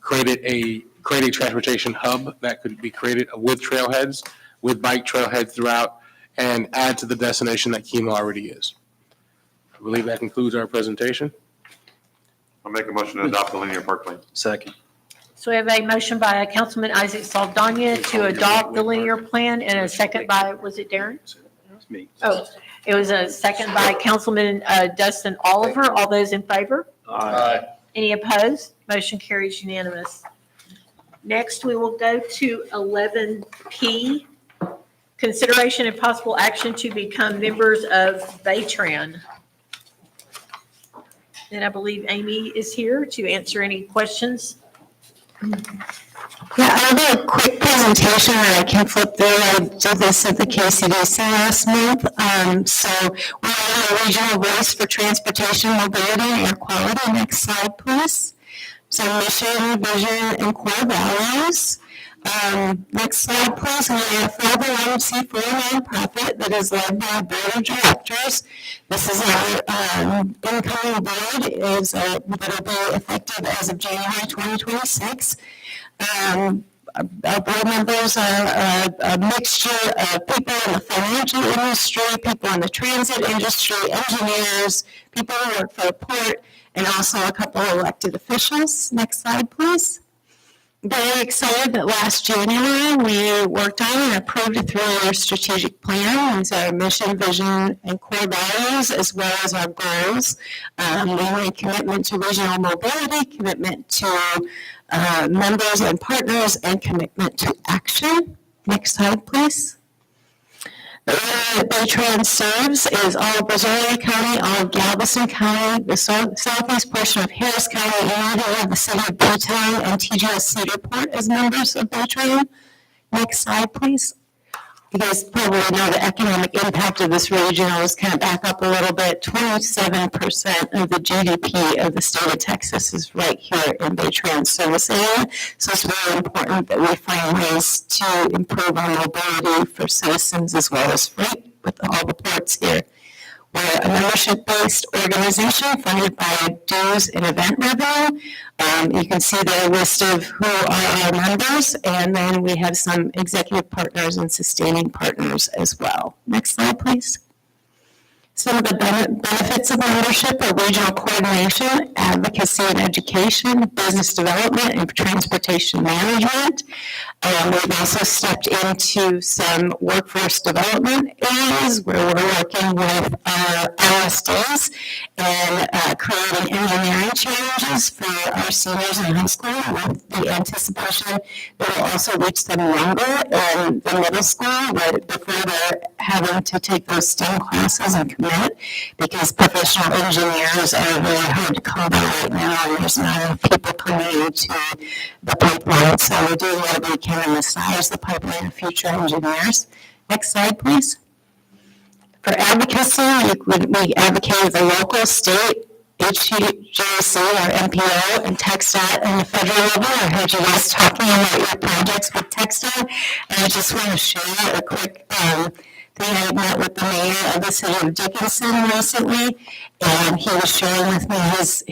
create a transportation hub that could be created with trailheads, with bike trailheads throughout, and add to the destination that Kemah already is. I believe that concludes our presentation. I'll make a motion to adopt the linear park plan. Second. So we have a motion by Councilman Isaac Saldana to adopt the linear plan, and a second by, was it Darren? It's me. Oh, it was a second by Councilman Dustin Oliver. All those in favor? Aye. Any opposed? Motion carries unanimous. Next, we will go to 11P, consideration and possible action to become members of Baytran. And I believe Amy is here to answer any questions. Yeah, I have a quick presentation that I can flip through. I did this at the KCDC last month. So we have a regional voice for transportation, mobility, and air quality. Next slide, please. So mission, vision, and core values. Next slide, please. We have a 501c4 nonprofit that is led by a board of directors. This is our incoming board that'll be effective as of January 2026. Our board members are a mixture of people in the financial industry, people in the transit industry, engineers, people who work for the port, and also a couple of elected officials. Next slide, please. Very excited that last January we worked on and approved a 3-year strategic plan. These are our mission, vision, and core values, as well as our goals. We made a commitment to regional mobility, commitment to members and partners, and commitment to action. Next slide, please. The area that Baytran serves is all of Brazoria County, all of Galveston County, the southeast portion of Harris County, and we have the city of Baytown and TGS Cedarport as members of Baytran. Next slide, please. You guys probably know the economic impact of this region. I'll just kind of back up a little bit. 27% of the GDP of the state of Texas is right here in Baytran service area. So it's very important that we find ways to improve our mobility for citizens as well as freight with all the ports here. We're a membership-based organization funded by dues and event revenue. You can see the list of who are our members, and then we have some executive partners and sustaining partners as well. Next slide, please. Some of the benefits of membership are regional coordination, advocacy and education, business development, and transportation management. We've also stepped into some workforce development areas where we're working with our LSDs and creating engineering challenges for our seniors in high school with the anticipation that we'll also reach them younger in the middle school, but before they're having to take those STEM classes and commit, because professional engineers are really hard to come by right now, and there's not enough people coming into the pipeline. So we're doing what we can to massage the pipeline of future engineers. Next slide, please. For advocacy, we advocate at the local, state, HGC or MPO and TxDOT and the federal level. I heard you guys talking about your projects with TxDOT, and I just want to share a quick thing. I met with the mayor of the city of Dickinson recently, and he was sharing with me his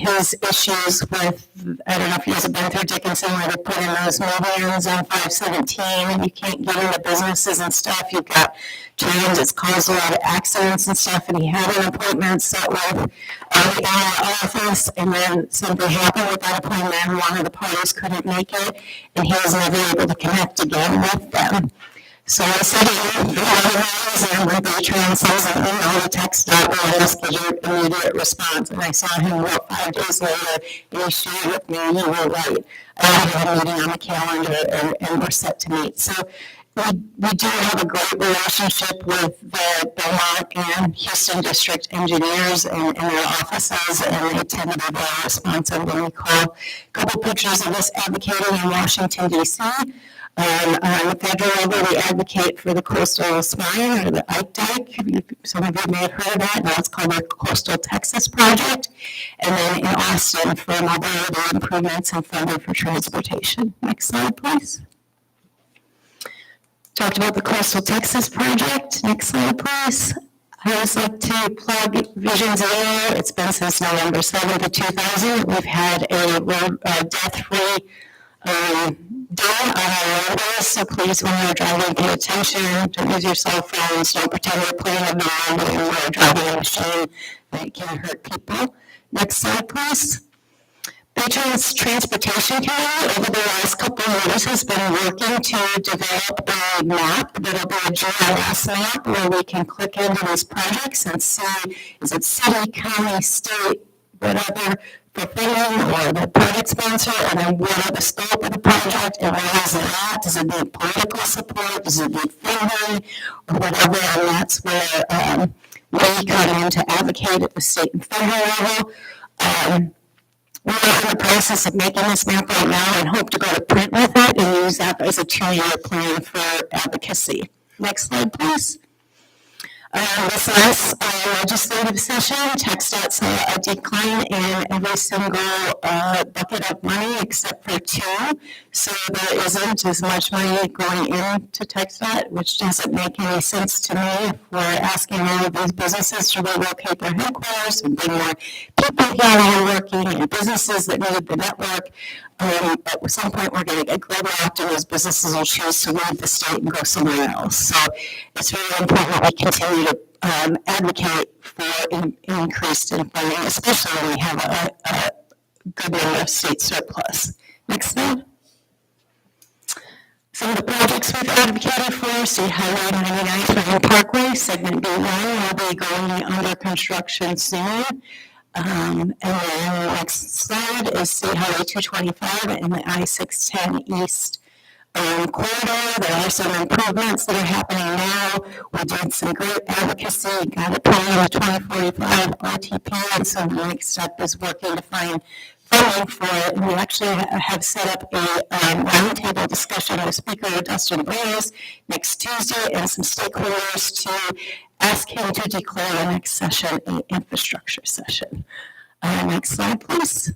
issues with, I don't know if you guys have been through Dickinson, where they put in those medians on 517, and you can't get into businesses and stuff. You've got trains, it's caused a lot of accidents and stuff, and he had an appointment set with the office, and then something happened with that appointment, and one of the parties couldn't make it, and he was never able to connect again with them. So I said, when Bertrand sends an email to TxDOT, we'll ask your immediate response. And I saw him about 5 days later, and he shared with me, you were right. I have a meeting on the calendar, and we're set to meet. So we do have a great relationship with the Beaumont and Houston District engineers and their offices, and they tend to be very responsive when we call. A couple pictures of us advocating in Washington, D.C. On the federal level, we advocate for the coastal spine or the Ike Dike. Some of you may have heard of that. Now it's called the Coastal Texas Project. And then in Austin for mobility improvements and funding for transportation. Next slide, please. Talked about the Coastal Texas Project. Next slide, please. I always like to plug Vision Zero. It's been since November 7th of 2000. We've had a death-free done on our roadways, so please, when you're driving, pay attention. Don't use your cell phones. Don't pretend you're playing a band when you're driving a machine that can hurt people. Next slide, please. Veterans Transportation Committee over the last couple of years has been working to develop a map that'll be a GIS map where we can click into these projects and see, is it city, county, state, whatever, for funding or the project sponsor, and then what are the scope of the project, and where is it at? Does it need political support? Does it need funding, or whatever? And that's where we come in to advocate at the state and federal level. We're in the process of making this map right now and hope to go to print with it and use that as a 2-year plan for advocacy. Next slide, please. This last legislative session, TxDOT saw a decline in every single bucket of money except for 2. So there isn't as much money going into TxDOT, which doesn't make any sense to me if we're asking all of these businesses to relocate their headquarters and bring more people here and working and businesses that need the network. At some point, we're going to get gridlocked and those businesses will choose to leave the state and go somewhere else. So it's really important we continue to advocate for increased funding, especially when we have a good number of state surplus. Next slide. Some of the projects we've advocated for: State Highway 99 Freedom Parkway, Segment B1 will be going under construction soon. And then the next slide is State Highway 225 and the I-610 East corridor. There are some improvements that are happening now. We did some great advocacy, got it put in the 2045 RTP, and so the next step is working to find funding for it. And we actually have set up a roundtable discussion with Speaker Dustin Brayers next Tuesday and some stakeholders to ask him to declare the next session an infrastructure session. Next slide, please.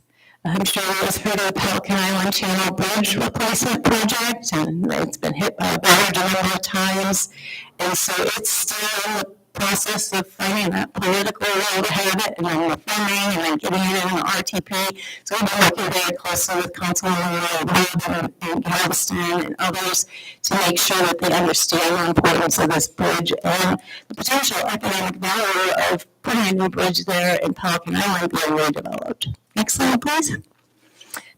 I'm sure you guys heard of the Pelican Island Channel Bridge Replacement Project, and it's been hit by a barge a number of times. And so it's still in the process of finding that political will to have it, and then the funding, and then getting it in the RTP. So we've been working very closely with Councilman Webb and Galveston and others to make sure that they understand the importance of this bridge and the potential economic value of putting a new bridge there in Pelican Island being redeveloped. Next slide, please.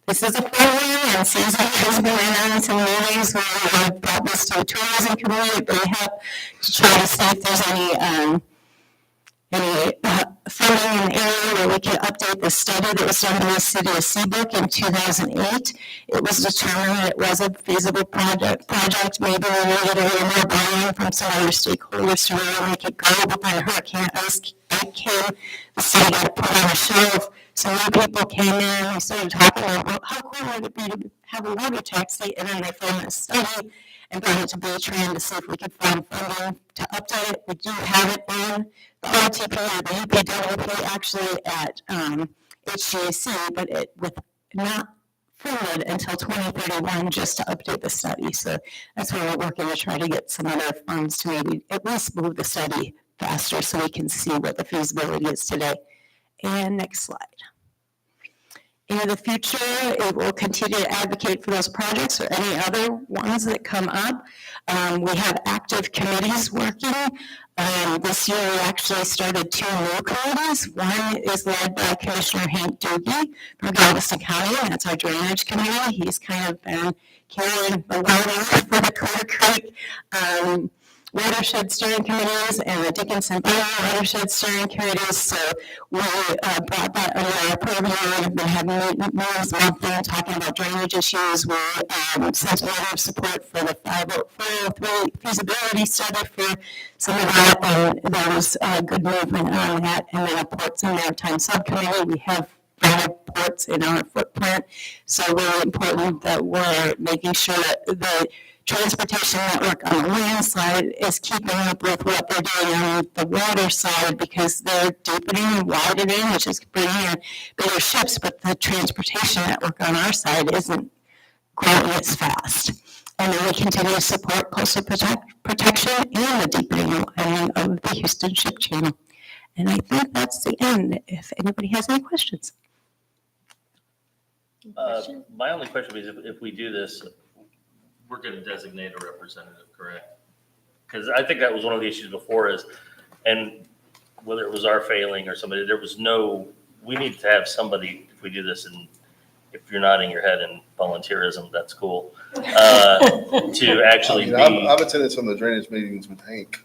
This is a program, and Susan has been in some meetings where we have brought this to the tourism committee. They help to try to see if there's any funding in the area where we can update the study that was done by the city of Seabrook in 2008. It was determined that it was a feasible project. Maybe we needed a little more buy-in from some other stakeholders to really make it go. But then Hurricane Ike came, the city got put on a shelf. Some new people came in, we started talking about, well, how cool would it be to have a water taxi? And then they filmed this study and brought it to B-Tran to see if we could find funding to update it. We do have it in the RTP or the UPWP actually at HGAC, but it with not funded until 2031 just to update the study. So that's why we're working to try to get some other funds to maybe at least move the study faster so we can see what the feasibility is today. And next slide. In the future, it will continue to advocate for those projects or any other ones that come up. We have active committees working. This year, we actually started 2 new committees. One is led by Commissioner Hank Doogie from Galveston County, and that's our drainage committee. He's kind of been carrying the load for the Clear Creek watershed steering committees and the Dickinson Bayou watershed steering committees. So we brought that under our purview. We've been having meetings monthly talking about drainage issues. We sent a letter of support for the 503 feasibility study for some of that, and there was good movement on that. And then a Ports and Maritime Subcommittee. We have 5 ports in our footprint. So really important that we're making sure that the transportation network on the land side is keeping up with what they're doing on the water side, because they're deepening and widening, which is bringing in bigger ships, but the transportation network on our side isn't growing as fast. And then we continue to support coastal protection and the deepening and widening of the Houston Ship Channel. And I think that's the end, if anybody has any questions. My only question is if we do this, we're going to designate a representative, correct? Because I think that was one of the issues before is, and whether it was our failing or somebody, there was no, we need to have somebody, if we do this, and if you're nodding your head in volunteerism, that's cool, to actually be. I've attended some of the drainage meetings with Hank.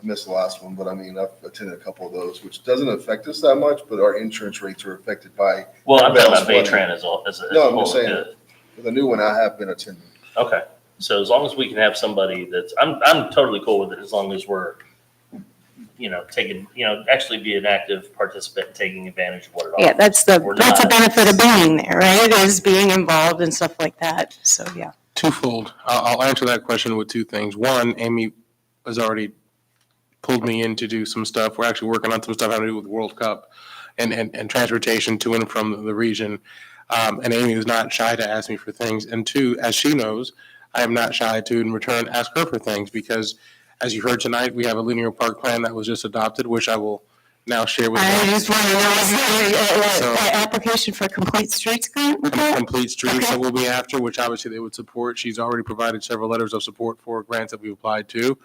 I missed the last one, but I mean, I've attended a couple of those, which doesn't affect us that much, but our insurance rates are affected by. Well, I'm talking about flooding. Baytran as well. No, I'm just saying, for the new one, I have been attending. Okay, so as long as we can have somebody that's, I'm totally cool with it, as long as we're, taking, actually be an active participant, taking advantage of what it offers. Yeah, that's the We're benefit of being there, right? Is being involved and stuff like that. So, yeah. Twofold. I'll answer that question with 2 things. One, Amy has already pulled me in to do some stuff. We're actually working on some stuff having to do with World Cup and transportation to and from the region. And Amy was not shy to ask me for things. And 2, as she knows, I am not shy to, in return, ask her for things, because as you heard tonight, we have a linear park plan that was just adopted, which I will now share with you. I just want to know, is the application for Complete Streets grant with that? Complete Streets that we'll be after, which obviously they would support. She's already provided several letters of support for grants that we've applied to.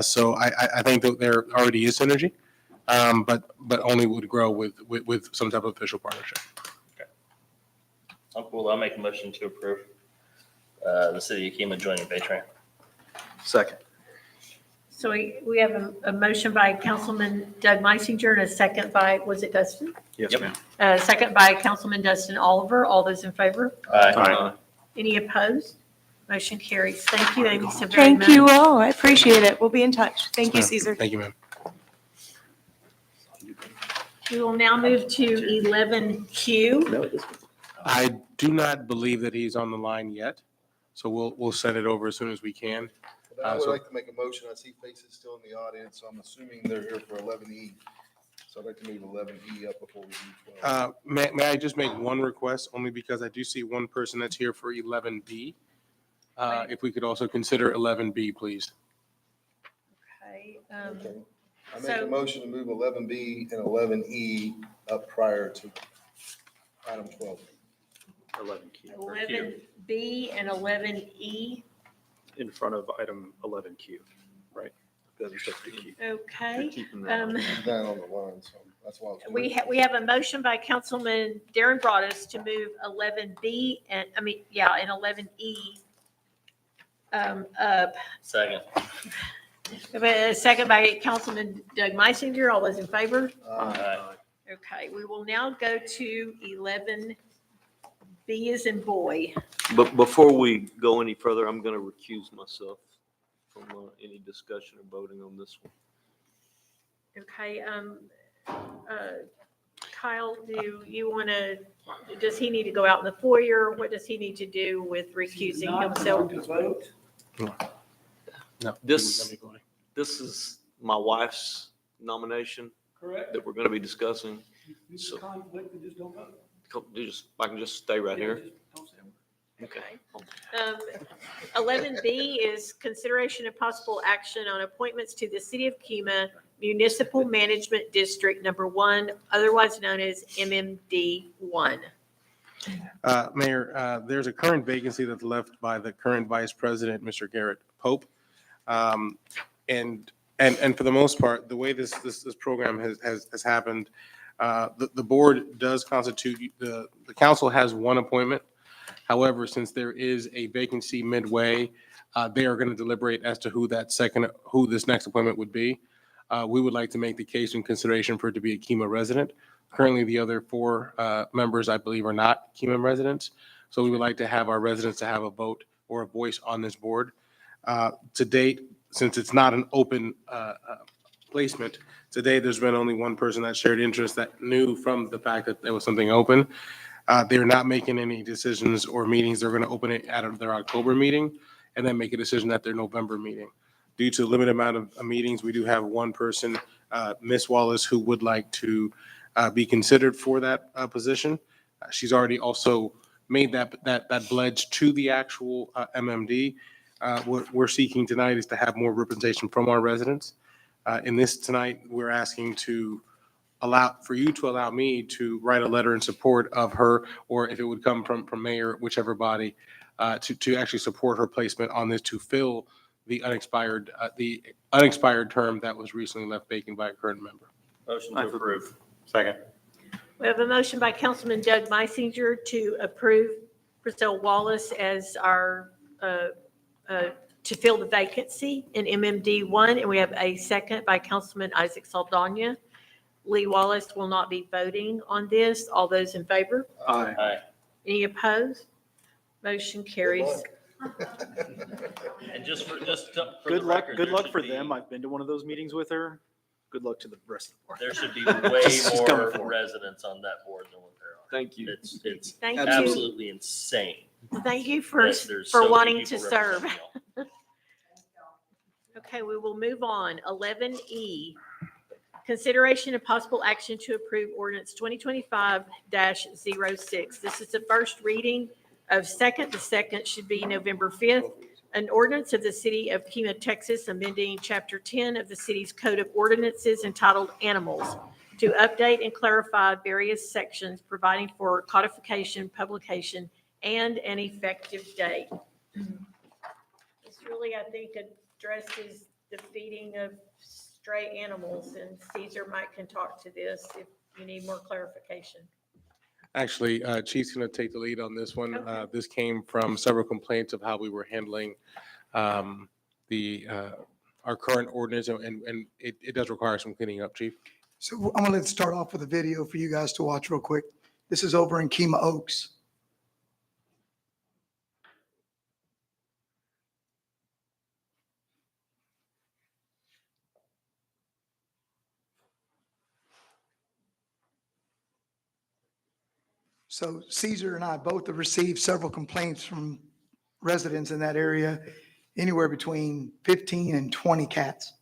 So I think that there already is synergy, but only would grow with some type of official partnership. Oh, cool. I'll make a motion to approve the city of Kima joining Baytran. Second. So we have a motion by Councilman Doug Meisinger and a second by, was it Dustin? Yes, ma'am. Second by Councilman Dustin Oliver. All those in favor? Aye. Any opposed? Motion carries. Thank you, Amy, so very much. Thank you all. I appreciate it. We'll be in touch. Thank you, Caesar. Thank you, ma'am. We will now move to 11Q. I do not believe that he's on the line yet, so we'll send it over as soon as we can. I would So- like to make a motion. I see faces still in the audience, so I'm assuming they're here for 11E. So I'd like to move 11E up before we do 12. May I just make one request, only because I do see one person that's here for 11B? If we could also consider 11B, please. Okay. I make So- a motion to move 11B and 11E up prior to item 12. 11Q, 11B and 11E. in front of item 11Q, right? Those are separate Q. Okay. Keeping that on. It's down on the line, so that's why. I was- We have a motion by Councilman Darren Broadus to move 11B and 11E up. Second. A second by Councilman Doug Meisinger. All those in favor? Aye. Okay, we will now go to 11B as in boy. But before we go any further, I'm going to recuse myself from any discussion or voting on this one. Okay, Kyle, do you want to, does he need to go out in the foyer? What does he need to do with recusing Not himself? going to vote. No. This is my wife's nomination Correct. that we're going to be discussing. If you So- conflict, then just don't vote. I can just stay right Yeah, here. just don't say a word. Okay. 11B is consideration of possible action on appointments to the City of Kima Municipal Management District Number 1, otherwise known as MMD 1. Mayor, there's a current vacancy that's left by the current vice president, Mr. Garrett Pope. And for the most part, the way this program has happened, the board does constitute, the council has one appointment. However, since there is a vacancy midway, they are going to deliberate as to who this next appointment would be. We would like to make the case in consideration for it to be a Kima resident. Currently, the other 4 members, I believe, are not Kima residents. So we would like to have our residents to have a vote or a voice on this board. To date, since it's not an open placement, today there's been only one person that shared interest that knew from the fact that there was something open. They're not making any decisions or meetings. They're going to open it at their October meeting and then make a decision at their November meeting. Due to a limited amount of meetings, we do have one person, Ms. Wallace, who would like to be considered for that position. She's already also made that pledge to the actual MMD. What we're seeking tonight is to have more representation from our residents. In this tonight, we're asking for you to allow me to write a letter in support of her, or if it would come from mayor, whichever body, to actually support her placement on this to fill the unexpired term that was recently left vacant by a current member. Motion to approve. Second. We have a motion by Councilman Doug Meisinger to approve Priscilla Wallace as our, to fill the vacancy in MMD 1, and we have a second by Councilman Isaac Saldana. Lee Wallace will not be voting on this. All those in favor? Aye. Aye. Any opposed? Motion carries. And just for Good the luck, record, good there luck should for be- them. I've been to one of those meetings with her. Good luck to the rest of the board. There should be way Just coming more forward. residents on that board than what there are. Thank you. It's Thank you. absolutely insane. Thank you for that there's so many wanting to people serve. representing y'all. Okay, we will move on. 11E, consideration of possible action to approve ordinance 2025-06. This is the first reading of second. The second should be November 5th. An ordinance of the City of Kima, Texas, amending Chapter 10 of the city's Code of Ordinances entitled Animals to update and clarify various sections, providing for codification, publication, and an effective date. This really, I think, addresses the feeding of stray animals, and Caesar might can talk to this if you need more clarification. Actually, Chief's going to take the lead on this one. Okay. This came from several complaints of how we were handling our current ordinance, and it does require some cleaning up, Chief. So I'm going to start off with a video for you guys to watch real quick. This is over in Kima Oaks. So Caesar and I both have received several complaints from residents in that area, anywhere between 15 and 20 cats.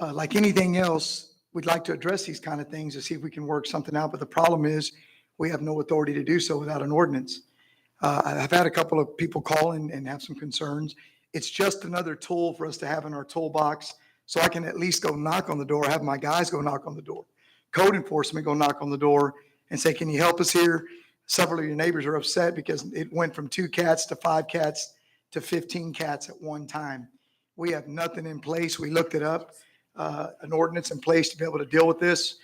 Like anything else, we'd like to address these kind of things to see if we can work something out, but the problem is we have no authority to do so without an ordinance. I've had a couple of people call and have some concerns. It's just another tool for us to have in our toolbox so I can at least go knock on the door, have my guys go knock on the door. Code enforcement go knock on the door and say, can you help us here? Several of your neighbors are upset because it went from 2 cats to 5 cats to 15 cats at one time. We have nothing in place. We looked it up, an ordinance in place to be able to deal with this.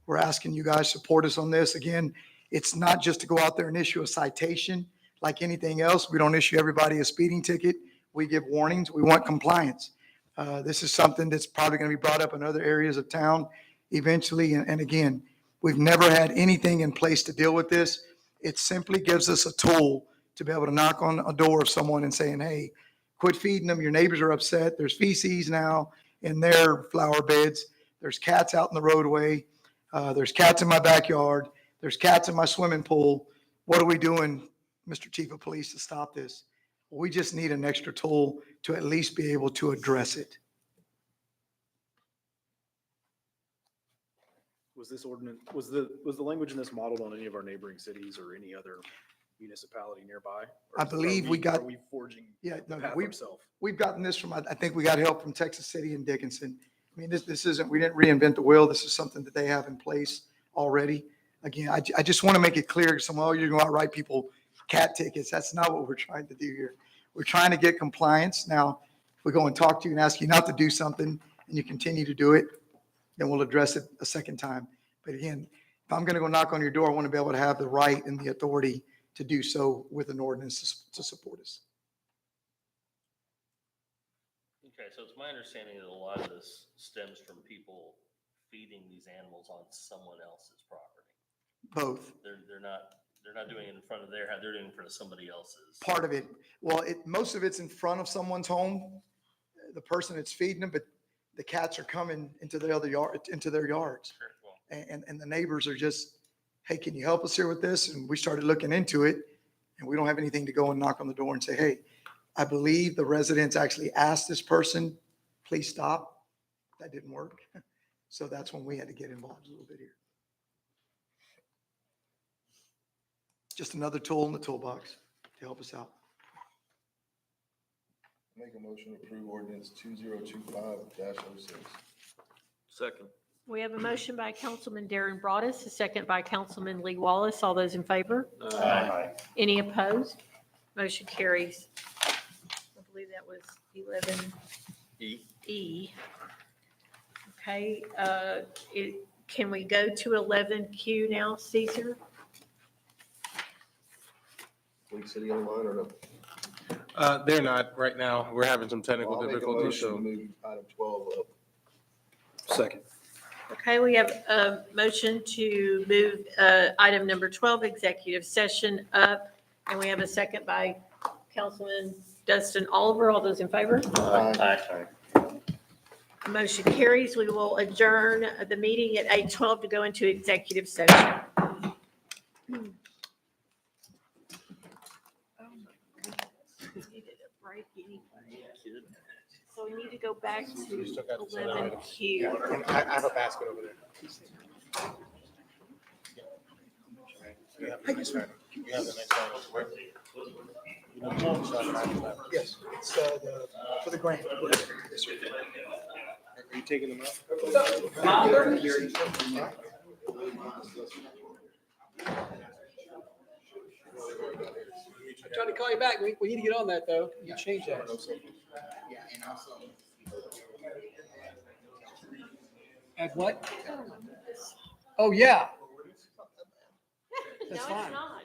We're asking you guys support us on this. Again, it's not just to go out there and issue a citation like anything else. We don't issue everybody a speeding ticket. We give warnings. We want compliance. This is something that's probably going to be brought up in other areas of town eventually. And again, we've never had anything in place to deal with this. It simply gives us a tool to be able to knock on a door of someone and saying, hey, quit feeding them. Your neighbors are upset. There's feces now in their flower beds. There's cats out in the roadway. There's cats in my backyard. There's cats in my swimming pool. What are we doing, Mr. Chief of Police, to stop this? We just need an extra tool to at least be able to address it. Was this ordinance, was the language in this modeled on any of our neighboring cities or any other municipality nearby? Or I believe we got. Are we forging Yeah, the no, path ourselves? we've gotten this from, I think we got help from Texas City and Dickinson. I mean, this isn't, we didn't reinvent the wheel. This is something that they have in place already. Again, I just want to make it clear, some, oh, you're going to write people cat tickets. That's not what we're trying to do here. We're trying to get compliance. Now, if we go and talk to you and ask you not to do something and you continue to do it, then we'll address it a second time. But again, if I'm going to go knock on your door, I want to be able to have the right and the authority to do so with an ordinance to support us. Okay, so it's my understanding that a lot of this stems from people feeding these animals on someone else's property. Both. They're not doing it in front of their house, they're doing it in front of somebody else's. Part of it, well, most of it's in front of someone's home, the person that's feeding them, but the cats are coming into their other yard, into their yards. Sure, well, And the neighbors are just, hey, can you help us here with this? And we started looking into it, and we don't have anything to go and knock on the door and say, hey, I believe the residents actually asked this person, please stop. That didn't work. So that's when we had to get involved a little bit here. Just another tool in the toolbox to help us out. Make a motion to approve ordinance 2025-06. Second. We have a motion by Councilman Darren Broadus, a second by Councilman Lee Wallace. All those in favor? Aye. Any opposed? Motion carries. I believe that was 11E. Okay, can we go to 11Q now, Caesar? Lake City online or no? They're not right now. We're having some technical I'll make a difficulties, motion to so. move item 12 up. Second. Okay, we have a motion to move item number 12, executive session up, and we have a second by Councilman Dustin Oliver. All those in favor? Aye. Motion carries. We will adjourn the meeting at 8:12 to go into executive session. Needed a break anyway. So we need to go back to 11Q. I have a basket over there. You have the next item. You have the next item. Where? You know, Yes, it's for the grant. Yes, sir. Are you taking them out? I tried to call you back. We need to get on that, though. You change that. Add what? Oh, yeah. No, That's it's fine. not.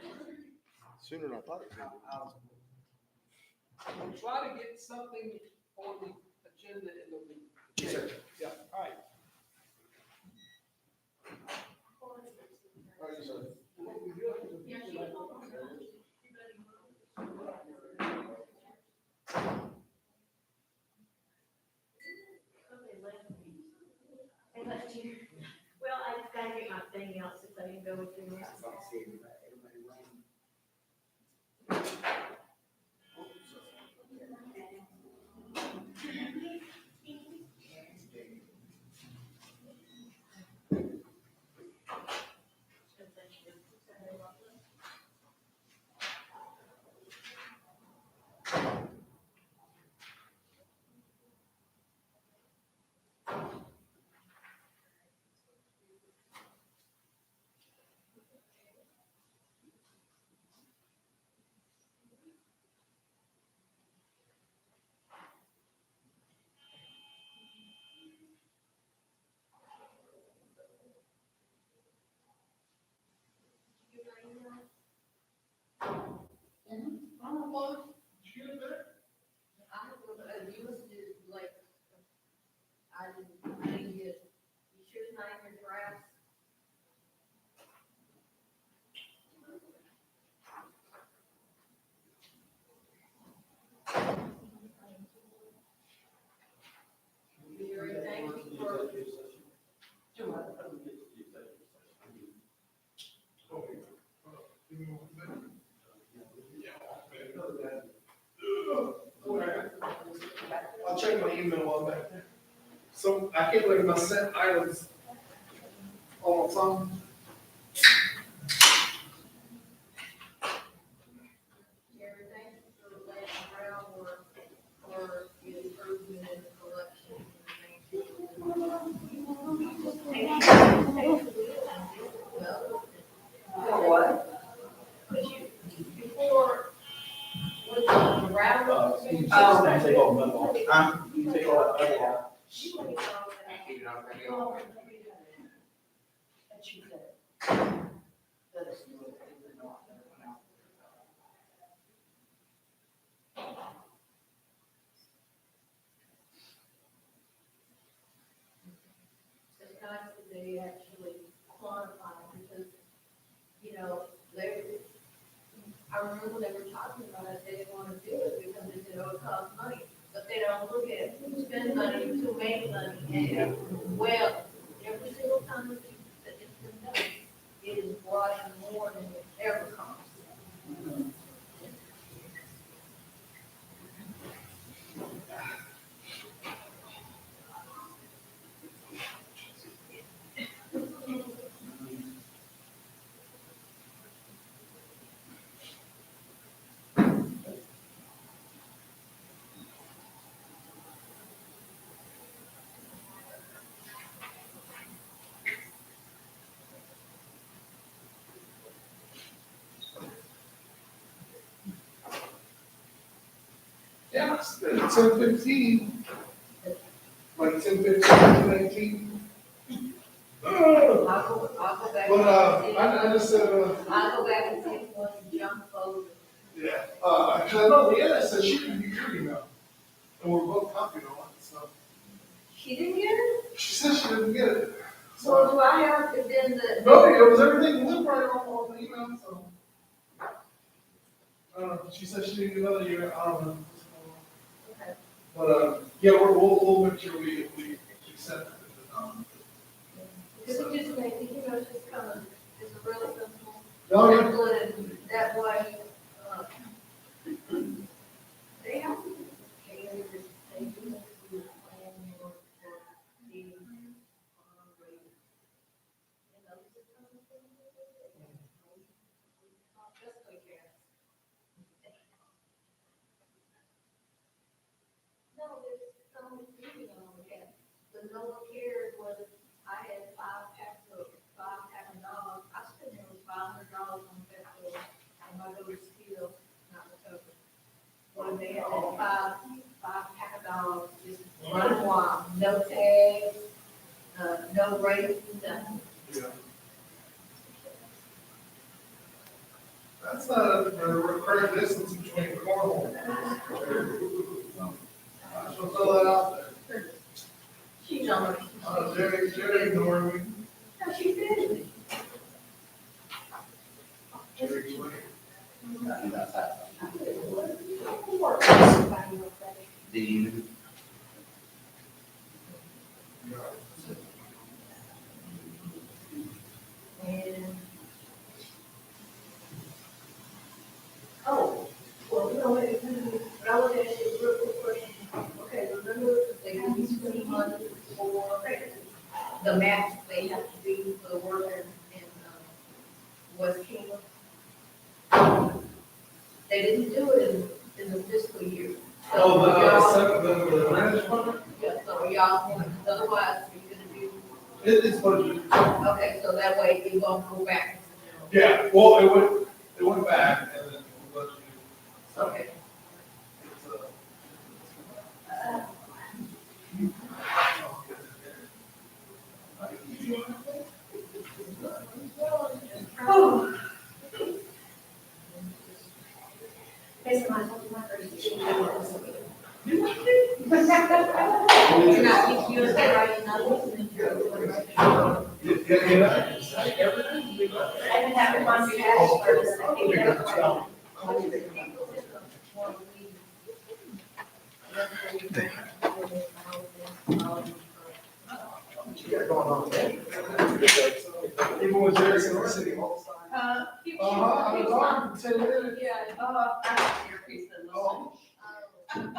Sooner than I thought it was. I'm trying to get something on the agenda in the week. Yes, sir. Yeah, all right. Well, I just gotta get my thing out so I can go with the rest. So I can't believe my sent items on my phone. Take all the metal off. You take all that metal off. It's nice that they actually quantify, because, you know, I remember they were talking about it, they didn't want to do it because they said, oh, it costs money. But they don't look at who spends money, who makes money, and, well, every single time that it's been done, it is brought in more than it ever costs. Yeah, it's 10:15. Like 10:15, 10:18. I'll go back. But, I just said, I'll go back and see if one junk folder. Yeah, cause I know Leanna said she didn't get your email. And we're both copied on it, so. She didn't get it? She said she didn't get it. So do I have to then the? No, it was everything was right on the email, so. She said she didn't get another email, I don't know. Okay. But, yeah, we'll make sure we send it. Because it just makes, you know, it's just kind of, it's a real simple. Oh, yeah. Simple, and that way, they have to pay every, they do have to do a plan for the, you know, this kind of thing. Just like that. No, there's some, you know, yeah, the no one cared was, I had 5 packs of dollars, I spent nearly $500 on petrol, and my go to steal, not recover. When they had that five pack of dollars, just run wild, no tags, no rates, nothing. Yeah. That's not a correct distance between cornhole. I shall throw that out there. She's on. Jerry ignored me. No, she did. Jerry explained. Dean. And, oh, well, you know what, but I want to ask you a real quick question. Okay, remember, they give you 20 months for the match they have to do for the work in West Kingdom? They didn't do it in the fiscal year. So The ranch fund? yeah, so y'all, otherwise, you're gonna do, It's budgeted. okay, so that way it won't go back. Yeah, well, it went back and then it was budgeted. Okay. Oh. Based on my first two years. You're not, you're saying right now, listening to it. I didn't have to find your hash first. I think that's right. Even with Jerry in the city hall. I've been talking for 10 minutes. Yeah, I have your piece of listen.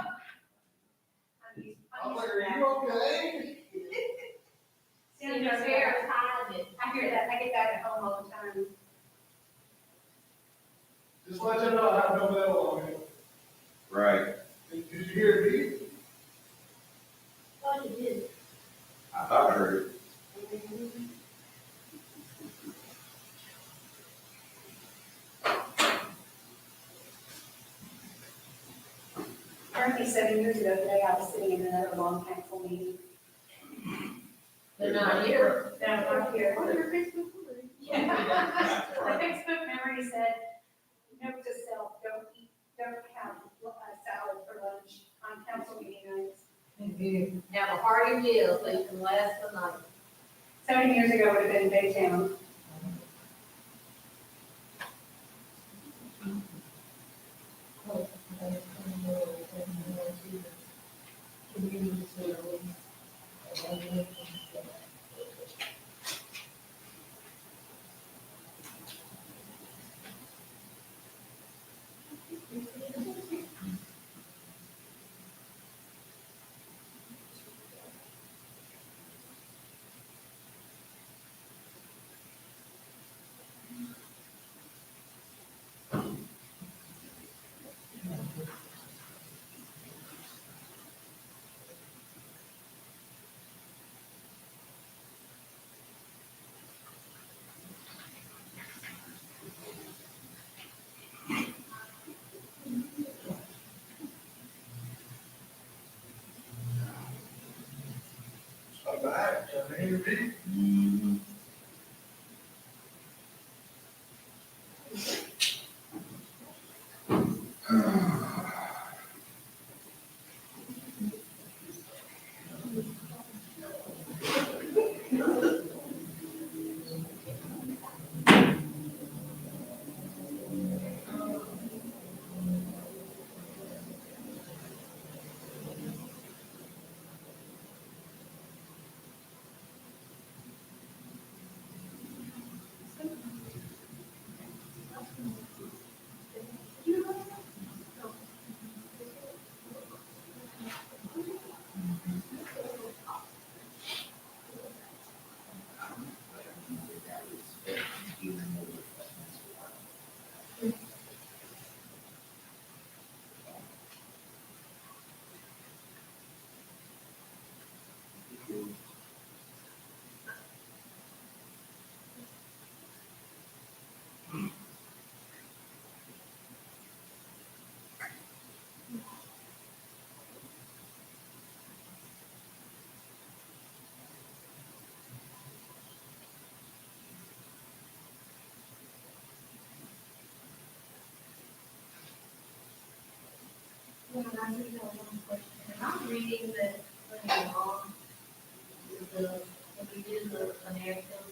I'm like, are you okay? in their hair hiding it. I hear that, I get that at home all the time. Just let you know, I have no metal on it. Right. Did you hear it beep? Oh, you did. I thought I heard it. Apparently 7 years ago today, I was sitting in another long council meeting. They're not here. No, not here. Oh, your Facebook memory. Yeah. My Facebook memory said, note to self, don't have salad for lunch on council meeting nights. Have a hearty meal so you can last the night. 7 years ago would have been Baytown. I'm back. Can you hear me? Yeah, I do have one question. I'm reading that when you're on when we did the analysis,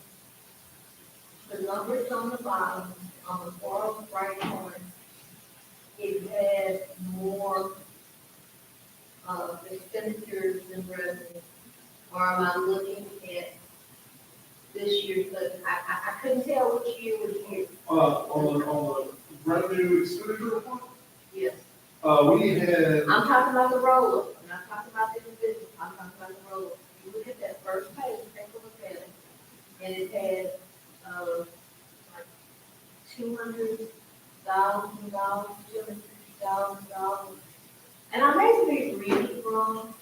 the numbers on the bottom, on the far right corner, it had more expenditures than revenue. Or am I looking at this year's, but I couldn't tell which year was here. On the revenue expenditure report, Yes. we had, I'm talking about the roll-up, I'm not talking about the individual, I'm talking about the roll-up. You look at that first page, take a look at it, and it had, like $200,000, $250,000. And I may be reading wrong.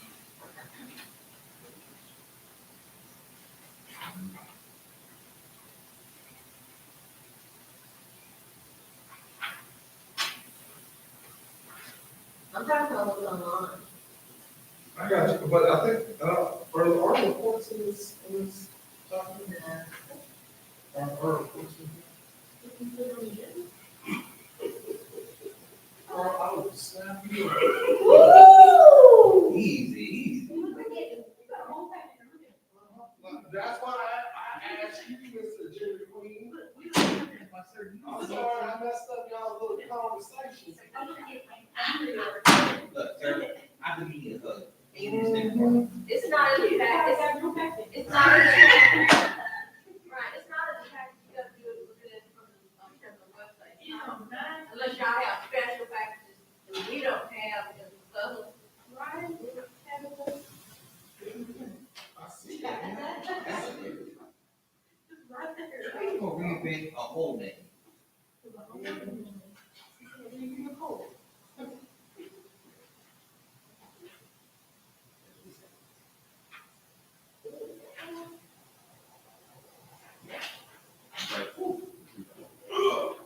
I'm talking about what's online. I got you, but I think, are the reports in this document? Are reports in here? I would snap you. Woo! Easy, easy. That's why I asked you, Mr. Jerry Queen. I'm sorry, I messed up y'all's little conversation. Look, sir, I can give you a hug. It's not in the packet. It's not in the packet. Right, it's not in the packet. You gotta do it, look at it from the website. Unless y'all have special packages that we don't have because of other. Right? We don't have it. I see that. Or reinvent a whole name.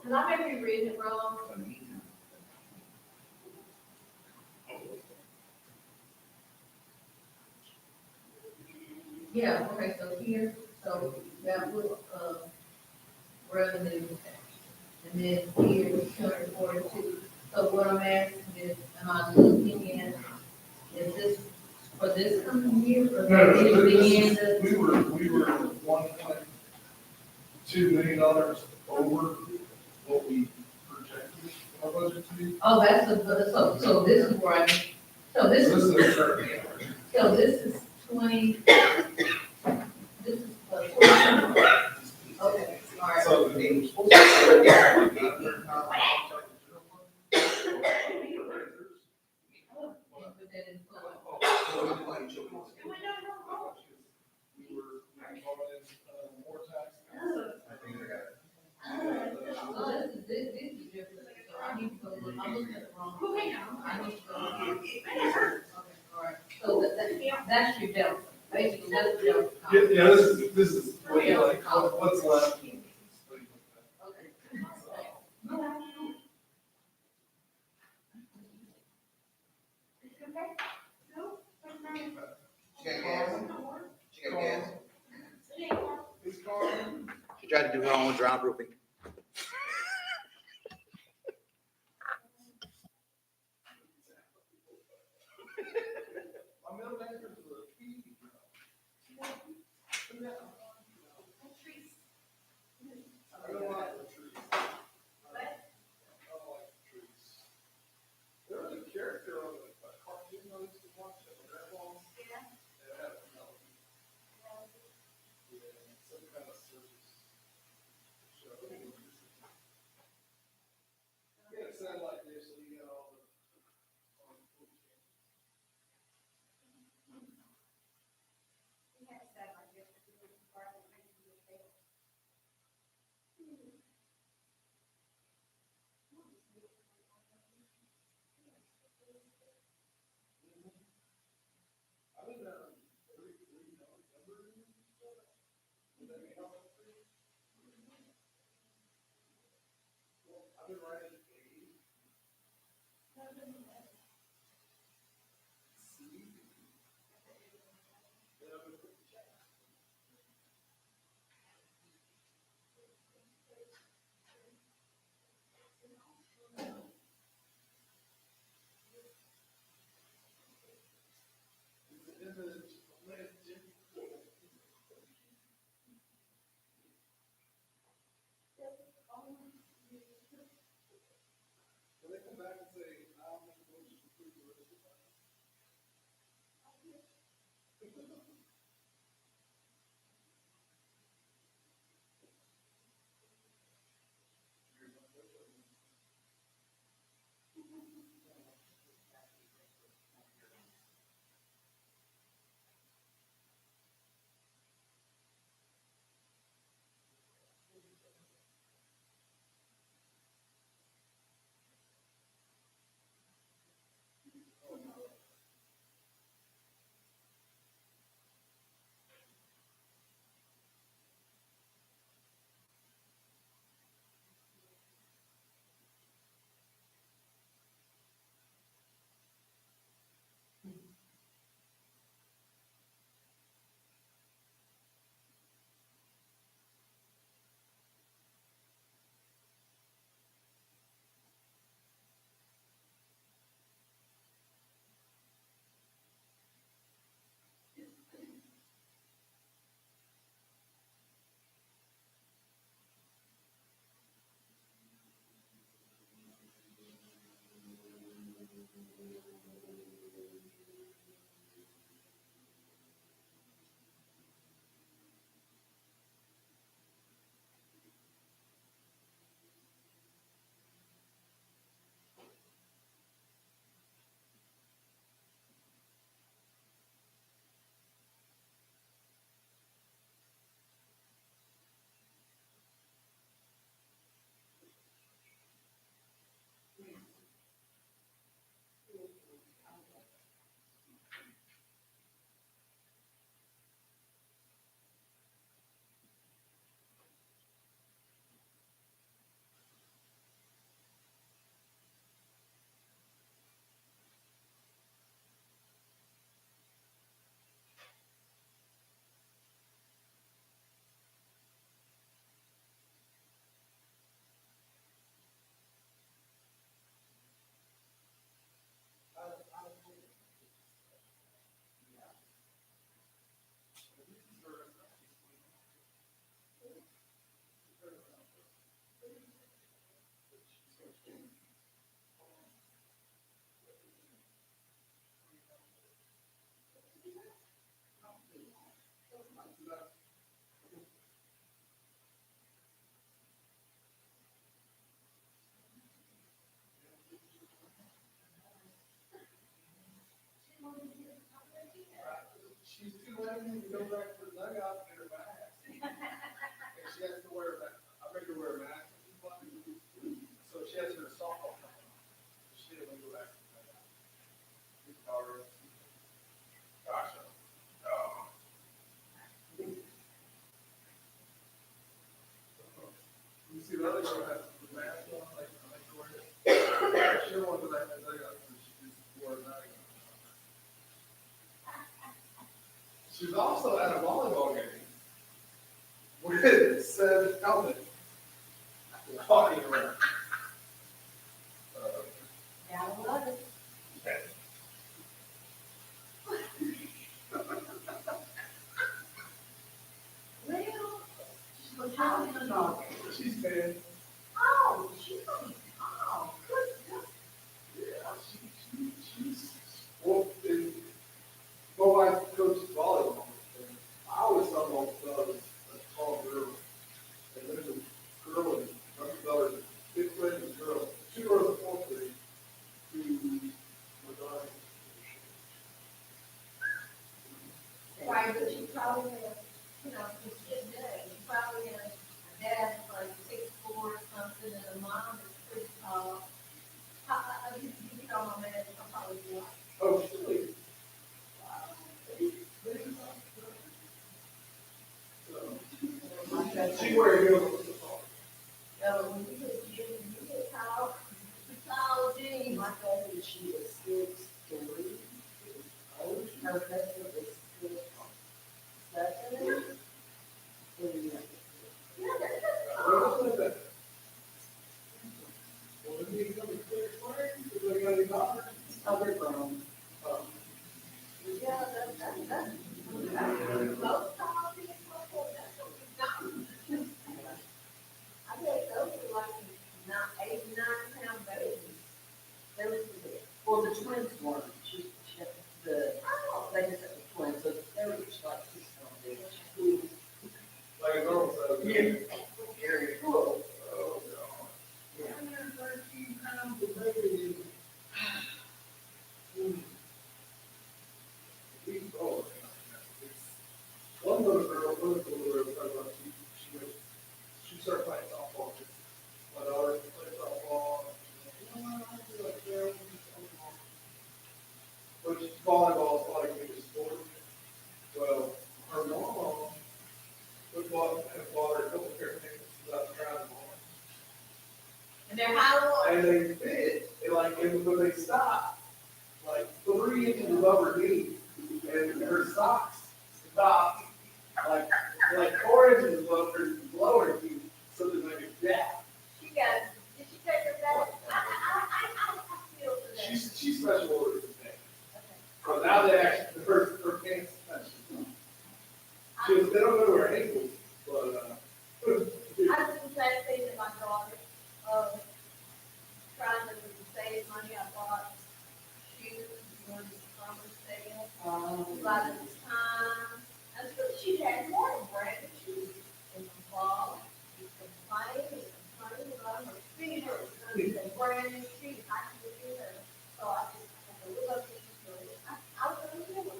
And I may be reading it wrong. Yeah, okay, so here, so that was, revenue. And then here is 242. So what I'm asking is, am I looking in, is this for this coming year or No, is it the end this, of? we were $1.2 million over what we projected our budget to be. Oh, that's so this is where so this This is, is the current. so this is 20, this is, 20. Okay, all right. So the supposed to more tax. Oh, this is different, so I need to go look, I'm looking at the wrong. I need to go look. Okay, all right, so that's your delta, basically, that's the delta. Yeah, this is way like, what's left. She tried to do her own drum roofing. There was a character on a cartoon I used to watch at the Red Balls. Yeah. That had a melody. Yeah, some kind of circus show. Yeah, it sounded like this, so you got all the. I've been writing when they come back and say, I'll make a motion to approve the rest of the. She's too late to go back for the dugout and get her mask. And she has to wear a mask. I make her wear a mask. So she has her softball. She didn't want to go back to the dugout. We call her. Gosh. Oh. You see the other girl has the mask on, like her wear it. She don't want to go back to the dugout, so she just wore a mask. She's also at a volleyball game with Seth Helmet walking around. Gotta love it. Well, how is the dog? She's been, Oh, she's oh, good. yeah, she's, well, my wife coaches volleyball. And I always thought volleyball was a tall girl. And there's a girl in, my daughter's fifth grade, and a girl, two girls in fourth grade, who were dying. Right, but she probably had, you know, this kid day, she probably had a dad like 6'4" or something, and a mom that's pretty tall. You know, my man, I'm probably like. Oh, really? She wears heels. When you get tall jeans, my cousin, she was 6'3". Her husband was 6'7". Yeah, that's other grown. Yeah, that's. Most tall people, that's what we've done. I think those are like 8, 9 pound babies. They were the big. Well, the twins weren't. She had the, they just had the twins, so they were just like 6 pound babies. Like a normal size. Yeah. Very cool. Oh, God. 113 pounds of baby. Oh, one little girl, she started playing softball. My daughter played softball. Which volleyball is like a sport. Well, her mom would bought her a couple pair of things without trying them on. And they're how And they fit, and when they stop, like 3 inches above her knee, and her socks stop, like 4 inches above her lower knee, so they make a gap. she got, did she take her back? I feel for that. She's special orders today. So now they actually, her pants touch. They don't go to her ankles, but, I do the same thing to my daughter, trying to save money, I bought shoes, one summer sale, by the time, and so she had more brand new shoes in the fall, complaining about her feet, and brand new shoes, I could get her, so I just, had to look up these shoes, I was gonna give her.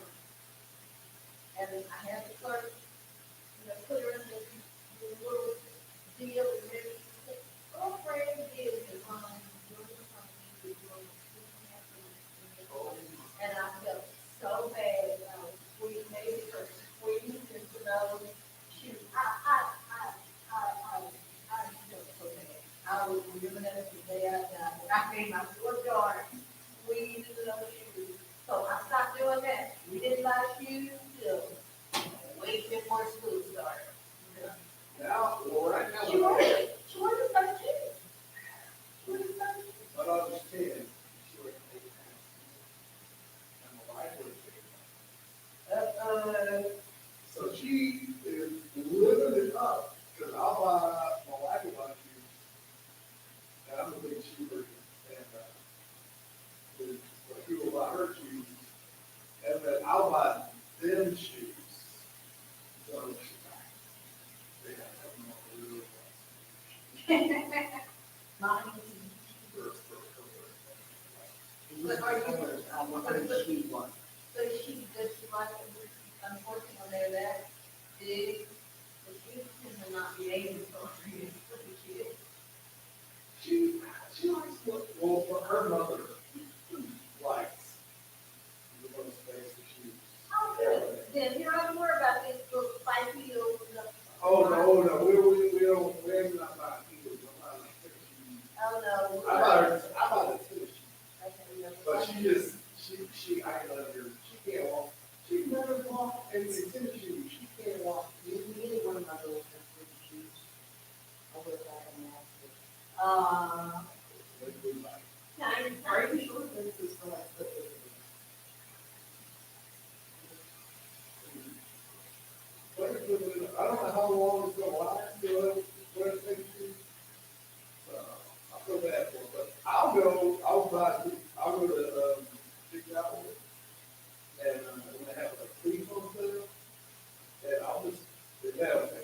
And I had to start, put her in the little deal, and maybe, girlfriend deal, and and I felt so bad, I was squeezing, maybe her squeezing, you know, she, I felt so bad. I was living at the day I made my poor daughter squeeze in those shoes. So I stopped doing that. We didn't buy shoes till way before school started. now, well, right now. She was a 13. She was a 13. My daughter's 10. She wears 8 pounds. And my wife wears 8 pounds. So she is living it up, because I'll buy, my wife will buy shoes. And I'm a big shoe person. But are you, does she like, unfortunately, they're that big, the kids tend to not be able to read for the kids. She likes what, well, for her mother likes the little space that she. Oh, good. Then you don't have to worry about this little spike wheels and the. Oh, no, we're not buying heels, I'm buying like tennis shoes. Oh, no. I bought a tennis shoe, but she, I love her, she can't walk, she never walk in the tennis shoes, she can't walk. Neither one of my girls have tennis shoes. I wear that and that. Are you sure this is the right foot? I don't know how long it's gonna last, what it takes you. I feel bad for it, but I'll go to, Big Apple, and, when they have a free phone there, and I'll just, if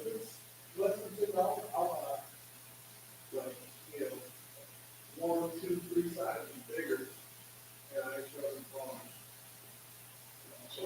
it's less than $10, I'll buy, like, you know, 1, 2, 3 sizes bigger, and I show them fun. So,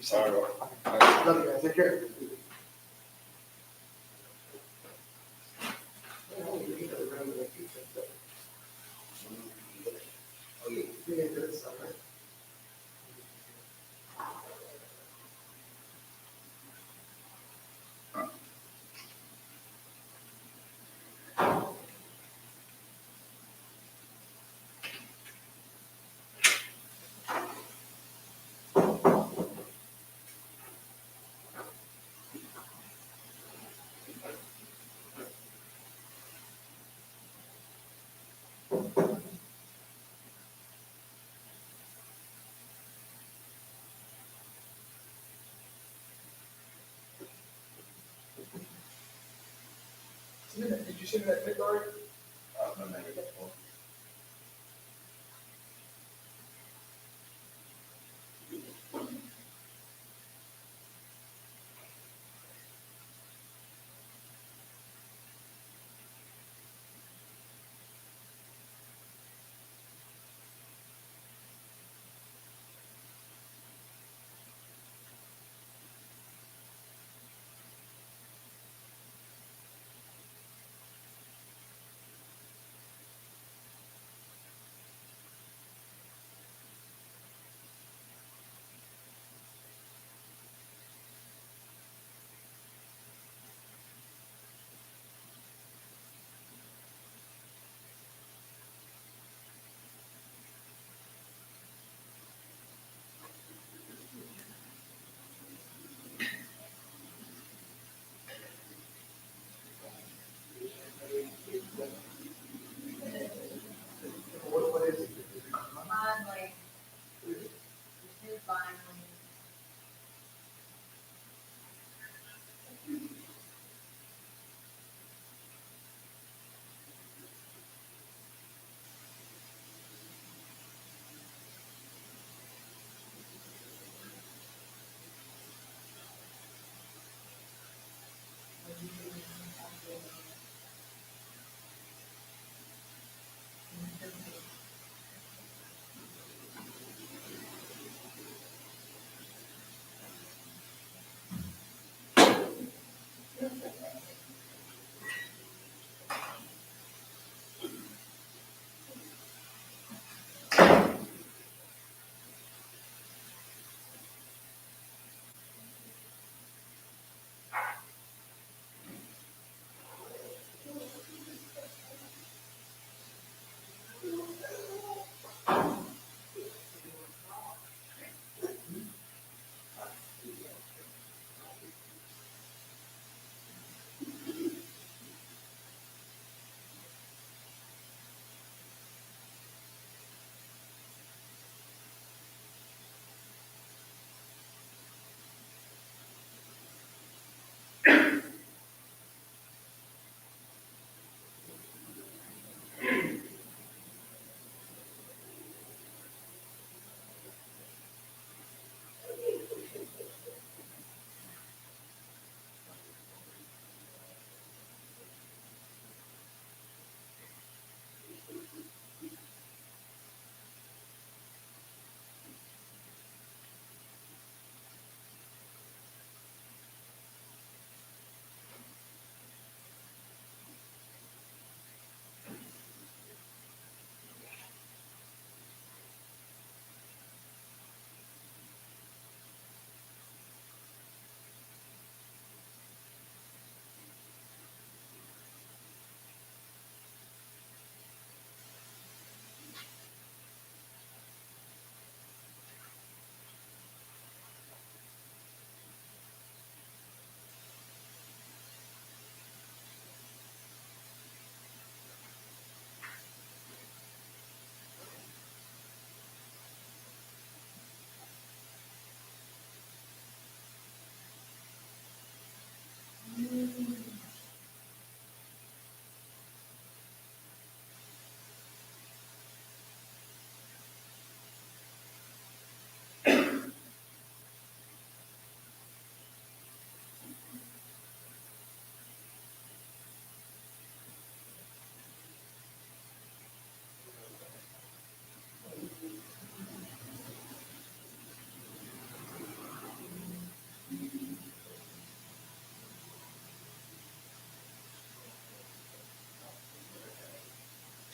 Sorry. Love you guys. Take care. Did you see that pic already?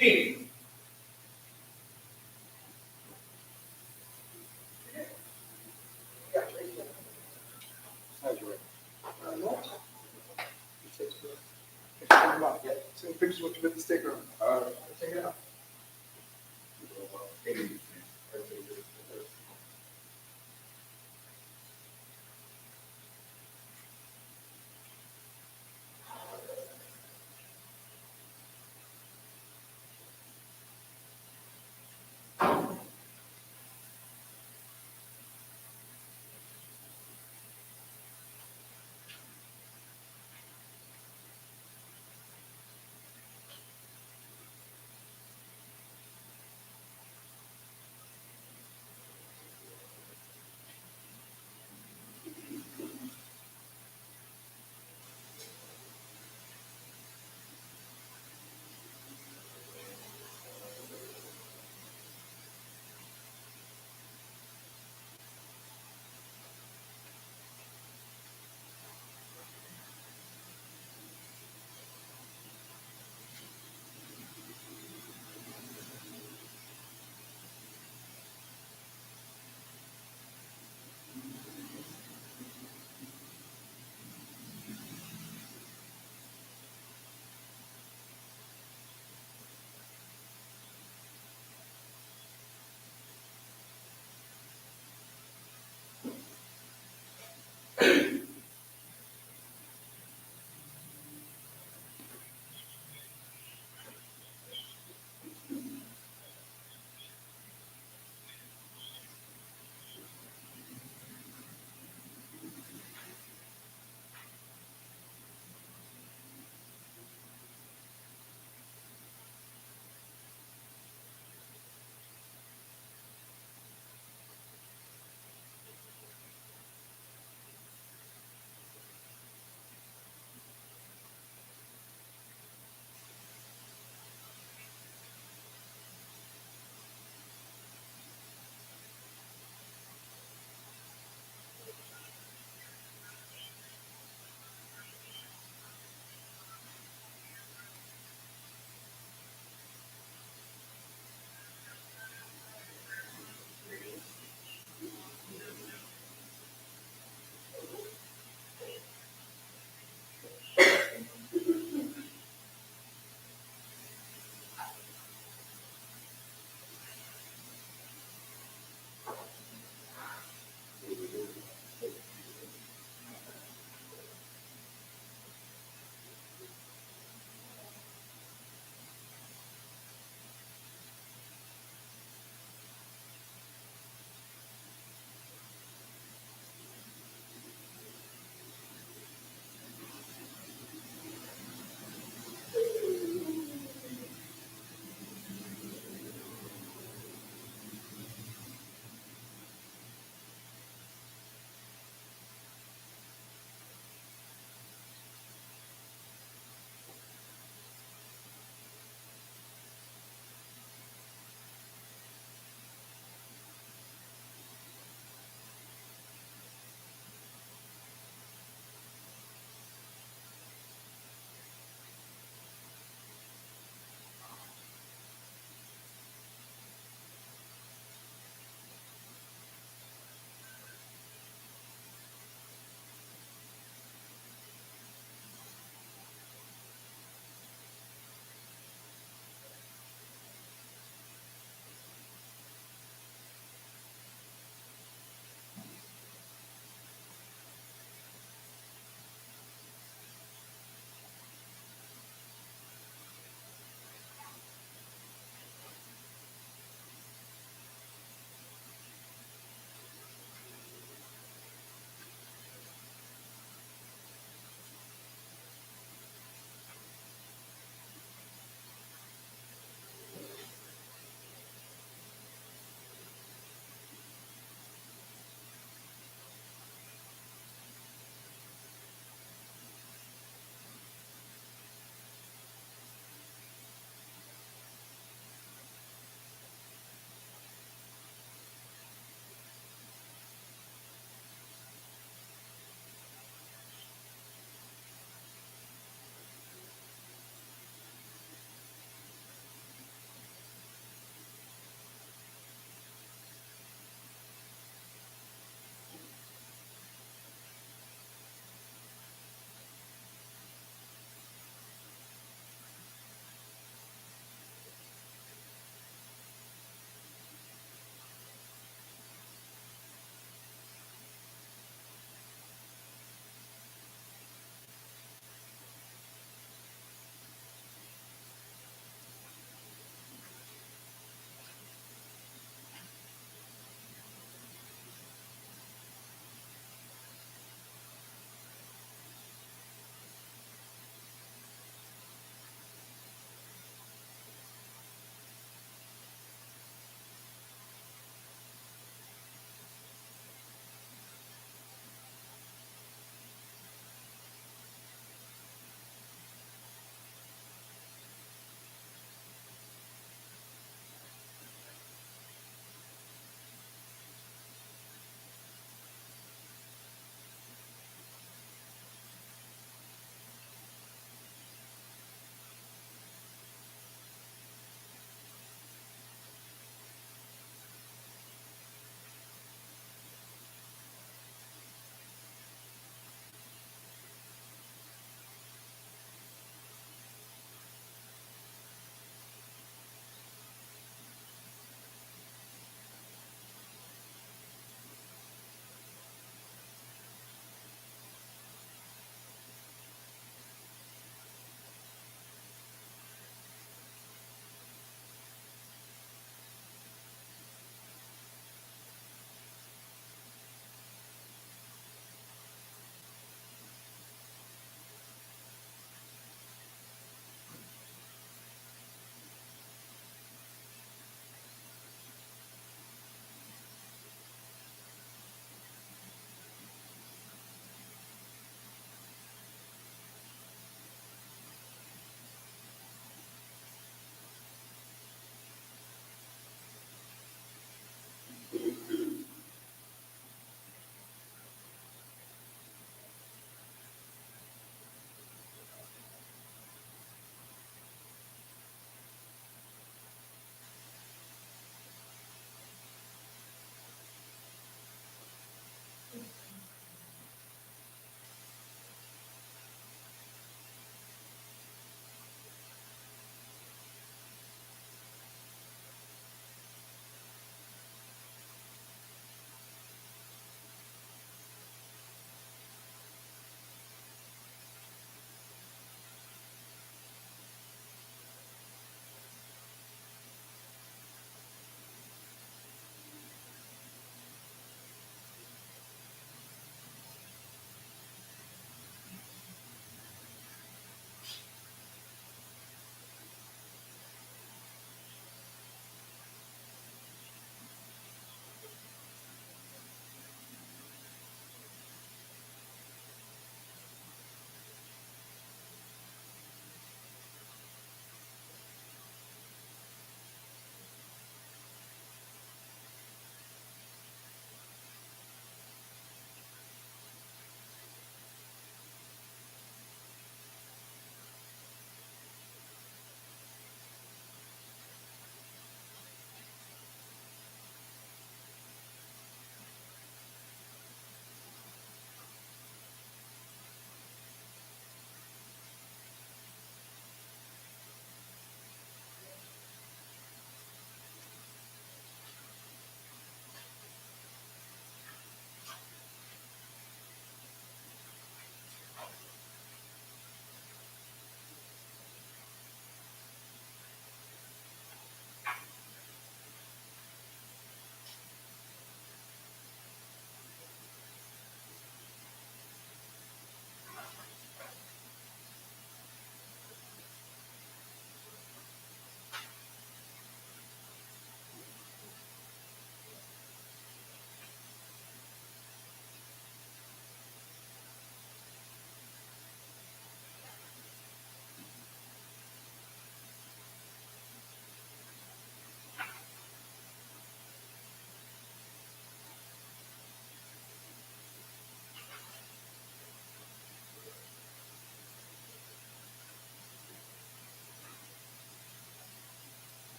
Team. Send pictures with you with the sticker on. All right. Check it out.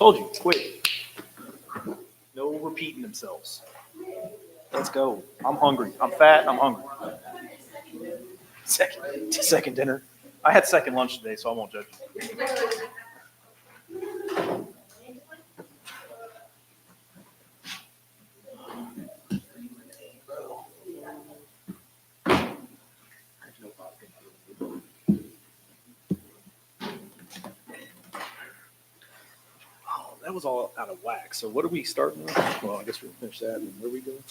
Told you, quick. No repeating themselves. Let's go. I'm hungry. I'm fat. I'm hungry. Second dinner. I had second lunch today, so I won't judge you. Oh, that was all out of whack. So what are we starting with? Well, I guess we'll finish that. And where are we going?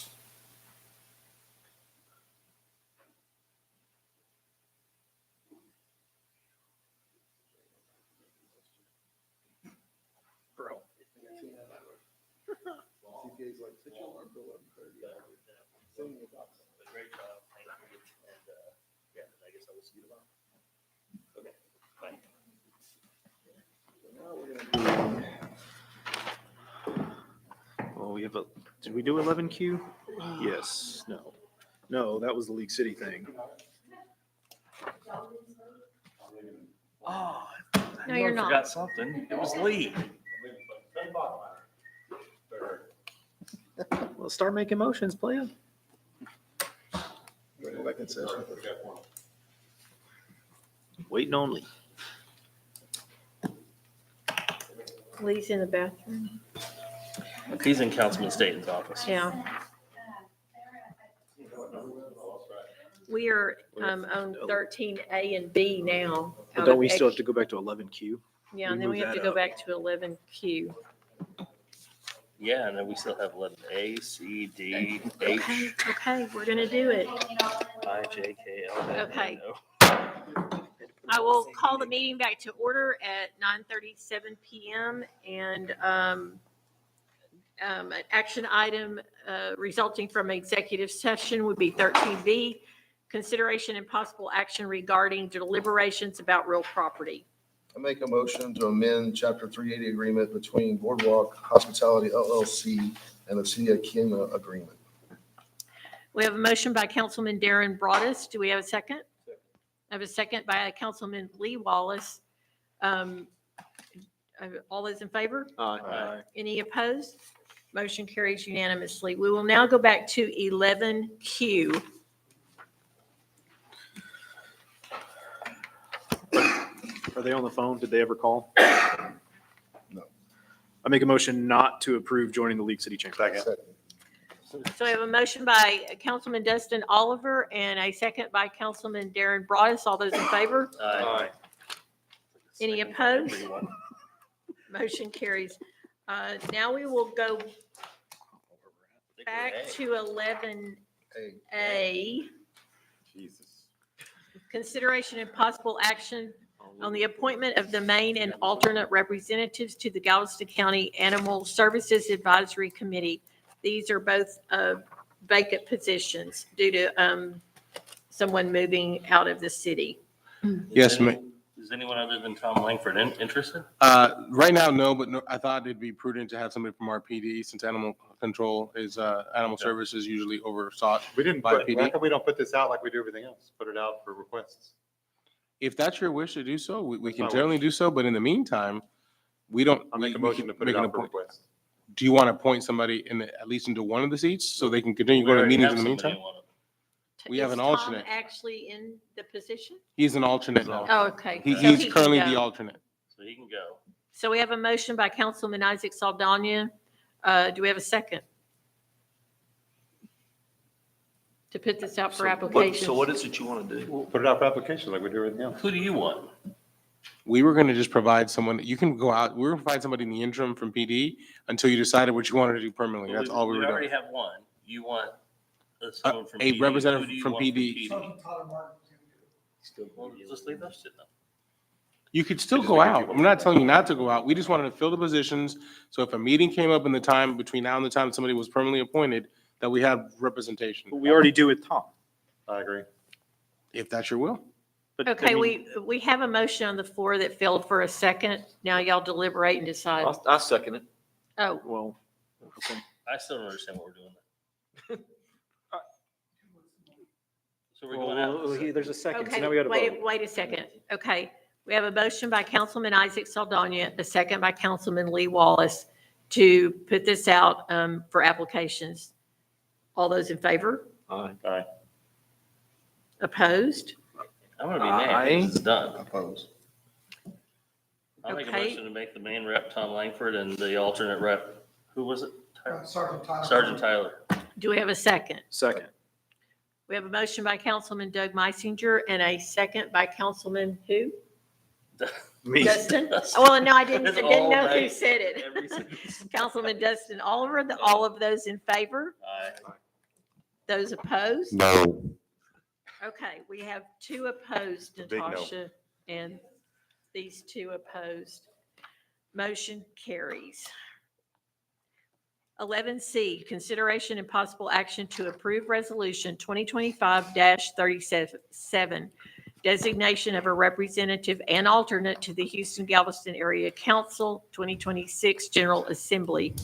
Bro. CPA's like, set your alarm for 11:30. Great job. Thank you. And, yeah, I guess I will see you tomorrow. Okay, bye. Well, we have did we do 11Q? Yes, no. No, that was the League City thing. Oh. No, you're not. Forgot something. It was Lee. Well, start making motions, player. Back in session. Waiting on Lee. Lee's in the bathroom. He's in Councilman Staton's office. Yeah. We are on 13A and B now. But out don't of we still have X. to go back to 11Q? Yeah, and then we move have to that go up. back to 11Q. Yeah, and then we still have 11A, C, D, Okay, H, okay, we're gonna do it. I, J, K, L, M, N, Okay. O. I will call the meeting back to order at 9:37 PM. And an action item resulting from executive session would be 13B, consideration and possible action regarding deliberations about real property. I make a motion to amend Chapter 380 agreement between Boardwalk Hospitality LLC and the City of Kima agreement. We have a motion by Councilman Darren Broadus. Do we have a second? I have a second by Councilman Lee Wallace. All those in favor? Aye. Any opposed? Motion carries unanimously. We will now go back to 11Q. Are they on the phone? Did they ever call? No. I make a motion not to approve joining the League City Chamber. Second. So we have a motion by Councilman Dustin Oliver and a second by Councilman Darren Broadus. All those in favor? Aye. Any opposed? Motion carries. Now we will go back to 11A. Jesus. Consideration and possible action on the appointment of the main and alternate representatives to the Galveston County Animal Services Advisory Committee. These are both vacant positions due to someone moving out of the city. Yes, ma'am. Is anyone other than Tom Langford interested? Right now, no, but I thought it'd be prudent to have somebody from our PD since animal control is, animal services usually oversought. We didn't By put, PD? how come we don't put this out like we do everything else? Put it out for requests. If that's your wish to do so, we can my certainly do so, but in the meantime, we don't. I'll make a we motion can to put make it an out for appoint- requests. Do you want to appoint somebody at least into one of the seats so they can continue We going to already meetings have in the somebody meantime? in one of them. We have Is an Tom alternate. actually in the position? He's an alternate now. Oh, okay. So He's he can currently go. the alternate. So he can go. So we have a motion by Councilman Isaac Saldana. Do we have a second? To put this out for application. So what is it you want to do? Put it out for applications like we do everything else. Who do you want? We were going to just provide someone, you can go out, we were going to provide somebody in the interim from PD until you decided what you wanted to do permanently. That's all we were already doing. have one. You want someone from A PD. representative Who do you from want PD. Well, just leave us to them. You could still go out. I'm not telling you not to go out. We just wanted to fill the positions. So if a meeting came up in the time, between now and the time somebody was permanently appointed, that we have representation, But we already do with Tom. I agree. if that's your will. But, I Okay, mean, we have a motion on the floor that failed for a second. Now y'all deliberate and decide. I second it. Oh, Well, okay. I still don't understand what we're doing. So we're going Well, out. there's a second. So now okay, we got to vote. wait a second. Okay, We have a motion by Councilman Isaac Saldana, a second by Councilman Lee Wallace to put this out for applications. All those in favor? Aye. Opposed? I'm gonna be mad if this is done. Opposed. I'll make a Okay. motion to make the main rep Tom Langford and the alternate rep, who was it? Sergeant Tyler. Sergeant Tyler. Do we have a second? Second. We have a motion by Councilman Doug Meisinger and a second by Councilman who? Me. Dustin? Oh, well, no, I didn't know who Alright. said it. Every sentence. Councilman Dustin Oliver, all of those in favor? Aye. Those opposed? No. Okay, we have two opposed, Big no. Natasha, and these two opposed. Motion carries. 11C, consideration and possible action to approve resolution 2025-37, designation of a representative and alternate to the Houston Galveston Area Council 2026 General Assembly.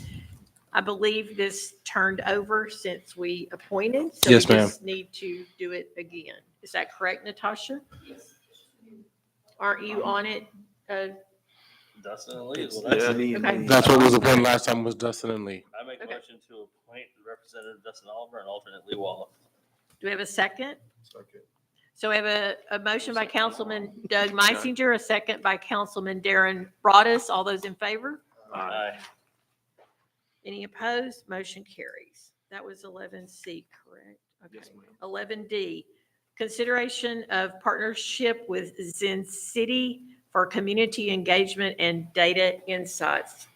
I believe this turned over since we appointed. So Yes, we ma'am. just need to do it again. Is that correct, Natasha? Yes. Aren't you on it? Dustin and Lee is what Yeah, I said. me and Okay. Lee. That's what was appointed last time was Dustin and Lee. I make a Okay. motion to appoint Representative Dustin Oliver and alternate Lee Wallace. Do we have a second? Second. So we have a motion by Councilman Doug Meisinger, a second by Councilman Darren Broadus. All those in favor? Aye. Any opposed? Motion carries. That was 11C, correct? Okay. Yes, ma'am. 11D, consideration of partnership with Zen City for community engagement and data insights.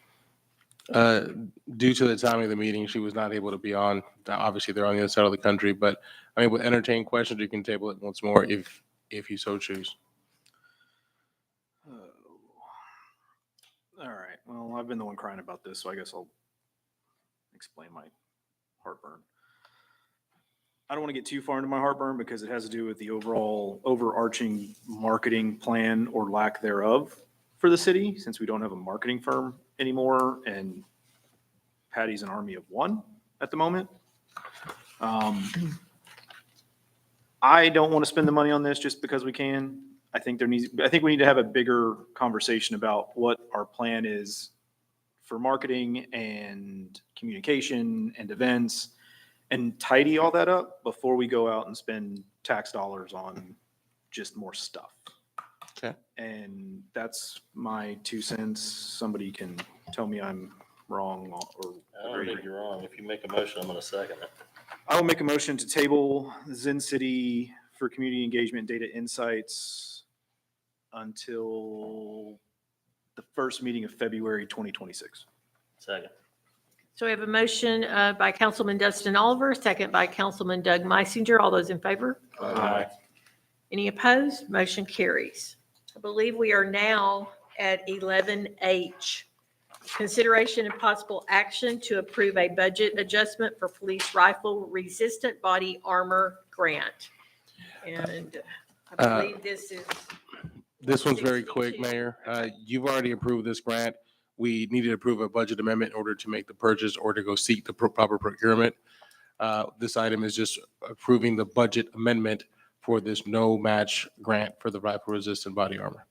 Due to the timing of the meeting, she was not able to be on. Now, obviously, they're on the other side of the country, but I mean, with entertaining questions, you can table it once more if you so choose. Oh. All right, well, I've been the one crying about this, so I guess I'll explain my heartburn. I don't want to get too far into my heartburn because it has to do with the overall overarching marketing plan or lack thereof for the city, since we don't have a marketing firm anymore, and Patty's an army of one at the moment. I don't want to spend the money on this just because we can. I think we need to have a bigger conversation about what our plan is for marketing and communication and events, and tidy all that up before we go out and spend tax dollars on just more stuff. Okay. And that's my 2 cents. Somebody can tell me I'm wrong or I don't think you're wrong. If you make a motion, I'm gonna second it. I will make a motion to table Zen City for community engagement data insights until the first meeting of February 2026. Second. So we have a motion by Councilman Dustin Oliver, second by Councilman Doug Meisinger. All those in favor? Aye. Any opposed? Motion carries. I believe we are now at 11H. Consideration and possible action to approve a budget adjustment for police rifle resistant body armor grant. And I believe this is. This one's very 62. quick, Mayor. You've already approved this grant. We need to approve a budget amendment in order to make the purchase or to go seek the proper procurement. This item is just approving the budget amendment for this no match grant for the rifle resistant body armor.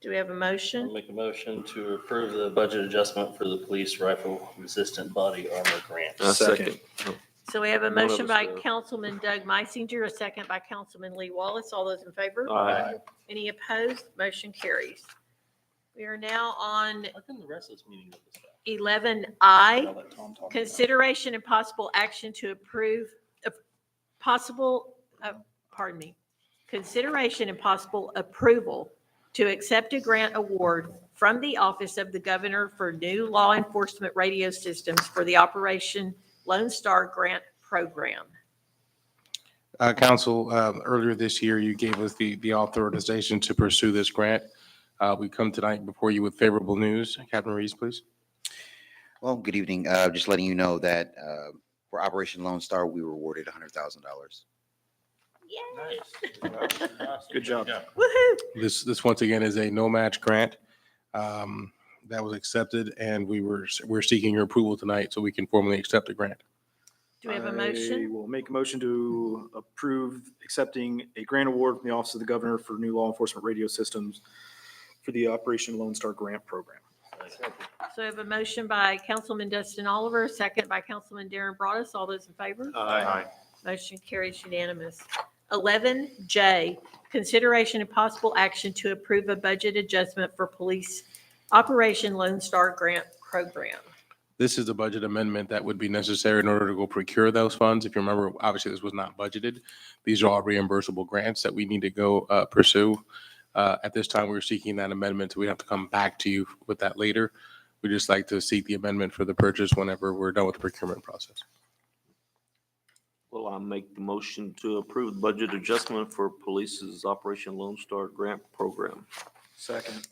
Do we have a I'll motion? make a motion to approve the budget adjustment for the police rifle resistant body armor grant. Second. So we have a One of motion us by does. Councilman Doug Meisinger, a second by Councilman Lee Wallace. All those in favor? Aye. Any opposed? Motion carries. We are now on How come the rest of this meeting goes this fast? 11I. I'll let Tom talk about it. Consideration and possible action to approve, consideration and possible approval to accept a grant award from the Office of the Governor for new law enforcement radio systems for the Operation Lone Star Grant Program. Council, earlier this year, you gave us the authorization to pursue this grant. We come tonight before you with favorable news. Captain Reese, please. Well, good evening. Just letting you know that for Operation Lone Star, we were awarded $100,000. Nice. Good job. Woohoo! This once again is a no match grant that was accepted, and we're seeking your approval tonight so we can formally accept the grant. Do we have a motion? I will make a motion to approve accepting a grant award from the Office of the Governor for new law enforcement radio systems for the Operation Lone Star Grant Program. So I have a motion by Councilman Dustin Oliver, second by Councilman Darren Broadus. All those in favor? Aye. Motion carries unanimous. 11J, consideration and possible action to approve a budget adjustment for police Operation Lone Star Grant Program. This is a budget amendment that would be necessary in order to go procure those funds. If you remember, obviously this was not budgeted. These are all reimbursable grants that we need to go pursue. At this time, we're seeking that amendment, so we have to come back to you with that later. We just like to seek the amendment for the purchase whenever we're done with the procurement process. Well, I'll make the motion to approve the budget adjustment for police's Operation Lone Star Grant Program. Second.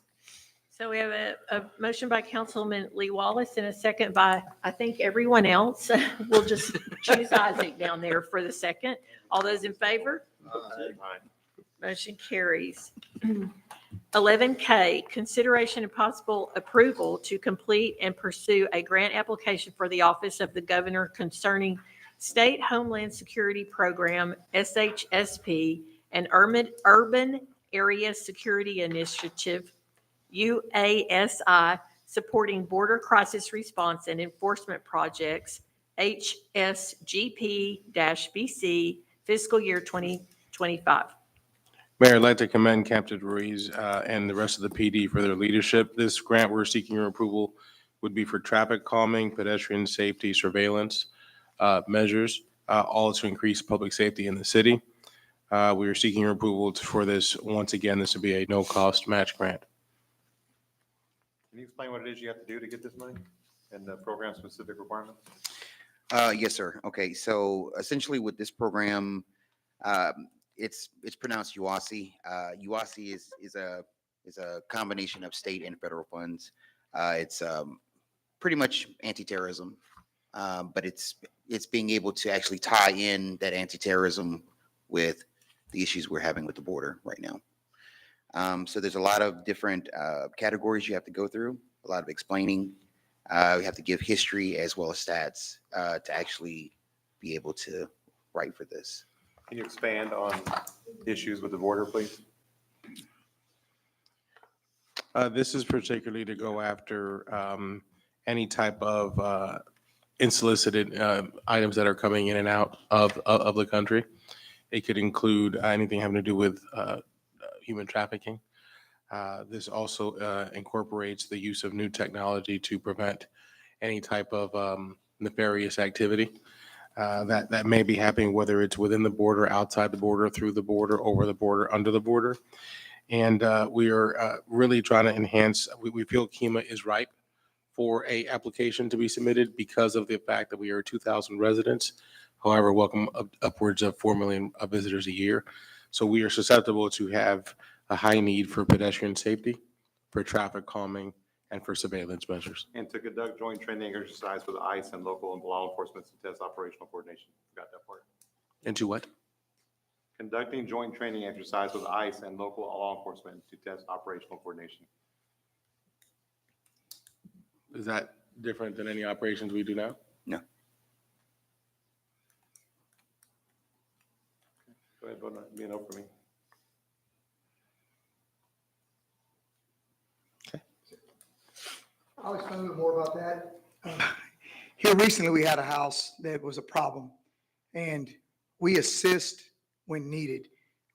So we have a motion by Councilman Lee Wallace and a second by, I think, everyone else. We'll just choose Isaac down there for the second. All those in favor? Motion carries. 11K, consideration and possible approval to complete and pursue a grant application for the Office of the Governor concerning State Homeland Security Program, SHSP, and Urban Area Security Initiative, UASI, supporting border crisis response and enforcement projects, HSGP-BC, fiscal year 2025. Mayor, I'd like to commend Captain Ruiz and the rest of the PD for their leadership. This grant we're seeking your approval would be for traffic calming, pedestrian safety surveillance measures, all to increase public safety in the city. We are seeking your approval for this. Once again, this would be a no-cost match grant. Can you explain what it is you have to do to get this money and the program-specific requirements? Yes, sir. Okay, so essentially with this program, it's pronounced UASI. UASI is a combination of state and federal funds. It's pretty much anti-terrorism, but it's being able to actually tie in that anti-terrorism with the issues we're having with the border right now. So there's a lot of different categories you have to go through, a lot of explaining. You have to give history as well as stats to actually be able to write for this. Can you expand on issues with the border, please? This is particularly to go after any type of unsolicited items that are coming in and out of the country. It could include anything having to do with human trafficking. This also incorporates the use of new technology to prevent any type of nefarious activity that may be happening, whether it's within the border, outside the border, through the border, over the border, under the border. And we are really trying to enhance, we feel KEMA is ripe for a application to be submitted because of the fact that we are 2,000 residents. However, welcome upwards of 4 million visitors a year. So we are susceptible to have a high need for pedestrian safety, for traffic calming, and for surveillance measures. And to conduct joint training exercise with ICE and local and law enforcement to test operational coordination. Forgot that part. Into what? Conducting joint training exercise with ICE and local law enforcement to test operational coordination. Is that different than any operations we do now? No. Go ahead, vote on it. Be a no for me. I'll explain a little more about that. Here recently, we had a house that was a problem, and we assist when needed.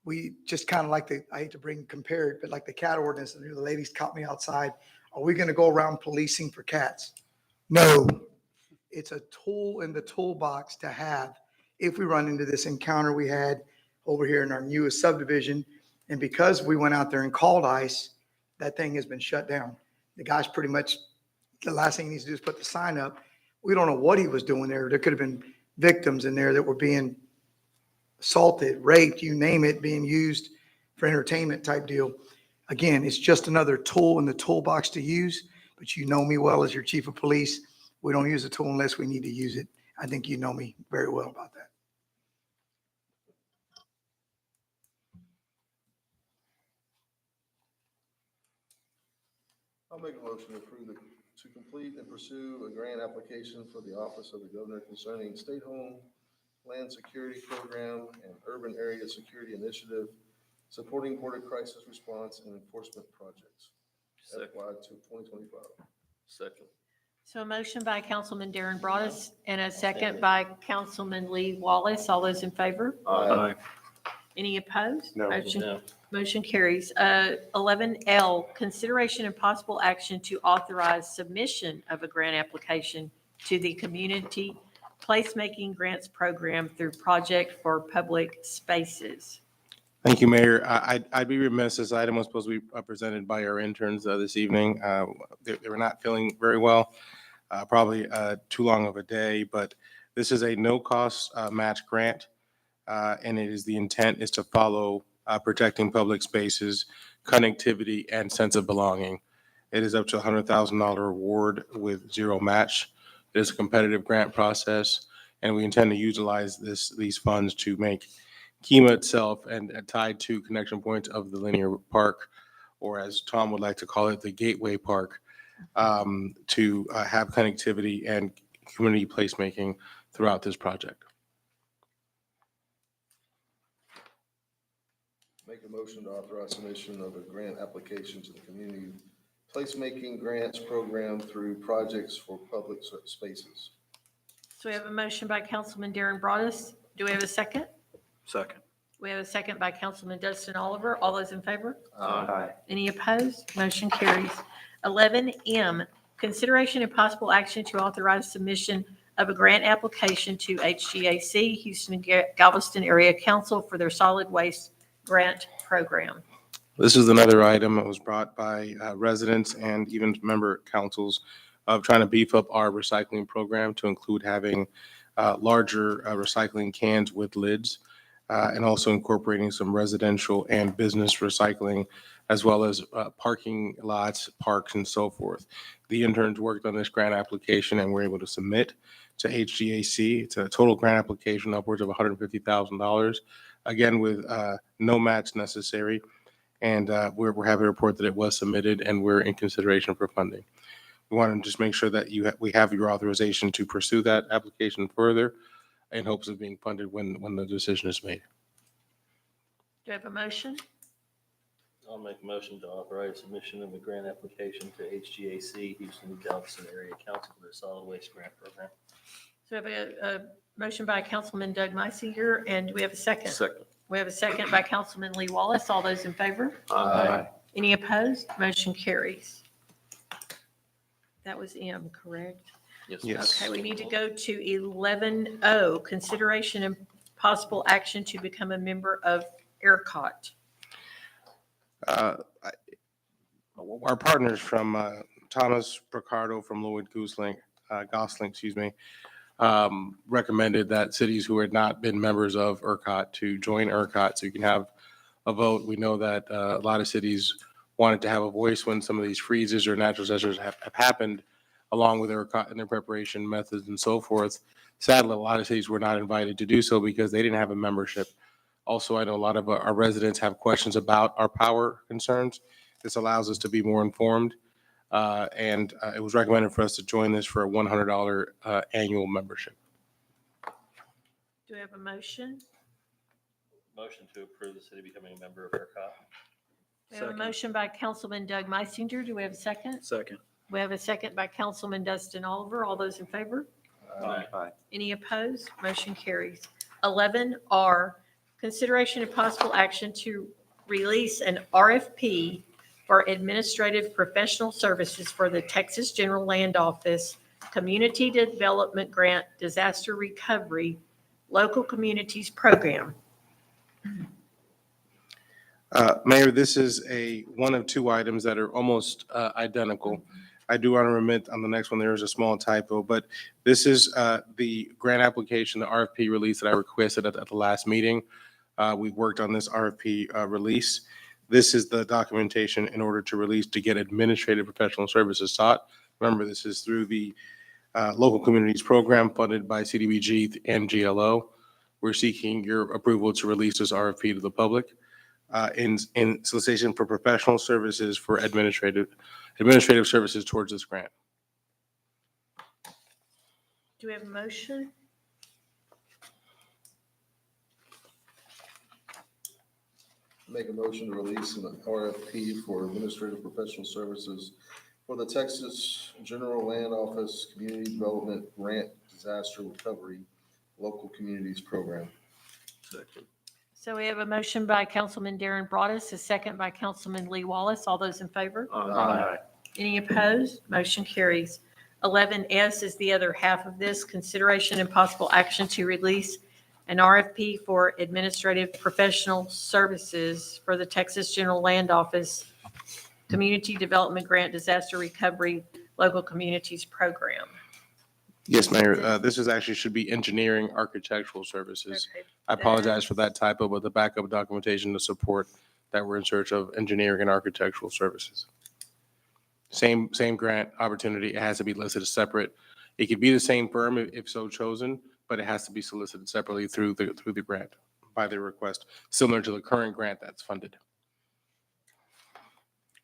We just kind of like I hate to compare it, but like the cat ordinance, and the ladies caught me outside. Are we going to go around policing for cats? No. It's a tool in the toolbox to have if we run into this encounter we had over here in our newest subdivision. And because we went out there and called ICE, that thing has been shut down. The guy's pretty much, the last thing he needs to do is put the sign up. We don't know what he was doing there. There could have been victims in there that were being assaulted, raped, you name it, being used for entertainment type deal. Again, it's just another tool in the toolbox to use, but you know me well as your chief of police. We don't use a tool unless we need to use it. I think you know me very well about that. I'll make a motion to approve the, to complete and pursue a grant application for the Office of the Governor concerning State Home Land Security Program and Urban Area Security Initiative, supporting border crisis response and enforcement projects. FY 2025. Second. So a motion by Councilman Darren Broadus and a second by Councilman Lee Wallace. All those in favor? Aye. Any opposed? No. Motion- Motion carries. 11L, consideration and possible action to authorize submission of a grant application to the Community Placemaking Grants Program through Project for Public Spaces. Thank you, Mayor. I'd be remiss, this item was supposed to be presented by our interns this evening. They were not feeling very well, probably too long of a day, but this is a no-cost match grant, and the intent is to follow protecting public spaces, connectivity, and sense of belonging. It is up to a $100,000 reward with zero match. It is a competitive grant process, and we intend to utilize these funds to make KEMA itself and tied to connection points of the linear park, or as Tom would like to call it, the Gateway Park, to have connectivity and community placemaking throughout this project. Make a motion to authorize submission of a grant application to the Community Placemaking Grants Program through Projects for Public Spaces. So we have a motion by Councilman Darren Broadus. Do we have a second? Second. We have a second by Councilman Dustin Oliver. All those in favor? Aye. Any opposed? Motion carries. 11M, consideration and possible action to authorize submission of a grant application to HGAC, Houston Galveston Area Council, for their solid waste grant program. This is another item that was brought by residents and even member councils of trying to beef up our recycling program to include having larger recycling cans with lids, and also incorporating some residential and business recycling, as well as parking lots, parks, and so forth. The interns worked on this grant application and were able to submit to HGAC. It's a total grant application upwards of $150,000, again with no match necessary. And we're happy to report that it was submitted and we're in consideration for funding. We want to just make sure that we have your authorization to pursue that application further in hopes of being funded when the decision is made. Do I have a motion? I'll make a motion to authorize submission of a grant application to HGAC, Houston Galveston Area Council, for their solid waste grant program. So we have a motion by Councilman Doug Meisinger, and do we have a second? Second. We have a second by Councilman Lee Wallace. All those in favor? Aye. Any opposed? Motion carries. That was M, correct? Yes. Okay, we need to go to 11O, consideration and possible action to become a member of ERCOT. Our partners from Thomas Ricardo from Lloyd Gosling, recommended that cities who had not been members of ERCOT to join ERCOT so you can have a vote. We know that a lot of cities wanted to have a voice when some of these freezes or natural disasters have happened, along with ERCOT and their preparation methods and so forth. Sadly, a lot of cities were not invited to do so because they didn't have a membership. Also, I know a lot of our residents have questions about our power concerns. This allows us to be more informed. And it was recommended for us to join this for a $100 annual membership. Do we have a motion? Motion to approve the city becoming a member of ERCOT. We have a motion by Councilman Doug Meisinger. Do we have a second? Second. We have a second by Councilman Dustin Oliver. All those in favor? Aye. Any opposed? Motion carries. 11R, consideration and possible action to release an RFP for administrative professional services for the Texas General Land Office Community Development Grant Disaster Recovery Local Communities Program. Mayor, this is one of two items that are almost identical. I do want to remit on the next one, there is a small typo, but this is the grant application, the RFP release that I requested at the last meeting. We worked on this RFP release. This is the documentation in order to release to get administrative professional services sought. Remember, this is through the Local Communities Program funded by CDBG and GLO. We're seeking your approval to release this RFP to the public in solicitation for professional services for administrative services towards this grant. Do we have a motion? Make a motion to release an RFP for administrative professional services for the Texas General Land Office Community Development Grant Disaster Recovery Local Communities Program. So we have a motion by Councilman Darren Broadus, a second by Councilman Lee Wallace. All those in favor? Aye. Any opposed? Motion carries. 11S is the other half of this, consideration and possible action to release an RFP for administrative professional services for the Texas General Land Office Community Development Grant Disaster Recovery Local Communities Program. Yes, Mayor, this is actually should be engineering architectural services. Okay. I apologize for that typo, but the backup documentation to support that we're in search of engineering and architectural services. Same grant opportunity. It has to be listed as separate. It could be the same firm if so chosen, but it has to be solicited separately through the grant by the request, similar to the current grant that's funded.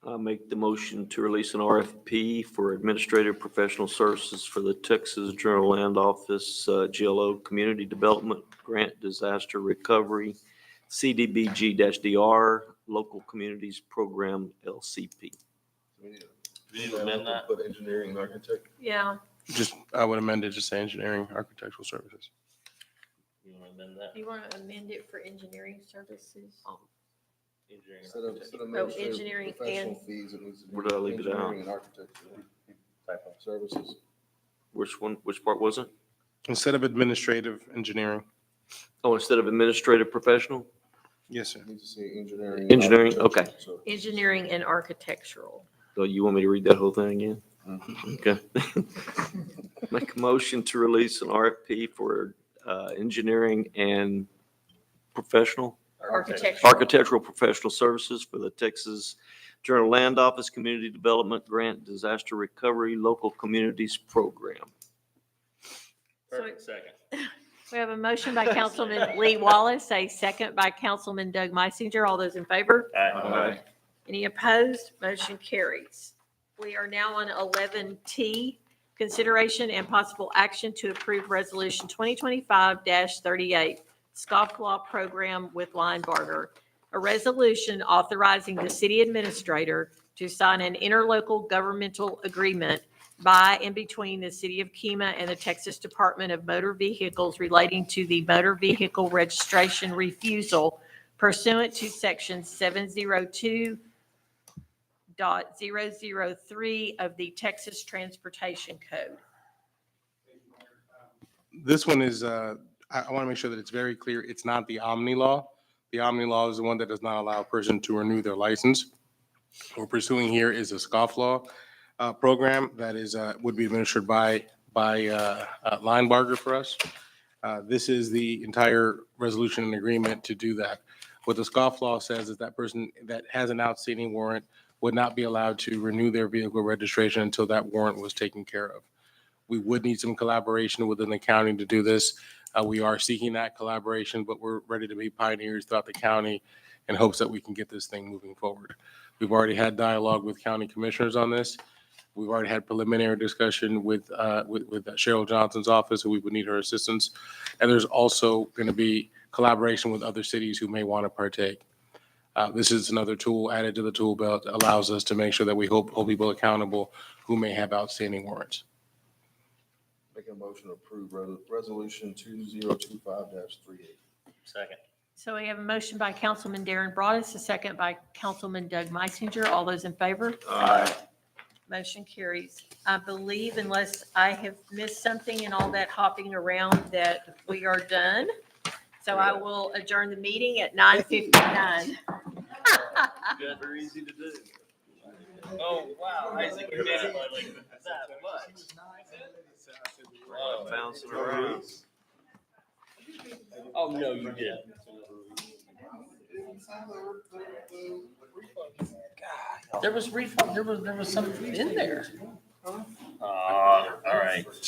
I'll make the motion to release an RFP for administrative professional services for the Texas General Land Office, GLO Community Development Grant Disaster Recovery, CDBG-DR, Local Communities Program, LCP. We need to amend that. Put engineering and architect. Yeah. Just, I would amend it to say engineering architectural services. You want to amend that? You want to amend it for engineering services? Engineering. Instead of engineering administrative professional and- fees, it needs to be Where did I leave it out? engineering and architectural services. Which one, which part was it? Instead of administrative engineering. Oh, instead of administrative professional? Yes, sir. It needs to say engineering. and Engineering, architectural okay. services. Engineering and architectural. So you want me to read that whole thing again? Okay. Make a motion to release an RFP for engineering and professional, architectural professional services for the Texas General Land Office Community Development Grant Disaster Recovery Local Communities Program. Perfect, second. We have a motion by Councilman Lee Wallace, a second by Councilman Doug Meisinger. All those in favor? Aye. Any opposed? Motion carries. We are now on 11T, consideration and possible action to approve Resolution 2025-38, scofflaw program with Linebarger. A resolution authorizing the city administrator to sign an interlocal governmental agreement by and between the city of Kemah and the Texas Department of Motor Vehicles relating to the motor vehicle registration refusal pursuant to section 702.003 of the Texas Transportation Code. This one is, I want to make sure that it's very clear. It's not the Omni Law. The Omni Law is the one that does not allow a person to renew their license. What we're pursuing here is a scofflaw program that is, would be administered by Linebarger for us. This is the entire resolution and agreement to do that. What the scofflaw says is that person that has an outstanding warrant would not be allowed to renew their vehicle registration until that warrant was taken care of. We would need some collaboration within the county to do this. We are seeking that collaboration, but we're ready to be pioneers throughout the county in hopes that we can get this thing moving forward. We've already had dialogue with county commissioners on this. We've already had preliminary discussion with Cheryl Johnson's office, who we would need her assistance. And there's also going to be collaboration with other cities who may want to partake. This is another tool added to the tool belt that allows us to make sure that we hold people accountable who may have outstanding warrants. Make a motion to approve resolution 2025-38. Second. So we have a motion by Councilman Darren Broadus, a second by Councilman Doug Meisinger. All those in favor? Aye. Motion carries. I believe, unless I have missed something in all that hopping around, that we are done. So I will adjourn the meeting at 9:59. Very easy to do. Oh, wow, Isaac, you made it by like that much. Oh, bouncing around. Oh, no, you didn't. There was refund, there was something in there. All right.